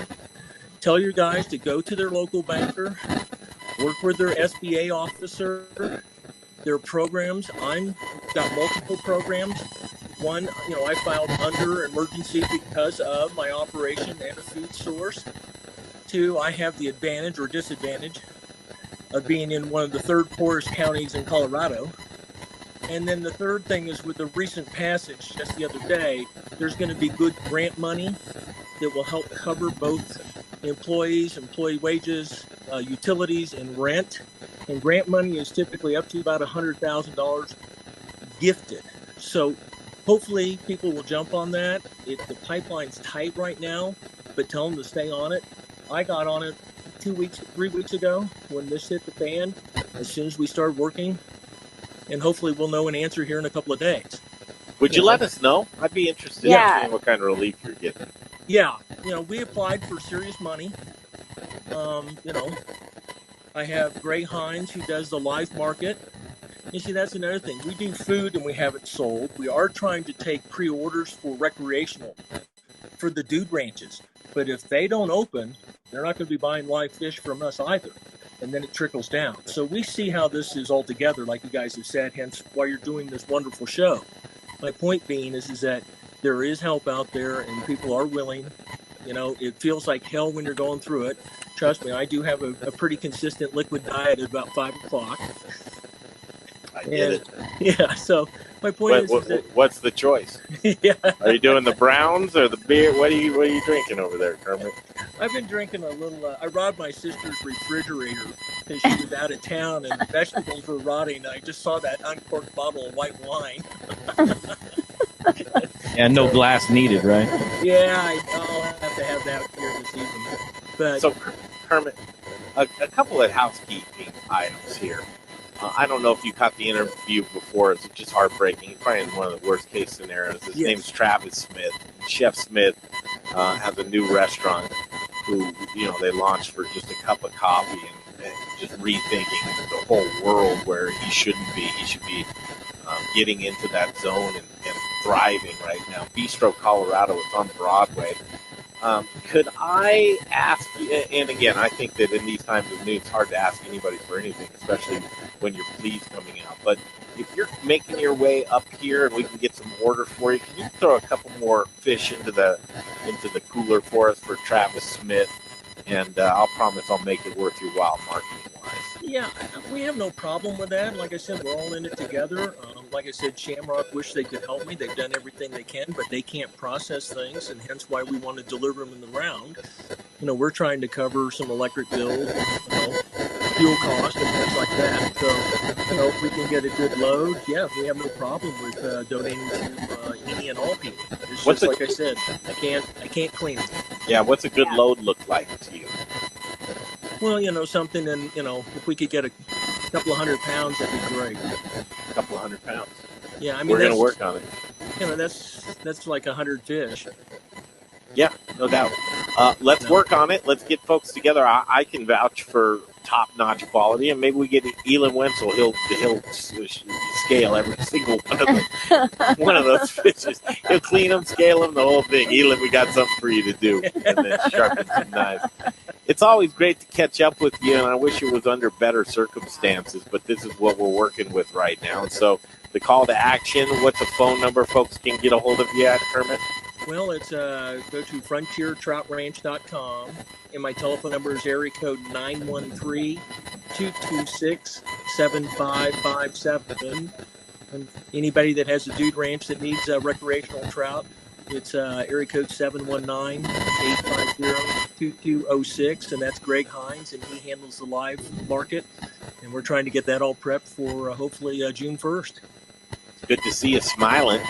Tell your guys to go to their local banker, work with their SBA officer, their programs. I've got multiple programs. One, I filed under emergency because of my operation and a food source. Two, I have the advantage or disadvantage of being in one of the third poorest counties in Colorado. And then the third thing is with the recent passage just the other day, there's going to be good grant money that will help cover both employees, employee wages, utilities, and rent. And grant money is typically up to about $100,000 gifted. So hopefully people will jump on that. The pipeline's tight right now, but tell them to stay on it. I got on it 3 weeks ago when this hit the fan, as soon as we started working, and hopefully we'll know an answer here in a couple of days. Would you let us know? I'd be interested in seeing what kind of relief you're getting. Yeah, we applied for serious money. I have Greg Hines, who does the live market. You see, that's another thing. We do food and we have it sold. We are trying to take pre-orders for recreational for the dude ranches. But if they don't open, they're not going to be buying live fish from us either. And then it trickles down. So we see how this is all together, like you guys have said, hence why you're doing this wonderful show. My point being is that there is help out there and people are willing. It feels like hell when you're going through it. Trust me, I do have a pretty consistent liquid diet at about 5 o'clock. I get it. Yeah, so my point is that, what's the choice? Yeah. Are you doing the browns or the beer? What are you drinking over there, Kermit? I've been drinking a little. I robbed my sister's refrigerator because she was out of town and the vegetables were rotting. I just saw that uncorked bottle of white wine. And no glass needed, right? Yeah, I'll have to have that here this evening. But so, Kermit, a couple of housekeeping items here. I don't know if you caught the interview before. It's just heartbreaking. Probably in one of the worst case scenarios. His name's Travis Smith. Chef Smith has a new restaurant who, they launched for just a cup of coffee and just rethinking the whole world where he shouldn't be. He should be getting into that zone and thriving right now. Bistro Colorado is on Broadway. Could I ask you, and again, I think that in these times of news, it's hard to ask anybody for anything, especially when your pleas coming out. But if you're making your way up here and we can get some orders for you, can you throw a couple more fish into the cooler for us for Travis Smith? And I'll promise I'll make it worth your while marketing-wise. Yeah, we have no problem with that. Like I said, we're all in it together. Like I said, Shamrock wish they could help me. They've done everything they can, but they can't process things, and hence why we want to deliver them in the round. We're trying to cover some electric bills, fuel costs, and things like that. So, if we can get a good load, yeah, we have no problem with donating to any and all people. It's just like I said, I can't clean them. Yeah, what's a good load look like to you? Well, something, and if we could get a couple of 100 pounds, that'd be great. A couple of 100 pounds. Yeah, I mean, we're going to work on it. That's like 100 fish. Yeah, no doubt. Let's work on it. Let's get folks together. I can vouch for top-notch quality, and maybe we get Elon Wenzel. He'll scale every single one of those fishes. He'll clean them, scale them, the whole thing. Elon, we got something for you to do, and then sharpen some knives. It's always great to catch up with you, and I wish it was under better circumstances, but this is what we're working with right now. So the call to action, what's a phone number folks can get a hold of you at, Kermit? Well, it's go to frontiertroutranch.com, and my telephone number is area code 913-226-7557. And anybody that has a dude ranch that needs recreational trout, it's area code 719-850-2206, and that's Greg Hines, and he handles the live market. And we're trying to get that all prepped for hopefully June 1st. Good to see you smiling.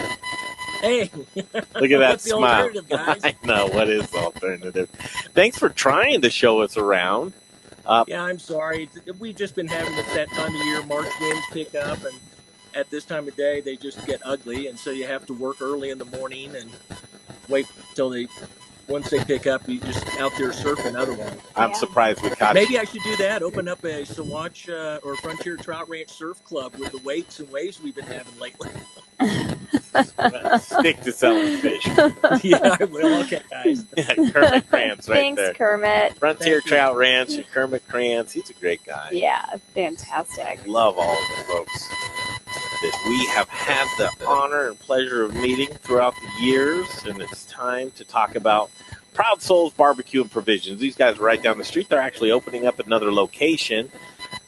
Hey, look at that smile. Guys? I know, what is the alternative? Thanks for trying to show us around. Yeah, I'm sorry. We've just been having it that time of year. March winds pick up, and at this time of day, they just get ugly, and so you have to work early in the morning and wait till once they pick up, you just out there surfing otherwise. I'm surprised we caught Maybe I should do that. Open up a Sawatch or Frontier Trout Ranch Surf Club with the weights and waves we've been having lately. Stick to selling fish. Yeah, I will. Okay, guys. Yeah, Kermit Krantz right Thanks, there. Kermit. Frontier Trout Ranch and Kermit Krantz. He's a great guy. Yeah, fantastic. Love all of the folks that we have had the honor and pleasure of meeting throughout the years, and it's time to talk about Proud Souls Barbecue and Provisions. These guys are right down the street. They're actually opening up another location.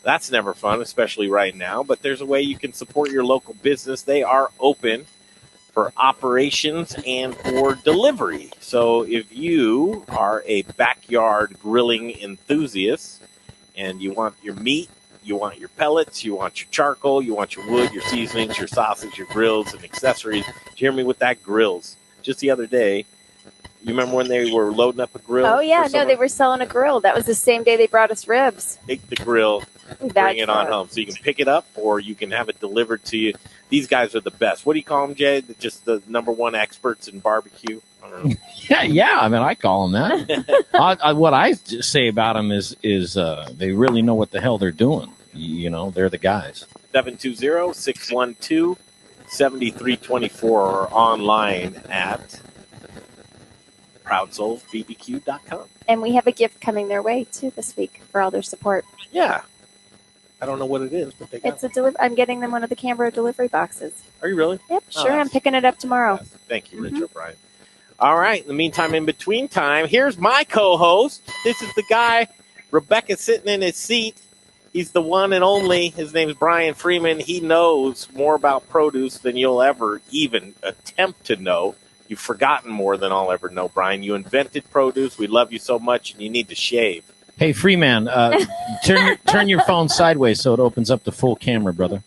That's never fun, especially right now, but there's a way you can support your local business. They are open for operations and for delivery. So if you are a backyard grilling enthusiast and you want your meat You want your pellets, you want your charcoal, you want your wood, your seasonings, your sausage, your grills, and accessories. Did you hear me with that? Grills. Just the other day, you remember when they were loading up a grill? Oh, yeah. No, they were selling a grill. That was the same day they brought us ribs. Take the grill, bring it on home. So you can pick it up or you can have it delivered to you. These guys are the best. What do you call them, Jay? Just the number one experts in barbecue? I don't know. Yeah. I mean, I call them that. What I say about them is they really know what the hell they're doing. You know, they're the guys. 720-612-7324 or online at ProudSoulsBBQ.com. And we have a gift coming their way, too, this week for all their support. Yeah. I don't know what it is, but they got It's I'm getting them one of the Canberra delivery boxes. Are you really? Yep, sure. I'm picking it up tomorrow. Yes. Thank you, Rich O'Brien. All right. In the meantime, in between time, here's my co-host. This is the guy, Rebecca, sitting in his seat. He's the one and only. His name's Brian Freeman. He knows more about produce than you'll ever even attempt to know. You've forgotten more than I'll ever know, Brian. You invented produce. We love you so much, and you need to shave. Hey, Freeman, turn your phone sideways so it opens up the full camera, brother.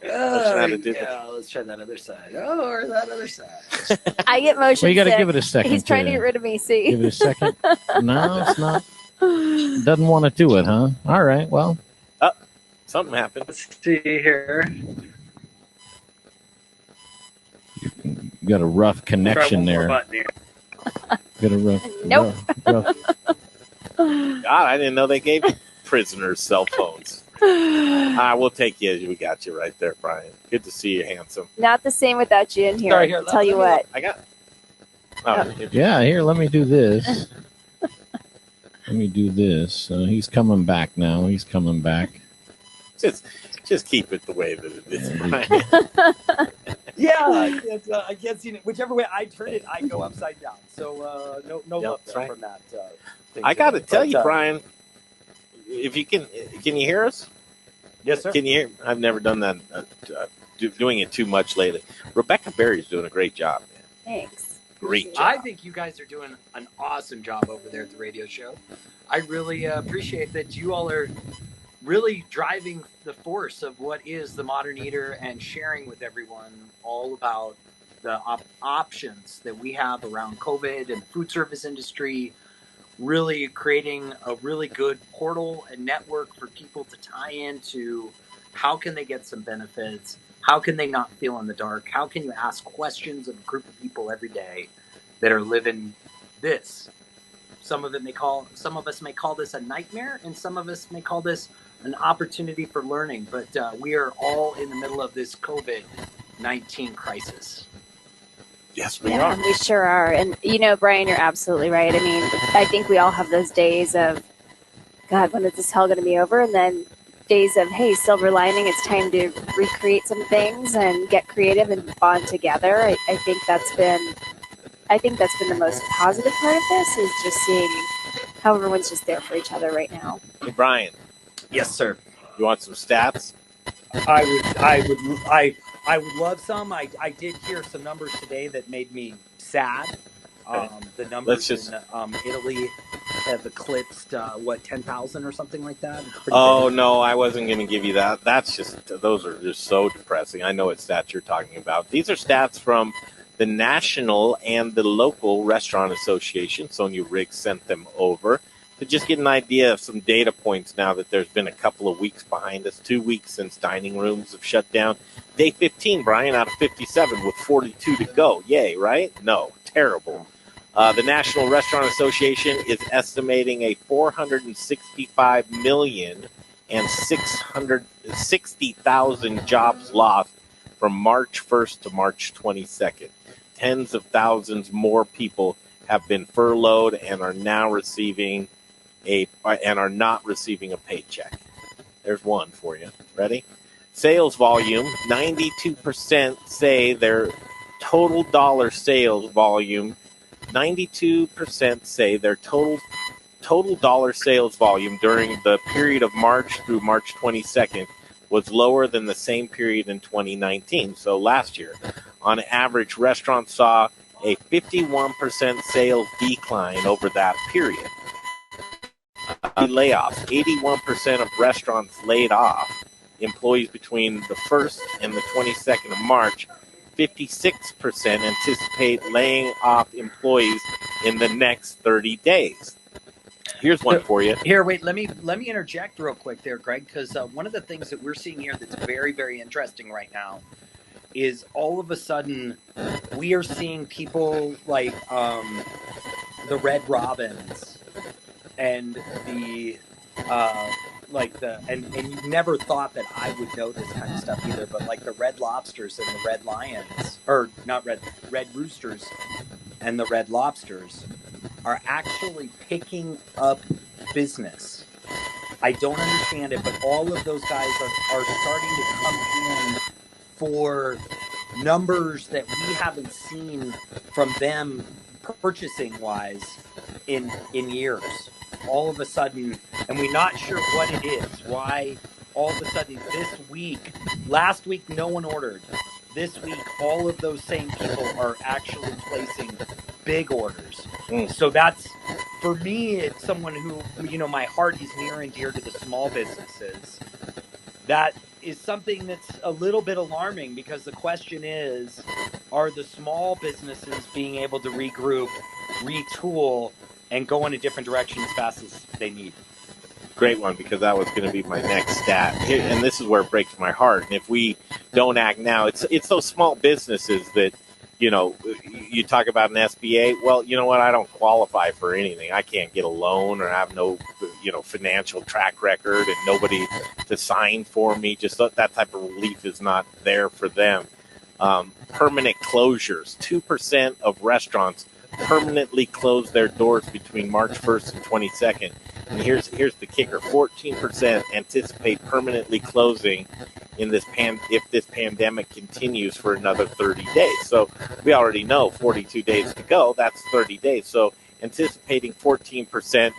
Let's try that other side. Oh, or that other side. I get motion Well, you got to sick. give it a second. He's trying to get rid of me, see? Give it a second. No, it's not. Doesn't want to do it, huh? All right, well. Something happened. Let's see here. You got a rough connection there. Got a rough. Nope. rough. God, I didn't know they gave prisoners cell phones. We'll take you. We got you right there, Brian. Good to see you, handsome. Not the same without you in here. Sorry, I'll tell you what. I got. Yeah, here, let me do this. Let me do this. He's coming back now. He's coming back. Just keep it the way that it is, Brian. Yeah, I can't see it. Whichever way I turn it, I go upside down. So no love right. from that. Thing I got to tell you, But, Brian, if you can you hear us? Yes, sir. Can you hear? I've never done that. Doing it too much lately. Rebecca Berry's doing a great job, man. Thanks. Great job. I think you guys are doing an awesome job over there at the radio show. I really appreciate that you all are really driving the force of what is the modern eater and sharing with everyone all about the options that we have around COVID and the food service industry, really creating a really good portal and network for people to tie into how can they get some benefits, how can they not feel in the dark, how can you ask questions of a group of people every day that are living this. Some of us may call this a nightmare, and some of us may call this an opportunity for learning, but we are all in the middle of this COVID-19 crisis. Yes, we are. We sure are. And, Brian, you're absolutely right. I mean, I think we all have those days of, God, when is this hell going to be over? And then days of, hey, silver lining, it's time to recreate some things and get creative and bond together. I think that's been the most positive part of this, is just seeing how everyone's just there for each other right now. Hey, Brian. Yes, sir. You want some stats? I would love some. I did hear some numbers today that made me sad. The numbers in Italy have eclipsed 10,000 or something like that. Oh no, I wasn't going to give you that. Those are just so depressing. I know what stats you're talking about. These are stats from the national and the local restaurant association. Sonia Riggs sent them over to just get an idea of some data points now that there's been a couple of weeks behind us, 2 weeks since dining rooms have shut down. Day 15, Brian, out of 57 with 42 to go. Yay, right? No, terrible. The National Restaurant Association is estimating a 465,660,000 jobs lost from March 1st to March 22nd. Tens of thousands more people have been furloughed and are now not receiving a paycheck. There's one for you. Ready? Sales volume, 92% say their total dollar sales volume. 92% say their total dollar sales volume during the period of March through March 22nd was lower than the same period in 2019, so last year. On average, restaurants saw a 51% sales decline over that period. layoffs. 81% of restaurants laid off employees between the 1st and the 22nd of March. 56% anticipate laying off employees in the next 30 days. Here's one for you. Here, wait. Let me interject real quick there, Greg, because one of the things that we're seeing here that's very, very interesting right now is all of a sudden we are seeing people like the Red Robins and the and you never thought that I would know this kind of stuff either, but like the Red Lobsters and the Red Lions, or not Red Roosters and the Red Lobsters are actually picking up business. I don't understand it, but all of those guys are starting to come in for numbers that we haven't seen from them purchasing wise in years. All of a sudden, and we're not sure what it is, why all of a sudden this week, last week no one ordered. This week, all of those same people are actually placing big orders. So that's, for me, it's someone who, my heart is near and dear to the small businesses. That is something that's a little bit alarming, because the question is, are the small businesses being able to regroup, retool, and go in a different direction as fast as they need? Great one, because that was going to be my next stat. And this is where it breaks my heart. And if we don't act now, it's those small businesses that, you talk about an SBA. Well, you know what? I don't qualify for anything. I can't get a loan, or have no, financial track record, and nobody to sign for me. Just that type of relief is not there for them. Permanent closures. 2% of restaurants permanently close their doors between March 1st and 22nd. And here's the kicker: 14% anticipate permanently closing in if this pandemic continues for another 30 days. So we already know 42 days to go. That's 30 days. So anticipating 14%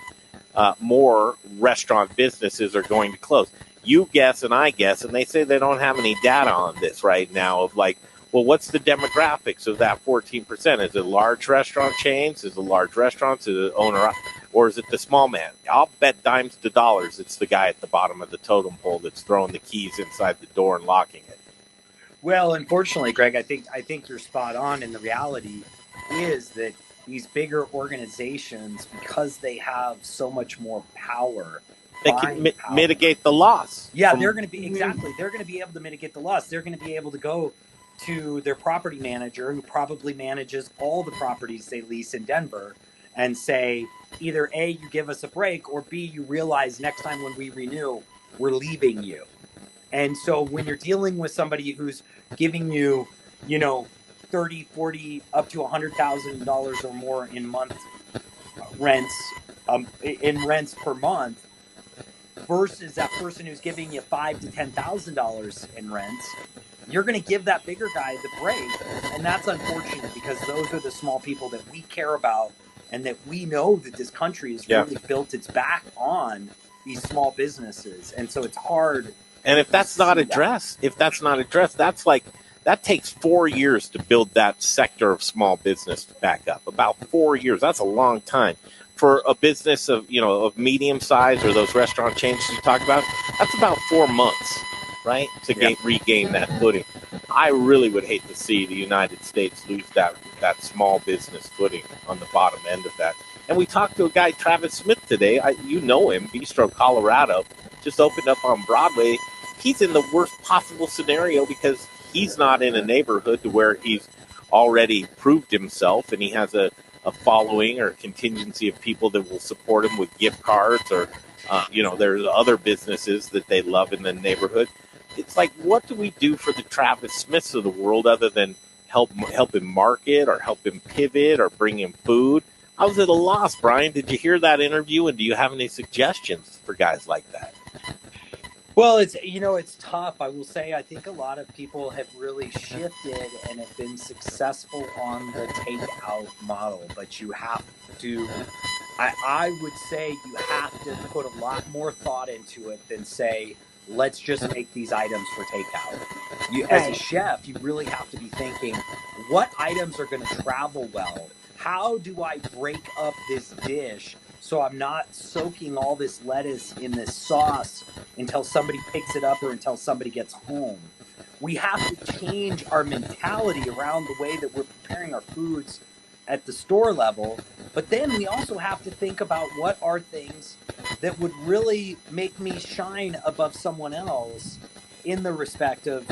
more restaurant businesses are going to close. You guess and I guess, and they say they don't have any data on this right now of like, well, what's the demographics of that 14%? Is it large restaurant chains? Is it large restaurants? Is it owner? Or is it the small man? I'll bet dimes to dollars it's the guy at the bottom of the totem pole that's throwing the keys inside the door and locking it. Well, unfortunately, Greg, I think you're spot on. And the reality is that these bigger organizations, because they have so much more power, they can mitigate the loss. Yeah, they're going to be They're going to be able to mitigate the loss. They're going to be able to go to their property manager, who probably manages all the properties they lease in Denver, and say, either A, you give us a break, or B, you realize next time when we renew, we're leaving you. And so when you're dealing with somebody who's giving you, $30, $40, up to $100,000 or more in month rents, in rents per month, versus that person who's giving you $5,000 to $10,000 in rents, you're going to give that bigger guy the break. And that's unfortunate, because those are the small people that we care about, and that we know that this country has really built its back on these small businesses. And so it's hard. And if that's not addressed, that takes 4 years to build that sector of small business back up. About 4 years. That's a long time. For a business of medium size, or those restaurant chains you talk about, that's about 4 months, right? To regain that footing. I really would hate to see the United States lose that small business footing on the bottom end of that. And we talked to a guy, Travis Smith, today. You know him, Bistro Colorado, just opened up on Broadway. He's in the worst possible scenario, because he's not in a neighborhood to where he's already proved himself, and he has a following or contingency of people that will support him with gift cards, or there's other businesses that they love in the neighborhood. It's like, what do we do for the Travis Smiths of the world other than help him market, or help him pivot, or bring him food? I was at a loss, Brian. Did you hear that interview, and do you have any suggestions for guys like that? Well, it's tough. I will say, I think a lot of people have really shifted and have been successful on the takeout model, but you have to, I would say you have to put a lot more thought into it than say, let's just make these items for takeout. As a chef, you really have to be thinking, what items are going to travel well? How do I break up this dish so I'm not soaking all this lettuce in this sauce until somebody picks it up or until somebody gets home. We have to change our mentality around the way that we're preparing our foods at the store level. But then we also have to think about what are things that would really make me shine above someone else in the respect of,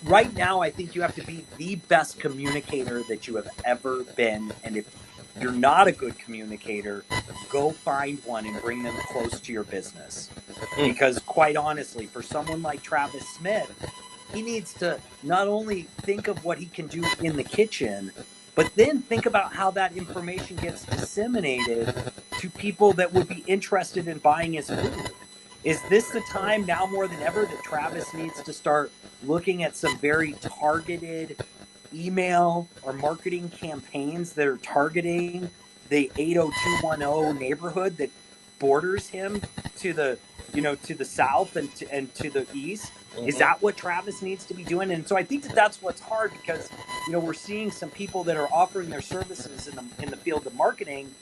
right now, I think you have to be the best communicator that you have ever been. And if you're not a good communicator, go find one and bring them close to your business. Because quite honestly, for someone like Travis Smith, he needs to not only think of what he can do in the kitchen, but then think about how that information gets disseminated to people that would be interested in buying his food. Is this the time now more than ever that Travis needs to start looking at some very targeted email or marketing campaigns that are targeting the 80210 neighborhood that borders him to the, to the south and to the east? Is that what Travis needs to be doing? And so I think that that's what's hard, because we're seeing some people that are offering their services in the field of marketing,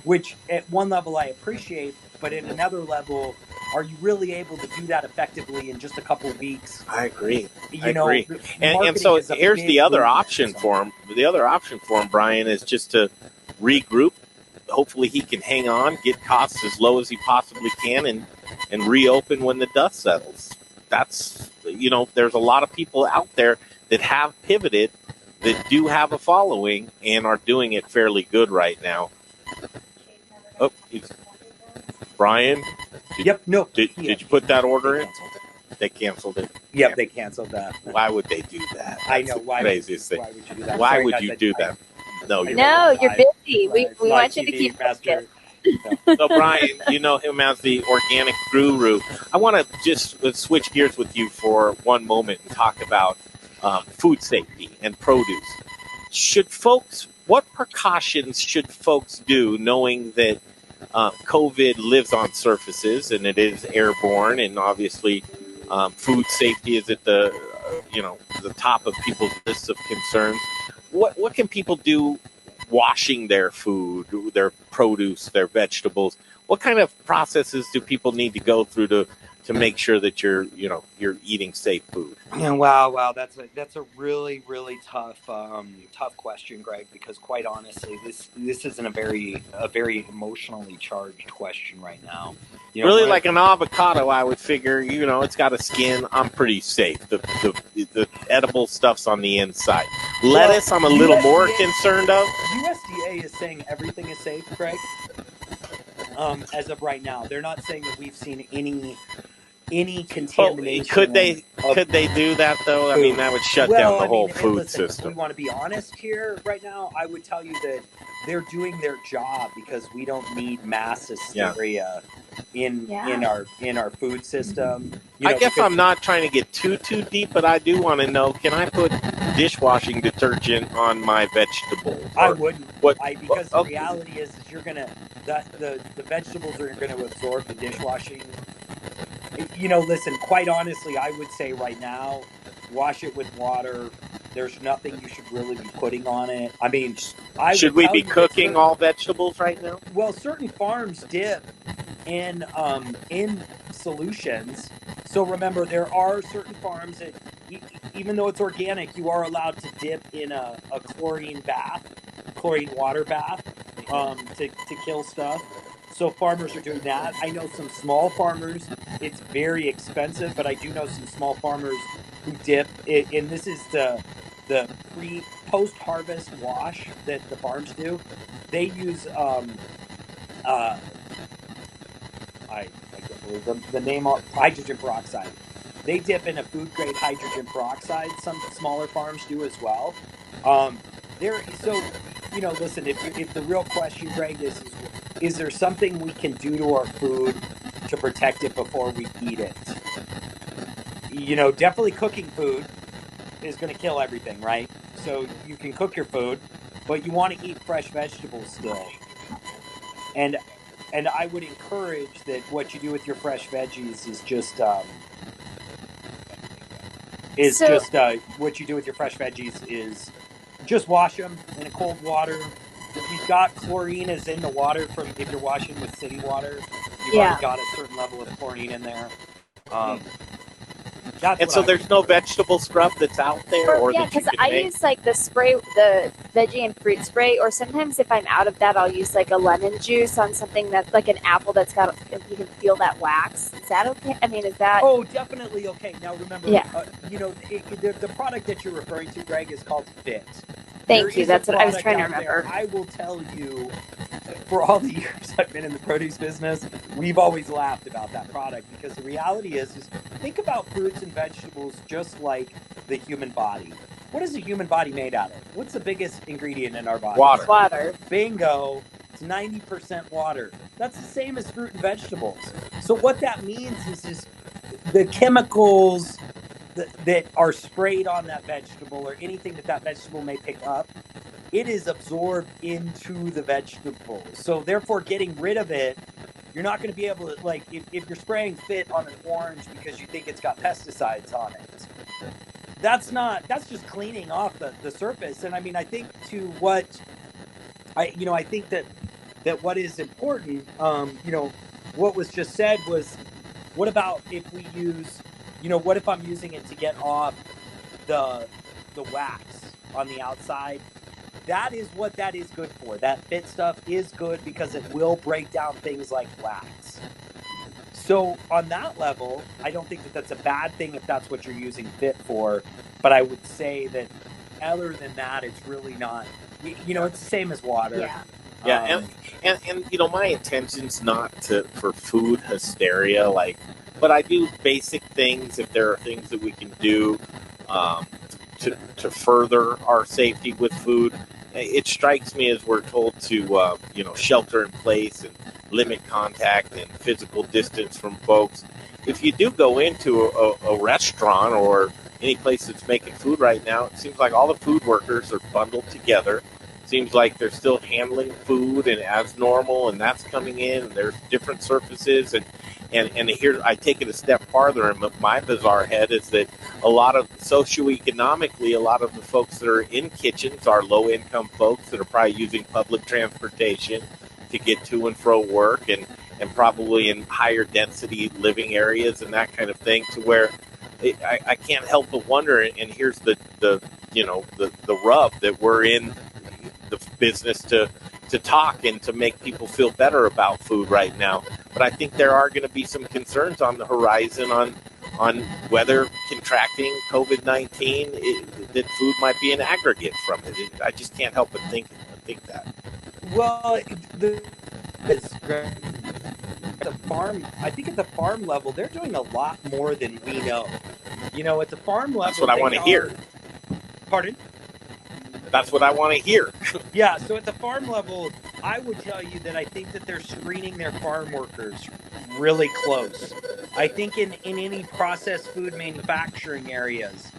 which at one level I appreciate, but at another level, are you really able to do that effectively in just a couple of weeks? I agree. And so is a here's big the other movement, option for him. The other option for him, Brian, is just to regroup. Hopefully he can hang on, get costs as low as he possibly can, and reopen when the dust settles. That's, there's a lot of people out there that have pivoted, that do have a following, and are doing it fairly good right now. Oh, Brian? Did you put that order in? They canceled it. Yep, they canceled that. Why would they do that? That's I know. Why craziest thing. Why would you do that? Why would you do that? No, you're busy. We want you to keep focused. So, Brian, you know him as the organic guru. I want to just switch gears with you for one moment and talk about food safety and produce. What precautions should folks do, knowing that COVID lives on surfaces and it is airborne, and obviously food safety is at the top of people's lists of concerns? What can people do washing their food, their produce, their vegetables? What kind of processes do people need to go through to make sure that you're eating safe food? Wow, that's a really, really tough question, Greg, because quite honestly, this isn't a very emotionally charged question right now. Really, like an avocado, I would figure, it's got a skin. I'm pretty safe. The edible stuff's on the inside. Lettuce, I'm a little more concerned of. USDA is saying everything is safe, Greg. As of right now, they're not saying that we've seen any contamination. Could they do that though? I mean, that would shut down the whole food system. If we want to be honest here right now, I would tell you that they're doing their job, because we don't need mass hysteria in our food system. I guess I'm not trying to get too deep, but I do want to know: can I put dishwashing detergent on my vegetable? I wouldn't. Because the reality is you're gonna the vegetables are going to absorb the dishwashing. Listen, quite honestly, I would say right now, wash it with water. There's nothing you should really be putting on it. I mean, should we be cooking all vegetables right now? Well, certain farms dip in solutions. So remember, there are certain farms that, even though it's organic, you are allowed to dip in a chlorine water bath, to kill stuff. So farmers are doing that. I know some small farmers, it's very expensive, but I do know some small farmers who dip it, and this is the post-harvest wash that the farms do. They use I can't believe the name of hydrogen peroxide. They dip in a food grade hydrogen peroxide. Some smaller farms do as well. Listen, if the real question, Greg, is there something we can do to our food to protect it before we eat it? Definitely cooking food is going to kill everything, right? So you can cook your food, but you want to eat fresh vegetables still. And I would encourage that what you do with your fresh veggies is just what you do with your fresh veggies is just wash them in a cold water, you've got chlorine is in the water from if you're washing with city water. You've Yeah. already got a certain level of chlorine in there. That's And what so I there's would no do. vegetable scrub that's out there, or Yeah, that you because can I make? use like the spray, the veggie and fruit spray, or sometimes if I'm out of that, I'll use like a lemon juice on something that's like an apple that's got, you can feel that wax. Is that okay? I mean, is that? Oh, definitely okay. Now remember, Yeah. The product that you're referring to, Greg, is called Fit. Thank There you. is a That's what I was product trying to out there. remember. I will tell you, for all the years I've been in the produce business, we've always laughed about that product because the reality is think about fruits and vegetables just like the human body. What is the human body made out of? What's the biggest ingredient in our body? Water. Water. Bingo. It's 90% water. That's the same as fruit and vegetables. So what that means is the chemicals that are sprayed on that vegetable or anything that vegetable may pick up, it is absorbed into the vegetable. So therefore, getting rid of it, you're not going to be able to, like, if you're spraying Fit on an orange because you think it's got pesticides on it, that's just cleaning off the surface. And I mean, I think I think that what is important, what was just said was, what about if we use, what if I'm using it to get off the wax on the outside? That is what that is good for. That Fit stuff is good because it will break down things like wax. So on that level, I don't think that that's a bad thing if that's what you're using Fit for. But I would say that other than that, it's really not. It's the same as water. Yeah. Yeah, and my intention's not for food hysteria, but I do basic things if there are things that we can do to further our safety with food. It strikes me as we're told to shelter in place and limit contact and physical distance from folks. If you do go into a restaurant or any place that's making food right now, it seems like all the food workers are bundled together. Seems like they're still handling food and as normal, and that's coming in, and there's different surfaces, and here I take it a step farther, and my bizarre head is that a lot of socioeconomically, a lot of the folks that are in kitchens are low-income folks that are probably using public transportation to get to and fro work, and probably in higher density living areas and that kind of thing, to where I can't help but wonder, and here's the rub, that we're in the business to talk and to make people feel better about food right now. But I think there are going to be some concerns on the horizon on whether contracting COVID-19, that food might be an aggregate from it. I just can't help but think that. Well, I think at the farm level, they're doing a lot more than we know. At the farm level, that's what I want to hear. Pardon? That's what I want to hear. Yeah, so at the farm level, I would tell you that I think that they're screening their farm workers really close. I think in any processed food manufacturing areas,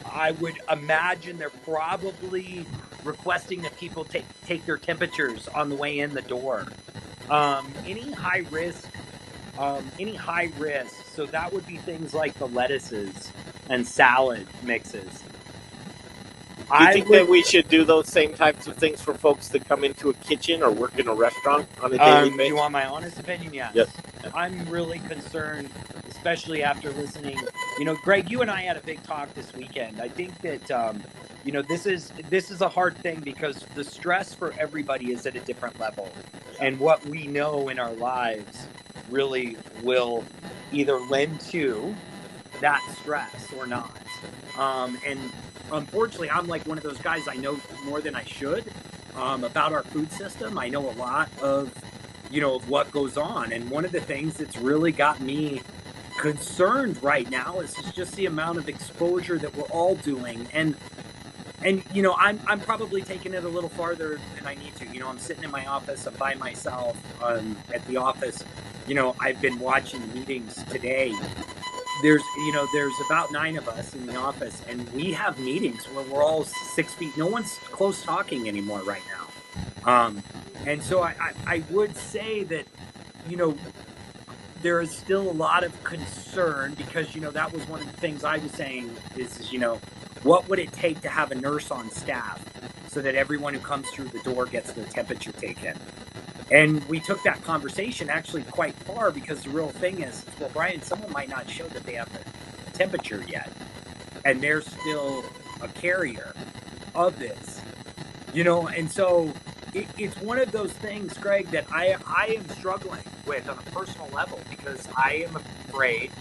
I would imagine they're probably requesting that people take their temperatures on the way in the door. Any high risk, so that would be things like the lettuces and salad mixes. Do you think that we should do those same types of things for folks that come into a kitchen or work in a restaurant on a daily basis? You want my honest opinion? Yes. I'm really concerned, especially after listening. Greg, you and I had a big talk this weekend. I think that this is a hard thing because the stress for everybody is at a different level, and what we know in our lives really will either lend to that stress or not. And unfortunately, I'm like one of those guys, I know more than I should about our food system. I know a lot of what goes on. And one of the things that's really got me concerned right now is just the amount of exposure that we're all doing. And I'm probably taking it a little farther than I need to. I'm sitting in my office, I'm by myself at the office. I've been watching meetings today. There's about 9 of us in the office, and we have meetings where we're all 6 feet. No one's close talking anymore right now. And so I would say that, there is still a lot of concern because, that was one of the things I was saying is what would it take to have a nurse on staff so that everyone who comes through the door gets their temperature taken. And we took that conversation actually quite far, because the real thing is, well, Brian, someone might not show that they have the temperature yet, and they're still a carrier of this, and so it's one of those things, Greg, that I am struggling with on a personal level, because I am afraid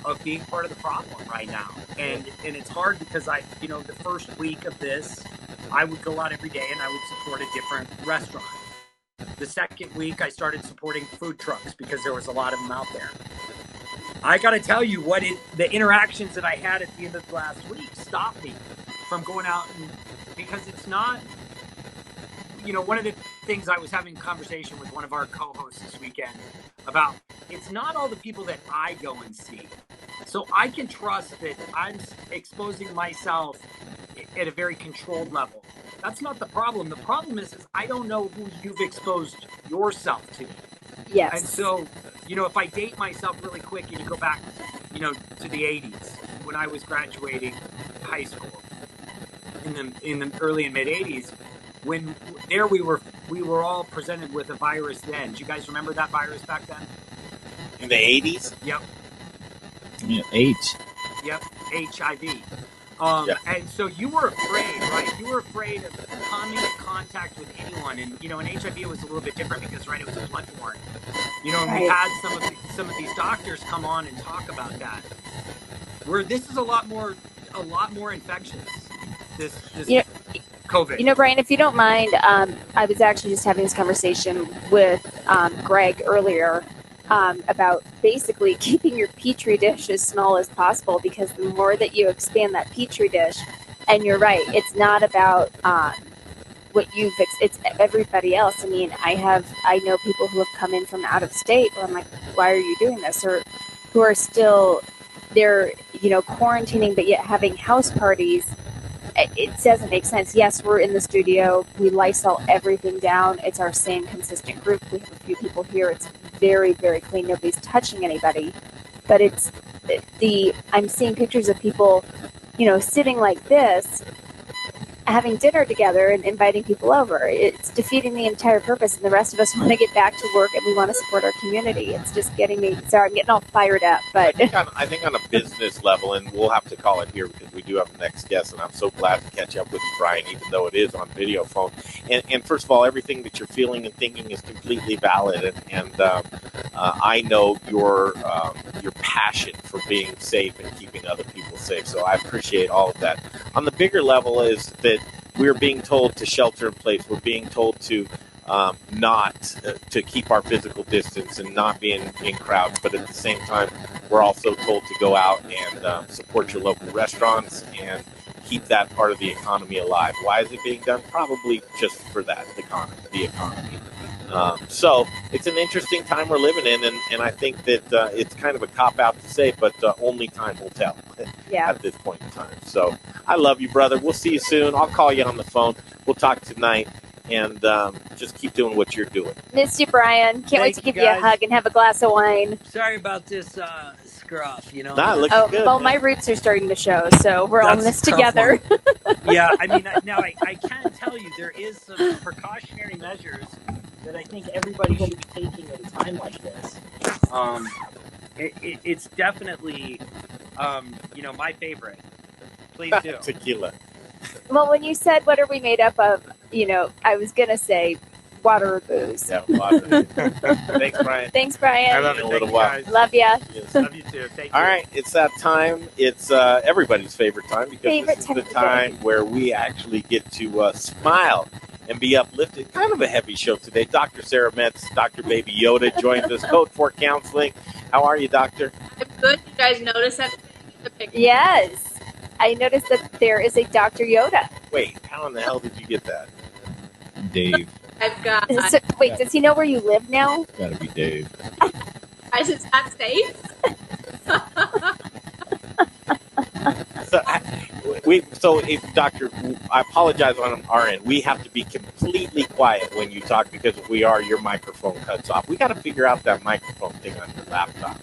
of being part of the problem right now. And it's hard, because the first week of this, I would go out every day and I would support a different restaurant. The second week, I started supporting food trucks because there was a lot of them out there. I got to tell you, the interactions that I had at the end of last week stopped me from going out, because it's not, one of the things I was having a conversation with one of our co-hosts this weekend about, it's not all the people that I go and see. So I can trust that I'm exposing myself at a very controlled level. That's not the problem. The problem is I don't know who you've exposed yourself to. Yes. And so, if I date myself really quick and you go back, to the 80s, when I was graduating high school, in the early and mid 80s, when there we were all presented with a virus then. Do you guys remember that virus back then? In the 80s? Yep. Yeah, AIDS. Yep, HIV. And so you were afraid, right? You were afraid of coming in contact with anyone. And, in HIV it was a little bit different because, it was bloodborne. And we had some of these doctors come on and talk about that. Where this is a lot more infectious, this COVID. Brian, if you don't mind, I was actually just having this conversation with Greg earlier about basically keeping your petri dish as small as possible, because the more that you expand that petri dish, and you're right, it's not about what it's everybody else. I mean, I know people who have come in from out of state where I'm like, why are you doing this? Or who are still, they're, quarantining, but yet having house parties. It doesn't make sense. Yes, we're in the studio. We Lysol everything down. It's our same consistent group. We have a few people here. It's very, very clean. Nobody's touching anybody. But I'm seeing pictures of people, sitting like this, having dinner together and inviting people over. It's defeating the entire purpose. And the rest of us want to get back to work and we want to support our community. It's just getting me, sorry, I'm getting all fired up. But I think on a business level, and we'll have to call it here because we do have the next guest, and I'm so glad to catch up with you, Brian, even though it is on video phone. And first of all, everything that you're feeling and thinking is completely valid. And I know your passion for being safe and keeping other people safe. So I appreciate all of that. On the bigger level is that we're being told to shelter in place. We're being told to to keep our physical distance and not be in crowds. But at the same time, we're also told to go out and support your local restaurants and keep that part of the economy alive. Why is it being done? Probably just for that, the economy. So it's an interesting time we're living in, and I think that it's kind of a cop-out to say, but only time will tell at this point in time. So I love you, brother. We'll see you soon. I'll call you on the phone. We'll talk tonight, and just keep doing what you're doing. Miss you, Brian. Can't wait to give you a hug and have a glass of wine. Sorry about this scruff, Nah, it looks good. Well, my roots are starting to show, so we're all in this together. Yeah, I mean, now I can tell you there is some precautionary measures that I think everybody should be taking at a time like this. It's definitely, my favorite. Please do. Tequila. Well, when you said, what are we made up of, I was going to say water or booze. Yeah, water. Thanks, Brian. Thanks, Brian. I love it. Thank you, guys. Love ya. Yes. Love you too. Thank you. All right, it's that time. It's everybody's favorite time because this is the time where we actually get to smile and be uplifted. Kind of a heavy show today. Dr. Sara Metz, Dr. Baby Yoda joins us, Code 4 Counseling. How are you, Doctor? I'm good. You guys notice that in the picture? Yes. I noticed that there is a Dr. Yoda. Wait, how in the hell did you get that? Dave. I've got. So, wait, does he know where you live now? Gotta be Dave. Is that safe? So, Doctor, I apologize on our end. We have to be completely quiet when you talk because if we are, your microphone cuts off. We got to figure out that microphone thing on your laptop.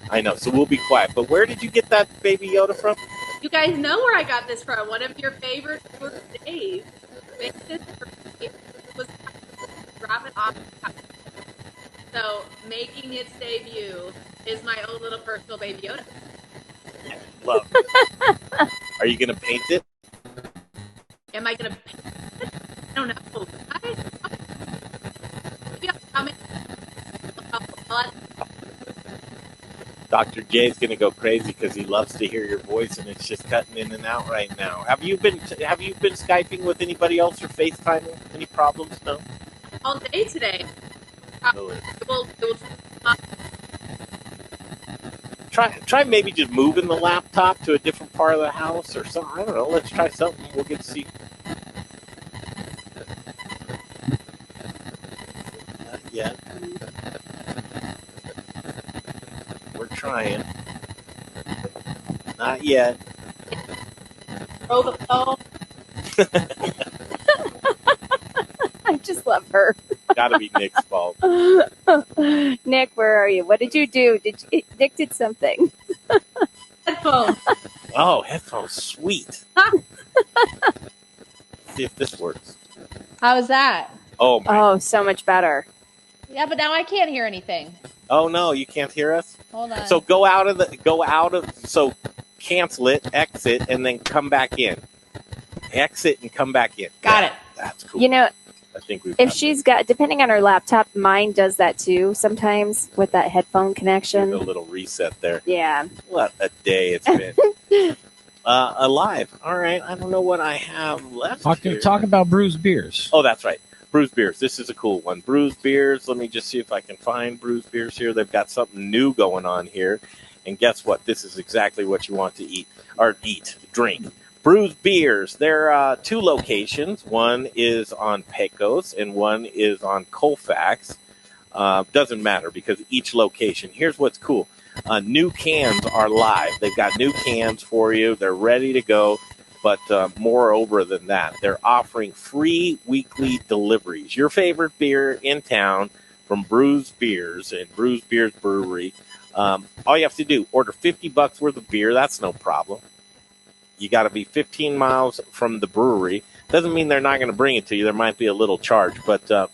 I know, so we'll be quiet. But where did you get that Baby Yoda from? You guys know where I got this from. One of your favorite Dave. make this was drop it off. So making its debut is my own little personal Baby Yoda. Love it. Are you going to paint it? Am I gonna paint it? I don't know. Maybe I'll comment. Dr. J's going to go crazy because he loves to hear your voice, and it's just cutting in and out right now. Have you been Skyping with anybody else or FaceTiming? Any problems? No. All day today. Really? We'll Try maybe just moving the laptop to a different part of the house or something. I don't know. Let's try something. We'll get to see. Not yet. We're trying. Not yet. throw the phone. I just love her. Gotta be Nick's fault. Nick, where are you? What did you do? Nick did something. Headphones. Oh, headphones. Sweet. See if this works. How was that? Oh, my. Oh, so much better. Yeah, but now I can't hear anything. Oh, no, you can't hear us? Hold on. So so cancel it, exit, and then come back in. Exit and come back in. Got it. That's cool. You know, I think we've if she's got, depending on her laptop, mine does that too sometimes with that headphone connection. a little reset there. Yeah. What a day it's been. Alive. All right. I don't know what I have left here. Talk about Brews Beers. Oh, that's right. Brews Beers. This is a cool one. Brews Beers. Let me just see if I can find Brews Beers here. They've got something new going on here. And guess what? This is exactly what you want to eat. Or drink. Brews Beers. There are two locations. One is on Pecos and one is on Colfax. Doesn't matter because each location. Here's what's cool. New cans are live. They've got new cans for you. They're ready to go. But moreover than that, they're offering free weekly deliveries. Your favorite beer in town from Brews Beers and Brews Beers Brewery. All you have to do, order $50 worth of beer. That's no problem. You got to be 15 miles from the brewery. Doesn't mean they're not going to bring it to you. There might be a little charge, but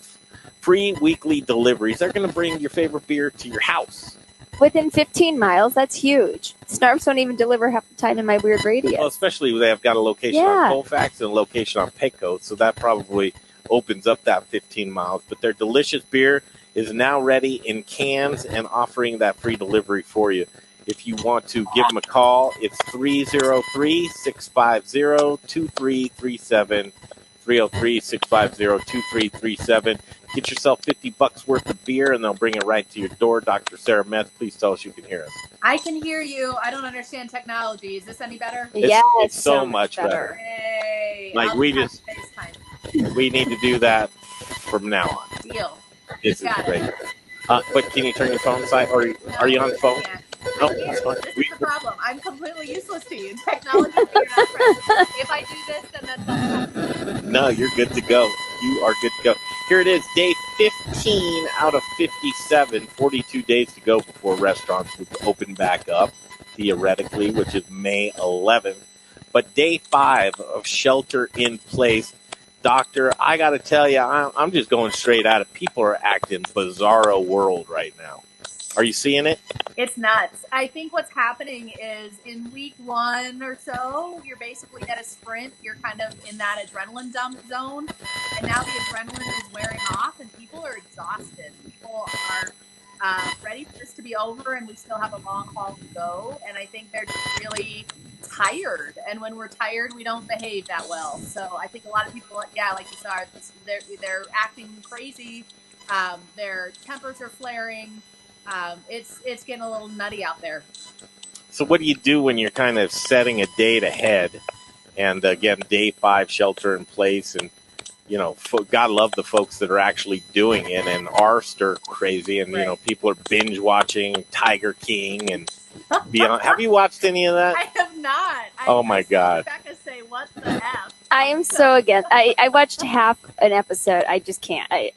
free weekly deliveries. They're going to bring your favorite beer to your house. Within 15 miles, that's huge. Snarfs don't even deliver half the time in my weird radius. Well, especially they have got a location on Colfax and a location on Pecos, so that probably opens up that 15 miles. But their delicious beer is now ready in cans and offering that free delivery for you. If you want to give them a call, it's 303-650-2337, 303-650-2337. Get yourself $50 worth of beer, and they'll bring it right to your door. Dr. Sara Metz, please tell us you can hear us. I can hear you. I don't understand technology. Is this any better? It's so much better. Hey, Like we need to do that from now on. Deal. This is great. But can you turn your phone aside, or are you on the phone? No, that's fine. This is the problem. I'm completely useless to you. Technology, you're not friends. If I do this, then that's not. No, you're good to go. You are good to go. Here it is, day 15 out of 57, 42 days to go before restaurants would open back up, theoretically, which is May 11th. But day 5 of shelter in place. Doctor, I got to tell you, I'm just going straight at it. People are acting bizarro world right now. Are you seeing it? It's nuts. I think what's happening is in week 1 or so, you're basically at a sprint. You're kind of in that adrenaline dump zone. And now the adrenaline is wearing off and people are exhausted. People are ready for this to be over and we still have a long haul to go. And I think they're just really tired. And when we're tired, we don't behave that well. So I think a lot of people, like you saw, they're acting crazy. Their tempers are flaring. It's getting a little nutty out there. So what do you do when you're kind of setting a date ahead? And again, day 5 shelter in place, and God love the folks that are actually doing it and are stir crazy, and people are binge watching Tiger King and beyond. Have you watched any of that? I have not. Oh my God! Becca say what the F? I am so against. I watched half an episode. I just can't. I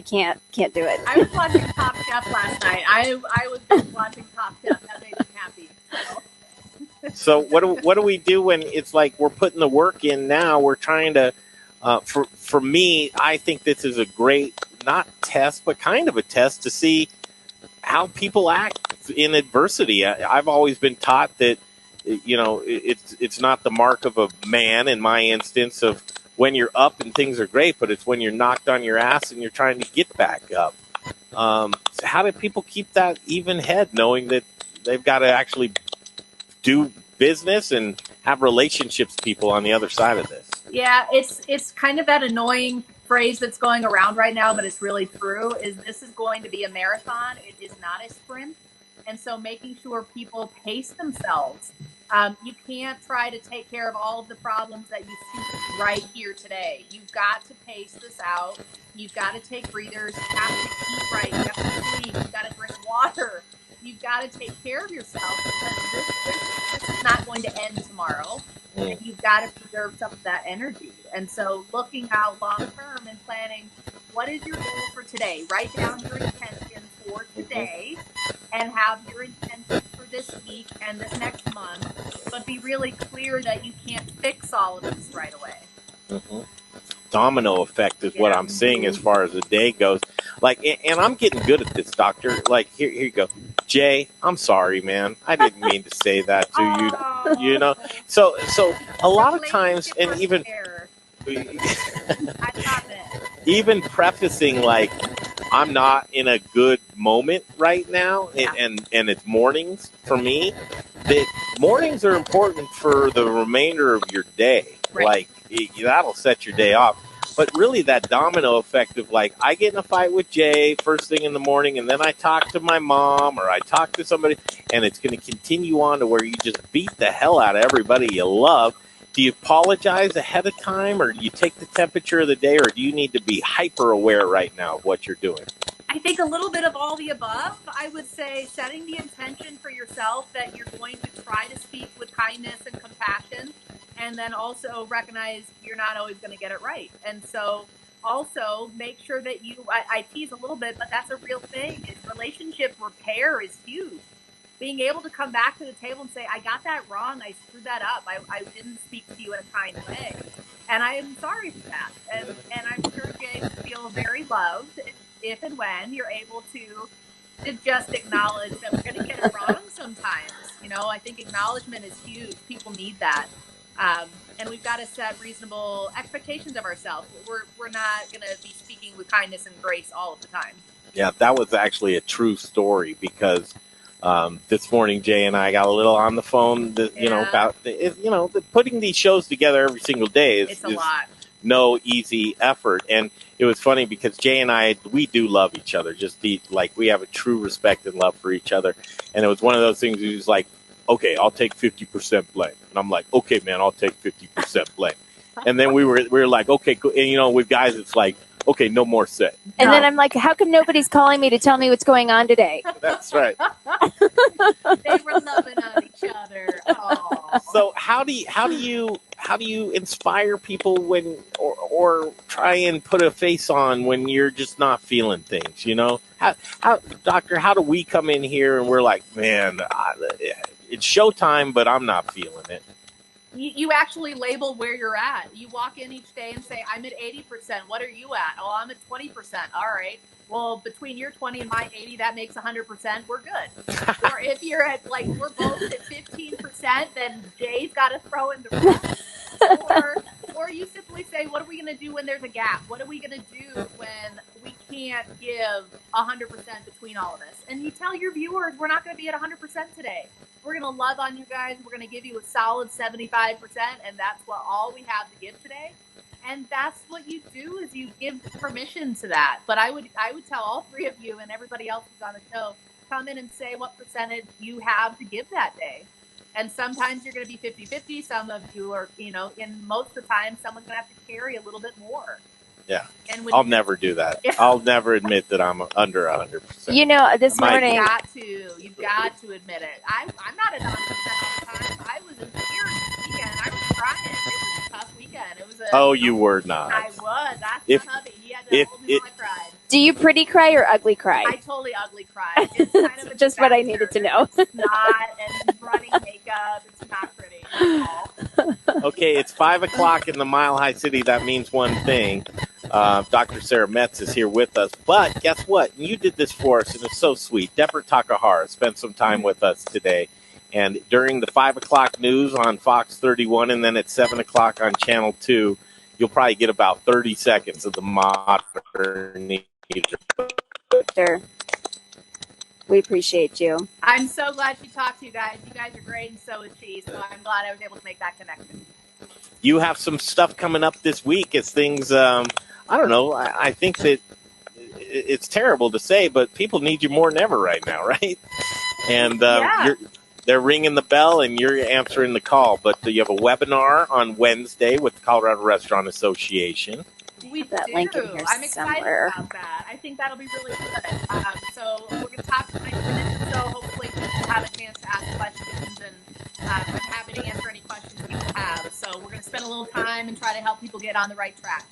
can't do it. I was watching Top Chef last night. I was just watching Top Chef. That made me happy. So what do we do when it's like we're putting the work in now? We're trying to For me, I think this is a great, not test, but kind of a test to see how people act in adversity. I've always been taught that, it's not the mark of a man, in my instance, of when you're up and things are great, but it's when you're knocked on your ass and you're trying to get back up. So how do people keep that even head, knowing that they've got to actually do business and have relationships with people on the other side of this? Yeah, it's kind of that annoying phrase that's going around right now, but it's really true, is this is going to be a marathon. It is not a sprint. And so making sure people pace themselves. You can't try to take care of all of the problems that you see right here today. You've got to pace this out. You've got to take breathers. You have to eat right. You have to sleep. You've got to drink water. You've got to take care of yourself, because this is not going to end tomorrow. And you've got to preserve some of that energy. And so looking out long term and planning, what is your goal for today? Write down your intention for today and have your intention for this week and this next month, but be really clear that you can't fix all of this right away. Domino effect is what I'm seeing as far as the day goes. Like, and I'm getting good at this, Doctor. Like, here you go. Jay, I'm sorry, man. I didn't mean to say that to you. So a lot of times, and even even prefacing, like, I'm not in a good moment right now, and it's mornings for me. That mornings are important for the remainder of your day. Right. Like, that'll set your day off. But really, that domino effect of, like, I get in a fight with Jay first thing in the morning, and then I talk to my mom or I talk to somebody, and it's going to continue on to where you just beat the hell out of everybody you love. Do you apologize ahead of time, or do you take the temperature of the day, or do you need to be hyper aware right now of what you're doing? I think a little bit of all the above. I would say setting the intention for yourself that you're going to try to speak with kindness and compassion, and then also recognize you're not always going to get it right. And so also make sure that I tease a little bit, but that's a real thing. Relationship repair is huge. Being able to come back to the table and say, I got that wrong. I screwed that up. I didn't speak to you in a kind way. And I am sorry for that. And I'm sure Jay will feel very loved if and when you're able to just acknowledge that we're going to get it wrong sometimes. I think acknowledgement is huge. People need that. And we've got to set reasonable expectations of ourselves. We're not going to be speaking with kindness and grace all of the time. Yeah, that was actually a true story, because this morning Jay and I got a little on the phone, about putting these shows together every single day is a lot. No easy effort. And it was funny because Jay and I, we do love each other. We have a true respect and love for each other. And it was one of those things. He was like, okay, I'll take 50% blame. And I'm like, okay, man, I'll take 50% blame. And then we were like, okay, cool. And with guys, it's like, okay, no more say. And then I'm like, how come nobody's calling me to tell me what's going on today? That's right. They were loving on each other. Aww. So how do you inspire people when, or try and put a face on when you're just not feeling things? How Doctor, how do we come in here and we're like, man, it's showtime, but I'm not feeling it? You actually label where you're at. You walk in each day and say, I'm at 80%. What are you at? Oh, I'm at 20%. All right. Well, between your 20 and my 80, that makes 100%. We're good. Or if you're at, we're both at 15%, then Jay's got to throw in the rest. Or you simply say, what are we going to do when there's a gap? What are we going to do when we can't give 100% between all of us? And you tell your viewers, we're not going to be at 100% today. We're going to love on you guys. We're going to give you a solid 75%, and that's all we have to give today. And that's what you do, is you give permission to that. But I would tell all three of you and everybody else who's on the show, come in and say what percentage you have to give that day. And sometimes you're going to be 50-50. Some of you are, in most of the time, someone's going to have to carry a little bit more. Yeah. I'll never do that. Yeah. I'll never admit that I'm under 100%. This morning. You've got to admit it. I'm not at 100% all the time. I was in tears this weekend. I was crying. It was a tough weekend. You were not. I was. That's the hubby. He had to hold me while I cried. Do you pretty cry or ugly cry? I totally ugly cry. It's kind of just what I needed to know. It's not, and running makeup, it's not pretty at all. Okay, it's 5 o'clock in the Mile High City. That means one thing. Dr. Sara Metz is here with us. But guess what? You did this for us, and it's so sweet. Deborah Takahara spent some time with us today. And during the 5 o'clock news on Fox 31 and then at 7 o'clock on Channel 2, you'll probably get about 30 seconds of the modern eater. Sure. We appreciate you. I'm so glad she talked to you guys. You guys are great, and so is she. So I'm glad I was able to make that connection. You have some stuff coming up this week as things, I don't know, I think that it's terrible to say, but people need you more than ever right now, right? And they're ringing the bell and you're answering the call. But you have a webinar on Wednesday with the Colorado Restaurant Association. We that do. link in here I'm excited somewhere. about that. I think that'll be really good. So we're going to talk for 90 minutes, so hopefully people have a chance to ask questions, and I'm happy to answer any questions people have. So we're going to spend a little time and try to help people get on the right track.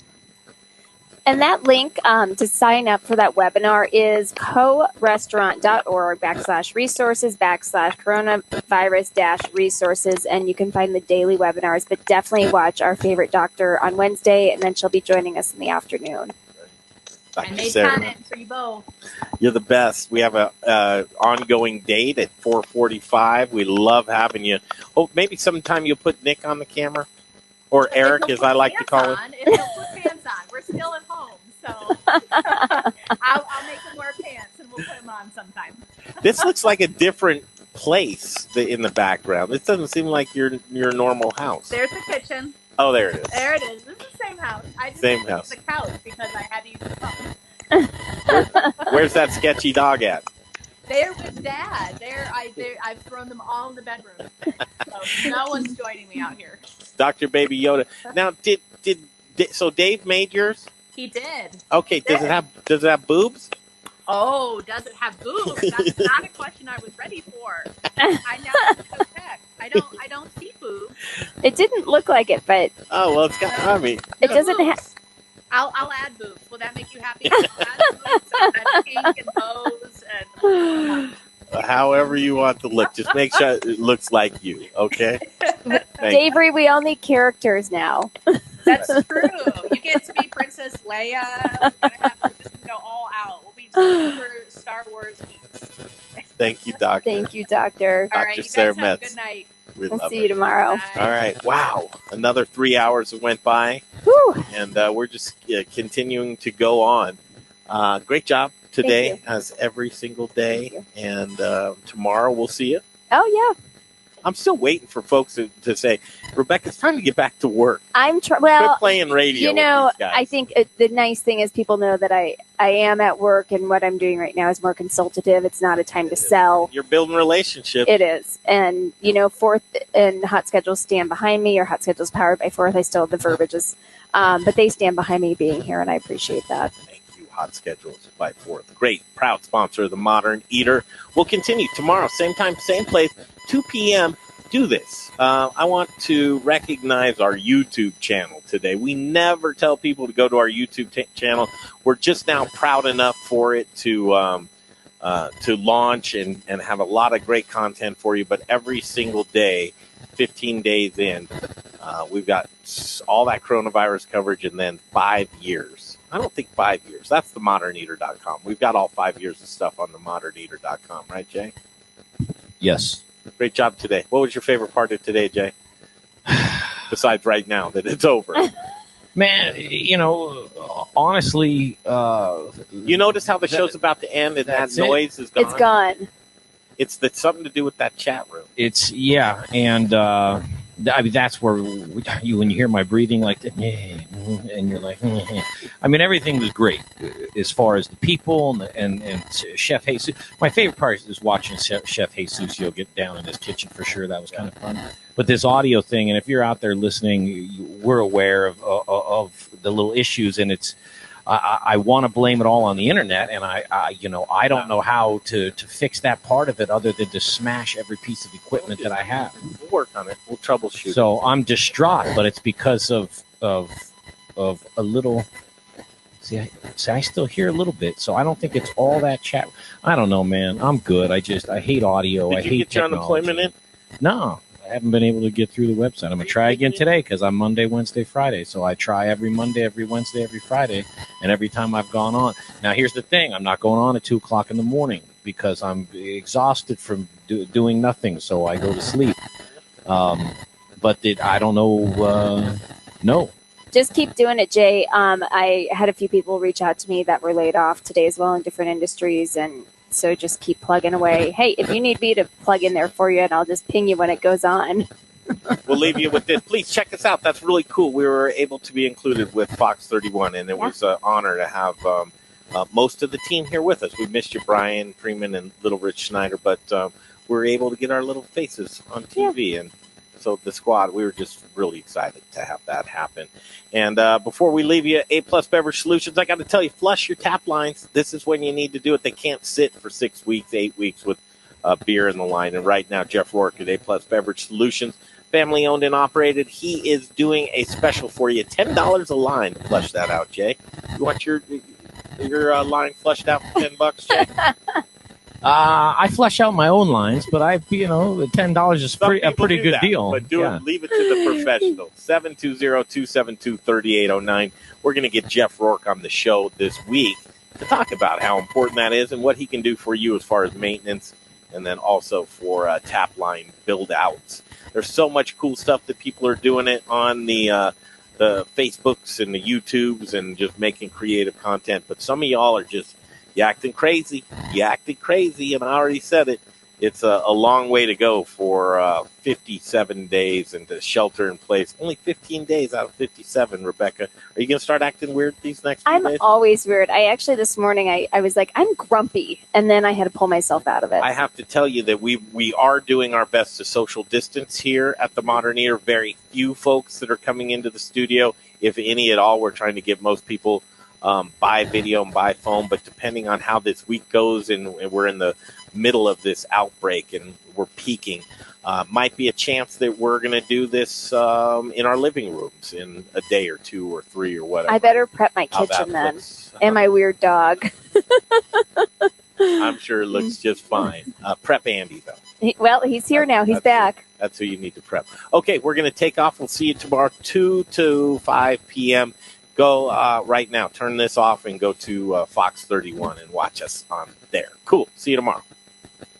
And that link to sign up for that webinar is co-restaurant.org/resources/coronavirus-resources. And you can find the daily webinars, but definitely watch our favorite doctor on Wednesday, and then she'll be joining us in the afternoon. I made content for you both. You're the best. We have a ongoing date at 4:45. We love having you. Oh, maybe sometime you'll put Nick on the camera. Or Eric, as I like to call it. If he'll put pants on. We're still at home, so I'll make him wear pants, and we'll put him on sometime. This looks like a different place in the background. This doesn't seem like your normal house. There's the kitchen. Oh, there it is. There it is. This is the same house. I just Same moved house. the couch because I had to use the phone. Where's that sketchy dog at? They're with Dad. I've thrown them all in the bedroom, so no one's joining me out here. Dr. Baby Yoda. Now, so Dave made yours? He did. Okay. Does it have boobs? Oh, does it have boobs? That's not a question I was ready for. I now have to go check. I don't see boobs. It didn't look like it, but oh well, it's got. I mean, it doesn't have. I'll add boobs. Will that make you happy? I'll add boobs and pink and bows and. However you want to look, just make sure it looks like you. Okay. Avery, we all need characters now. That's true. You get to be Princess Leia. We're gonna have to just go all out. We'll be super Star Wars geeks. Thank you, Doctor. Thank you, Doctor. All right, you Sara guys have a Metz. good night. We'll see you tomorrow. All right. Wow. Another 3 hours that went by. Whew. And we're just continuing to go on. Great job today, as every single day. And tomorrow we'll see you. Oh, yeah. I'm still waiting for folks to say, Rebecca, it's time to get back to work. Quit playing radio. You know, with these guys. I think the nice thing is people know that I am at work, and what I'm doing right now is more consultative. It's not a time to sell. You're building relationships. It is. And, you know, Fourth and Hot Schedules stand behind me, or Hot Schedules powered by Fourth. I still have the verbiages. But they stand behind me being here, and I appreciate that. Hot Schedules by Fourth. Great, proud sponsor of the Modern Eater. We'll continue tomorrow, same time, same place, 2 p.m. Do this. I want to recognize our YouTube channel today. We never tell people to go to our YouTube channel. We're just now proud enough for it to launch and have a lot of great content for you. But every single day, 15 days in, we've got all that coronavirus coverage, and then 5 years. I don't think 5 years. That's the moderneater.com. We've got all 5 years of stuff on the moderneater.com, right, Jay? Yes. Great job today. What was your favorite part of today, Jay? Besides right now that it's over. Man, you know, honestly... you notice how the show's about to end and that noise is gone? It's gone. It's something to do with that chat room. And I mean, that's where when you hear my breathing like that, and you're like, I mean, everything was great as far as the people and Chef Jesus. My favorite part is watching Chef Jesusio get down in his kitchen for sure. That was kind of fun. But this audio thing, and if you're out there listening, we're aware of the little issues, and it's. I want to blame it all on the internet, and I don't know how to fix that part of it other than to smash every piece of equipment that I have. We'll work on it. We'll troubleshoot. So I'm distraught, but it's because of a little. See, I still hear a little bit, so I don't think it's all that chat. I don't know, man. I'm good. I hate audio. Did I you hate get your technology. unemployment in? No, I haven't been able to get through the website. I'm going to try again today because I'm Monday, Wednesday, Friday. So I try every Monday, every Wednesday, every Friday. And every time I've gone on. Now, here's the thing. I'm not going on at 2 o'clock in the morning because I'm exhausted from doing nothing. So I go to sleep. But I don't know. No. Just keep doing it, Jay. I had a few people reach out to me that were laid off today as well in different industries. And so just keep plugging away. Hey, if you need me to plug in there for you, and I'll just ping you when it goes on. We'll leave you with this. Please check us out. That's really cool. We were able to be included with Fox 31, and it was an honor to have most of the team here with us. We missed you, Brian, Freeman, and Little Rich Schneider, but we were able to get our little faces on TV. And so the squad, we were just really excited to have that happen. And before we leave you, A-Plus Beverage Solutions, I got to tell you, flush your tap lines. This is when you need to do it. They can't sit for 6 weeks, 8 weeks with beer in the line. And right now, Jeff Rourke at A-Plus Beverage Solutions, family owned and operated. He is doing a special for you, $10 a line. Flush that out, Jay. You want your line flushed out for $10, Jay? I flush out my own lines, but $10 is a pretty good deal. But leave it to the professional. 720-272-3809. We're going to get Jeff Rourke on the show this week to talk about how important that is and what he can do for you as far as maintenance and then also for tap line build outs. There's so much cool stuff that people are doing it on the Facebooks and the YouTubes and just making creative content. But some of y'all are just you acting crazy, and I already said it. It's a long way to go for 57 days and to shelter in place. Only 15 days out of 57, Rebecca. Are you going to start acting weird these next few days? I'm always weird. I actually, this morning, I was like, I'm grumpy, and then I had to pull myself out of it. I have to tell you that we are doing our best to social distance here at the Modern Eater. Very few folks that are coming into the studio, if any at all. We're trying to give most people by video and by phone, but depending on how this week goes, and we're in the middle of this outbreak and we're peaking, might be a chance that we're going to do this in our living rooms in a day or 2 or 3 or whatever. I better prep my kitchen then, and my weird dog. I'm sure it looks just fine. Prep Andy, though. He's here now. He's back. That's who you need to prep. Okay, we're going to take off. We'll see you tomorrow, 2 to 5 p.m. Go right now. Turn this off and go to Fox 31 and watch us on there. Cool. See you tomorrow.